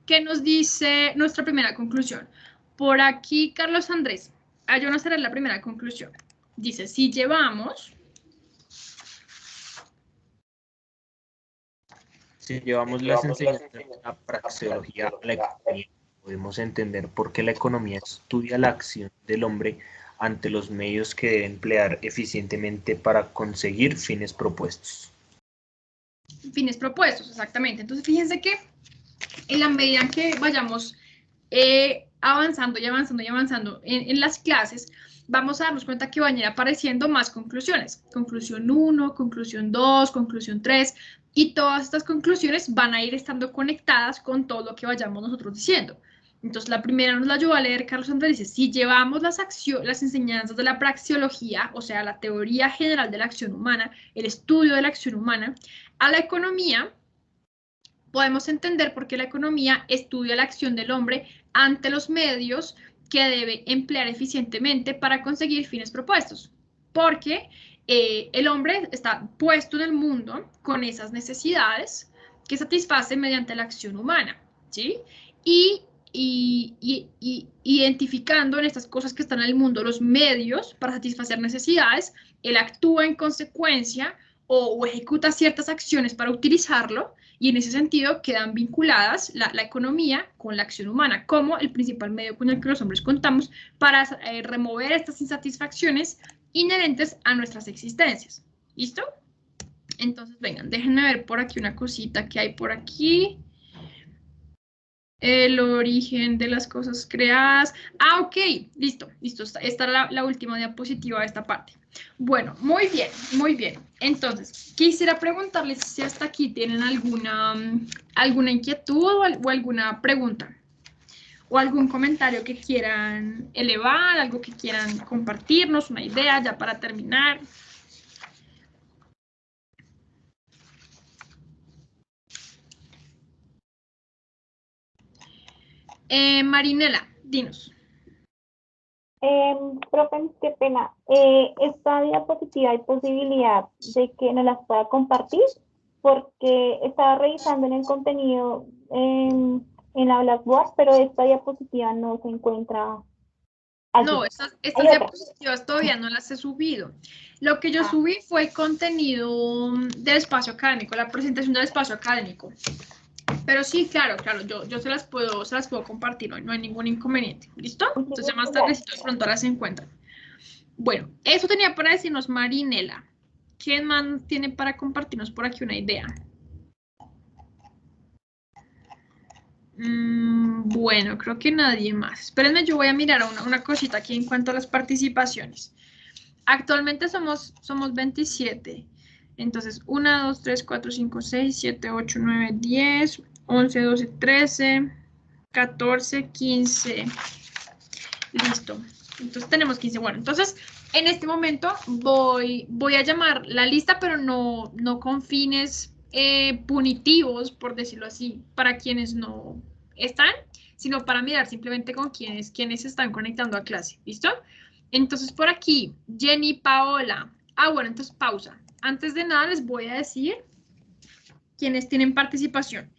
[SPEAKER 1] ¿qué nos dice nuestra primera conclusión? Por aquí, Carlos Andrés, ayúdanos a leer la primera conclusión. Dice, si llevamos
[SPEAKER 9] las enseñanzas de la praxeología a la economía, podemos entender por qué la economía estudia la acción del hombre ante los medios que debe emplear eficientemente para conseguir fines propuestos.
[SPEAKER 1] Fines propuestos, exactamente. Entonces, fíjense que en la medida en que vayamos avanzando en las clases, vamos a darnos cuenta que van a ir apareciendo más conclusiones. Conclusión 1, conclusión 2, conclusión 3, y todas estas conclusiones van a ir estando conectadas con todo lo que vayamos nosotros diciendo. Entonces, la primera nos la ayudó a leer Carlos Andrés, dice, si llevamos las enseñanzas de la praxeología, o sea, la teoría general de la acción humana, el estudio de la acción humana, a la economía, podemos entender por qué la economía estudia la acción del hombre ante los medios que debe emplear eficientemente para conseguir fines propuestos. Porque el hombre está puesto en el mundo con esas necesidades que satisface mediante la acción humana, ¿sí? Y identificando en estas cosas que están en el mundo los medios para satisfacer necesidades, él actúa en consecuencia o ejecuta ciertas acciones para utilizarlo, y en ese sentido quedan vinculadas la economía con la acción humana, como el principal medio con el que los hombres contamos para remover estas insatisfacciones inherentes a nuestras existencias. ¿Listo? Entonces, vengan, déjenme ver por aquí una cosita que hay por aquí. El origen de las cosas creadas. Ah, ok, listo. Esta es la última diapositiva de esta parte. Bueno, muy bien, muy bien. Entonces, quisiera preguntarles si hasta aquí tienen alguna inquietud o alguna pregunta. O algún comentario que quieran elevar, algo que quieran compartirnos, una idea ya para terminar. Marinela, dinos.
[SPEAKER 7] Profe, qué pena. Esta diapositiva hay posibilidad de que nos las pueda compartir porque estaba revisando en el contenido en la Blackboard, pero esta diapositiva no se encuentra allí.
[SPEAKER 1] No, estas diapositivas todavía no las he subido. Lo que yo subí fue el contenido del espacio académico, la presentación del espacio académico. Pero sí, claro, yo se las puedo compartir hoy, no hay ningún inconveniente. ¿Listo? Entonces más tardecito de pronto las encuentran. Bueno, eso tenía para decirnos Marinela. ¿Quién más tiene para compartirnos por aquí una idea? Bueno, creo que nadie más. Espérenme, yo voy a mirar una cosita aquí en cuanto a las participaciones. Actualmente somos 27. Entonces, 1, 2, 3, 4, 5, 6, 7, 8, 9, 10, 11, 12, 13, 14, 15. Listo. Entonces tenemos 15. Bueno, entonces en este momento voy a llamar la lista, pero no con fines punitivos, por decirlo así, para quienes no están, sino para mirar simplemente con quienes están conectando a clase. ¿Listo? Entonces por aquí, Jenny, Paola. Bueno, entonces pausa. Antes de nada les voy a decir quienes tienen participación.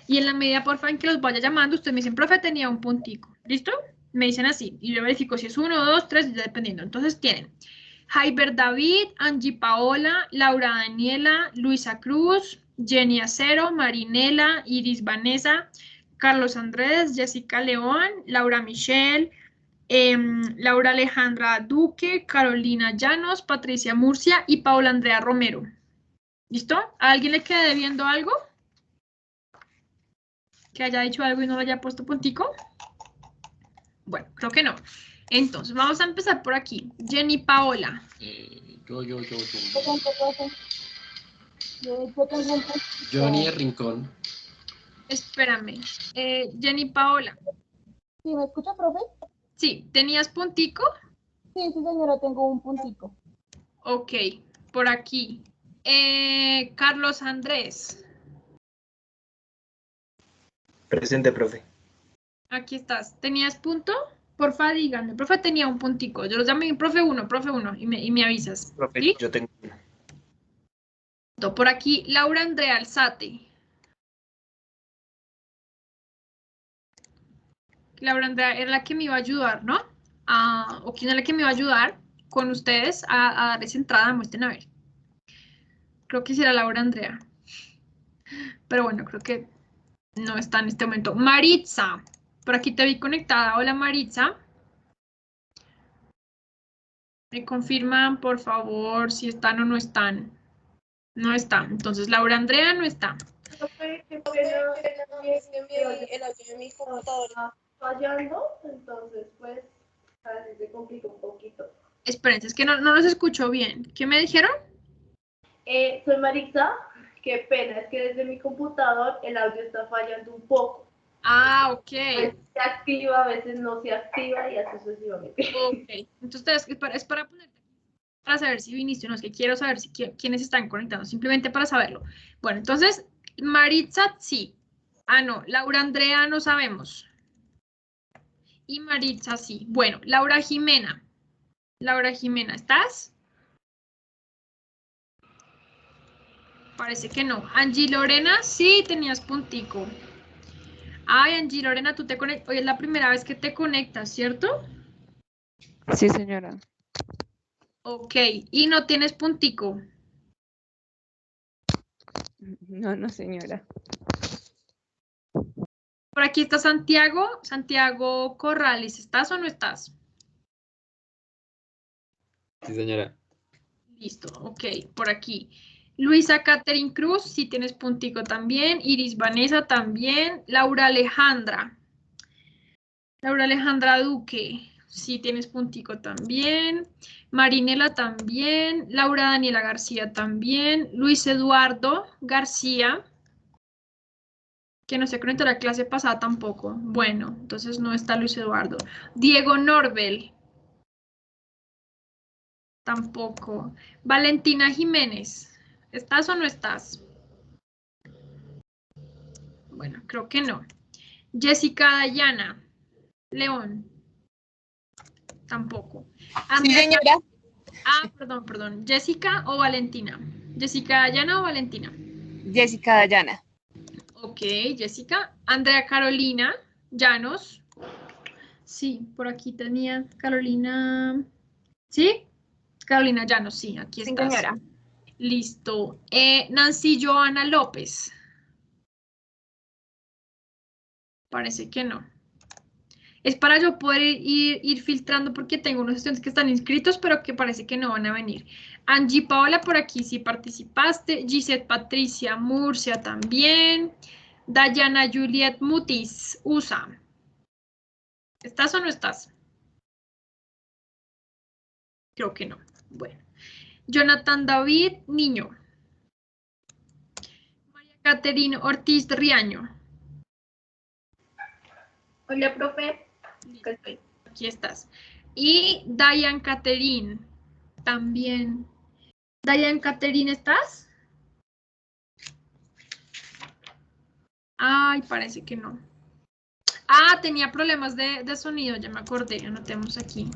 [SPEAKER 1] Y en la medida, porfa, en que los vaya llamando, ustedes me dicen, profe, tenía un puntico. ¿Listo? Me dicen así. Y yo verifico si es 1, 2, 3, ya dependiendo. Entonces tienen Jaiber David, Angie Paola, Laura Daniela, Luisa Cruz, Jenny Acero, Marinela, Iris Vanessa, Carlos Andrés, Jessica León, Laura Michelle, Laura Alejandra Duque, Carolina Llanos, Patricia Murcia y Paula Andrea Romero. ¿Listo? ¿A alguien le quede debiendo algo? ¿Que haya dicho algo y no lo haya puesto puntico? Bueno, creo que no. Entonces, vamos a empezar por aquí. Jenny Paola.
[SPEAKER 14] Yo.
[SPEAKER 6] Yo
[SPEAKER 14] Johnny Rincón.
[SPEAKER 1] Espérame. Jenny Paola.
[SPEAKER 6] ¿Sí me escucha, profe?
[SPEAKER 1] Sí, ¿tenías puntico?
[SPEAKER 6] Sí, señora, tengo un puntico.
[SPEAKER 1] Ok, por aquí. Carlos Andrés.
[SPEAKER 9] Presente, profe.
[SPEAKER 1] Aquí estás. ¿Tenías punto? Porfa, díganme. Profe tenía un puntico. Yo los llamé profe 1 y me avisas.
[SPEAKER 9] Profe,
[SPEAKER 1] ¿sí?
[SPEAKER 9] yo tengo.
[SPEAKER 1] Por aquí, Laura Andrea Alzate. Laura Andrea era la que me iba a ayudar, ¿no? ¿O quién era la que me iba a ayudar con ustedes a dar esa entrada? Muestren a ver. Creo que sí era Laura Andrea. Pero bueno, creo que no está en este momento. Maritza. Por aquí te vi conectada. Hola, Maritza. ¿Me confirman, por favor, si están o no están? No están. Entonces, Laura Andrea no está.
[SPEAKER 4] El audio de mi computadora está fallando, entonces pues a veces se complica un poquito.
[SPEAKER 1] Espérense, es que no los escucho bien. ¿Qué me dijeron?
[SPEAKER 4] Soy Maritza. Qué pena, es que desde mi computador el audio está fallando un poco.
[SPEAKER 1] Ah, ok.
[SPEAKER 4] Se activa, a veces no se activa y así sucesivamente.
[SPEAKER 1] Ok, entonces es para ponerte, para saber si viniste o no, es que quiero saber quiénes están conectando, simplemente para saberlo. Bueno, entonces, Maritza, sí. No, Laura Andrea no sabemos. Y Maritza, sí. Bueno, Laura Jimena. Laura Jimena, ¿estás? Parece que no. Angie Lorena, sí, tenías puntico. Ay, Angie Lorena, tú te conectas. Hoy es la primera vez que te conectas, ¿cierto?
[SPEAKER 2] Sí, señora.
[SPEAKER 1] Ok, y no tienes puntico.
[SPEAKER 2] No, señora.
[SPEAKER 1] Por aquí está Santiago. Santiago Corrales, ¿estás o no estás?
[SPEAKER 14] Sí, señora.
[SPEAKER 1] Listo, ok, por aquí. Luisa Catherine Cruz, sí tienes puntico también. Iris Vanessa también. Laura Alejandra. Laura Alejandra Duque, sí tienes puntico también. Marinela también. Laura Daniela García también. Luis Eduardo García, que no se conectó a la clase pasada tampoco. Bueno, entonces no está Luis Eduardo. Diego Norbel. Tampoco. Valentina Jiménez. ¿Estás o no estás? Bueno, creo que no. Jessica Dayana León. Tampoco.
[SPEAKER 10] Sí, señora.
[SPEAKER 1] Perdón. ¿Jessica o Valentina? ¿Jessica Dayana o Valentina?
[SPEAKER 10] Jessica Dayana.
[SPEAKER 1] Ok, Jessica. Andrea Carolina Llanos. Sí, por aquí tenía Carolina. ¿Sí? Carolina Llanos, sí, aquí
[SPEAKER 10] Sí,
[SPEAKER 1] estás.
[SPEAKER 10] señora.
[SPEAKER 1] Listo. Nancy Joana López. Parece que no. Es para yo poder ir filtrando porque tengo unos estudiantes que están inscritos, pero que parece que no van a venir. Angie Paola, por aquí sí participaste. Gisette Patricia Murcia también. Dayana Juliet Mutis, USA. ¿Estás o no estás? Creo que no. Bueno. Jonathan David Niño. María Caterina Ortiz Riaño.
[SPEAKER 11] Hola, profe.
[SPEAKER 1] Aquí estás. Y Diane Catherine también. Diane Catherine, ¿estás? Ay, parece que no. Ah, tenía problemas de sonido, ya me acordé. Anotemos aquí.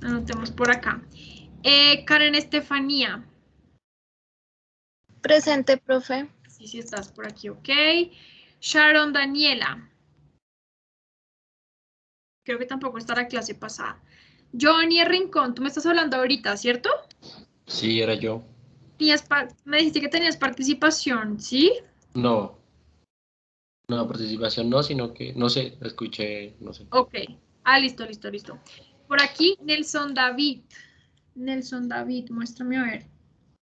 [SPEAKER 1] Anotemos por acá. Karen Estefanía.
[SPEAKER 4] Presente, profe.
[SPEAKER 1] Sí, estás por aquí, ok. Sharon Daniela. Creo que tampoco está la clase pasada. Johnny Rincón, tú me estás hablando ahorita, ¿cierto?
[SPEAKER 14] Sí, era yo.
[SPEAKER 1] Me dijiste que tenías participación, ¿sí?
[SPEAKER 14] No, participación no, sino que, no sé, escuché, no sé.
[SPEAKER 1] Ok. Listo. Por aquí, Nelson David. Nelson David, muéstrame a ver.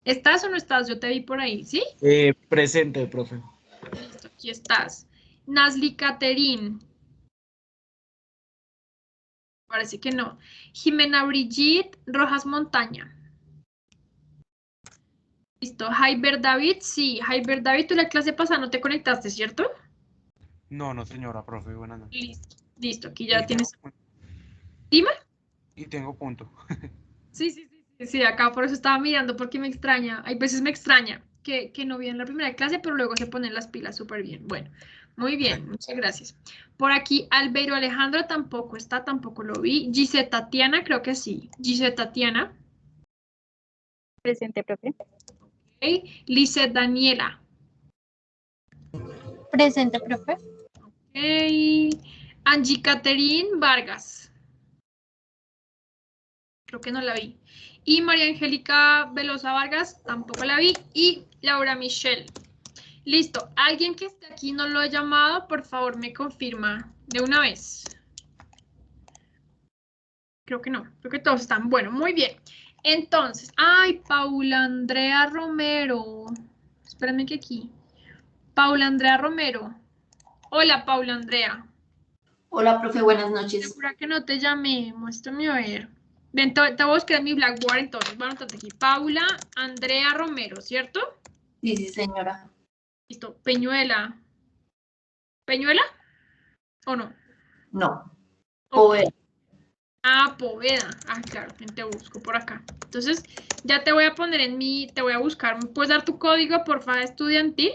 [SPEAKER 1] ¿Estás o no estás? Yo te vi por ahí, ¿sí?
[SPEAKER 15] Presente, profe.
[SPEAKER 1] Listo, aquí estás. Nasli Caterín. Parece que no. Jimena Brigitte Rojas Montaña. Listo. Jaiber David, sí. Jaiber David, tú la clase pasada no te conectaste, ¿cierto?
[SPEAKER 3] No, señora, profe, buenas noches.
[SPEAKER 1] Listo, aquí ya tienes. Dime.
[SPEAKER 3] Y tengo punto.
[SPEAKER 1] Sí, acá por eso estaba mirando porque me extraña. Hay veces me extraña que no viene la primera clase, pero luego se ponen las pilas súper bien. Bueno, muy bien, muchas gracias. Por aquí, Albeiro Alejandro tampoco está, tampoco lo vi. Gisette Tatiana, creo que sí. Gisette Tatiana.
[SPEAKER 7] Presente, profe.
[SPEAKER 1] Okay. Lizeth Daniela.
[SPEAKER 7] Presente, profe.
[SPEAKER 1] Okay. Angie Catherine Vargas. Creo que no la vi. Y María Angélica Velosa Vargas, tampoco la vi. Y Laura Michelle. Listo. Alguien que esté aquí no lo he llamado, por favor me confirma de una vez. Creo que no. Creo que todos están. Bueno, muy bien. Entonces, Paula Andrea Romero. Espérenme que aquí. Paula Andrea Romero. Hola, Paula Andrea.
[SPEAKER 13] Hola, profe, buenas noches.
[SPEAKER 1] Segura que no te llamé. Muéstrame a ver. Ven, te voy a buscar en mi Blackboard entonces. Vamos a aquí. Paula Andrea Romero, ¿cierto?
[SPEAKER 13] Sí, señora.
[SPEAKER 1] Listo. Peñuela. ¿Peñuela? ¿O no?
[SPEAKER 13] No.
[SPEAKER 1] Okay. Poveda. Claro, te busco por acá. Entonces, ya te voy a poner te voy a buscar. ¿Me puedes dar tu código, por favor, estudiantil?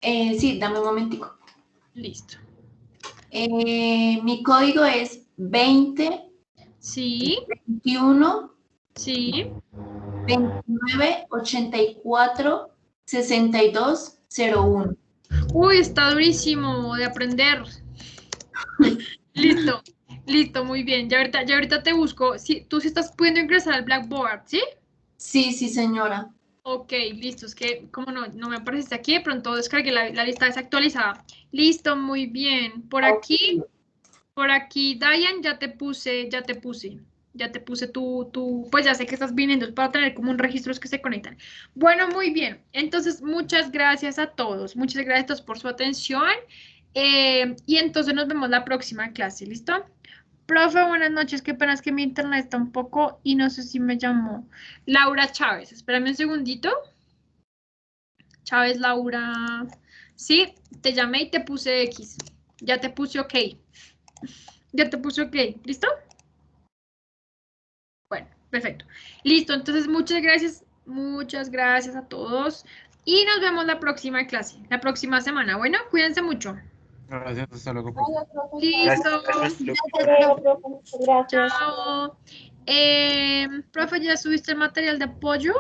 [SPEAKER 13] Sí, dame un momentico.
[SPEAKER 1] Listo.
[SPEAKER 13] Mi código es 20.
[SPEAKER 1] Sí.
[SPEAKER 13] 21.
[SPEAKER 1] Sí.
[SPEAKER 13] 29 84 62 01.
[SPEAKER 1] Uy, está durísimo de aprender. Listo, muy bien. Ya ahorita te busco. Sí, tú sí estás pudiendo ingresar al Blackboard, ¿sí?
[SPEAKER 13] Sí, señora.
[SPEAKER 1] Ok, listo. Es que como no me apareciste aquí, de pronto descargué la lista desactualizada. Listo, muy bien. Por aquí, Diane, ya te puse. Ya te puse pues ya sé que estás viniendo para tener como un registro que se conectan. Bueno, muy bien. Entonces, muchas gracias a todos. Muchas gracias a todos por su atención. Y entonces nos vemos la próxima clase, ¿listo? Profe, buenas noches. Qué pena es que mi internet está un poco y no sé si me llamó. Laura Chávez. Espérame un segundito. Chávez Laura. Sí, te llamé y te puse X. Ya te puse OK. Ya te puse OK. ¿Listo? Bueno, perfecto. Listo, entonces muchas gracias a todos y nos vemos la próxima clase, la próxima semana. Bueno, cuídense mucho.
[SPEAKER 3] Gracias, hasta luego, profe.
[SPEAKER 1] Listo.
[SPEAKER 7] Gracias.
[SPEAKER 1] Chao. Profe, ¿ya subiste el material de apoyo?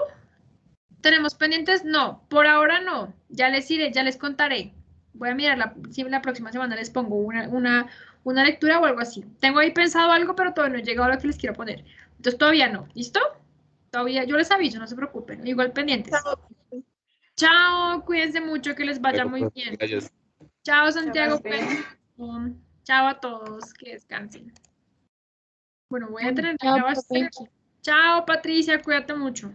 [SPEAKER 1] ¿Tenemos pendientes? No, por ahora no. Ya les iré, ya les contaré. Voy a mirar si la próxima semana les pongo una lectura o algo así. Tengo ahí pensado algo, pero todavía no he llegado a lo que les quiero poner. Entonces todavía no. ¿Listo? Todavía, yo les aviso, no se preocupen. Igual pendientes. Chao, cuídense mucho, que les vaya muy bien.
[SPEAKER 14] Gracias.
[SPEAKER 1] Chao, Santiago.
[SPEAKER 8] profe.
[SPEAKER 1] Chao a todos, que descansen. Bueno, voy a tener que
[SPEAKER 8] Chao,
[SPEAKER 1] grabar.
[SPEAKER 8] profe.
[SPEAKER 1] Chao, Patricia, cuídate mucho.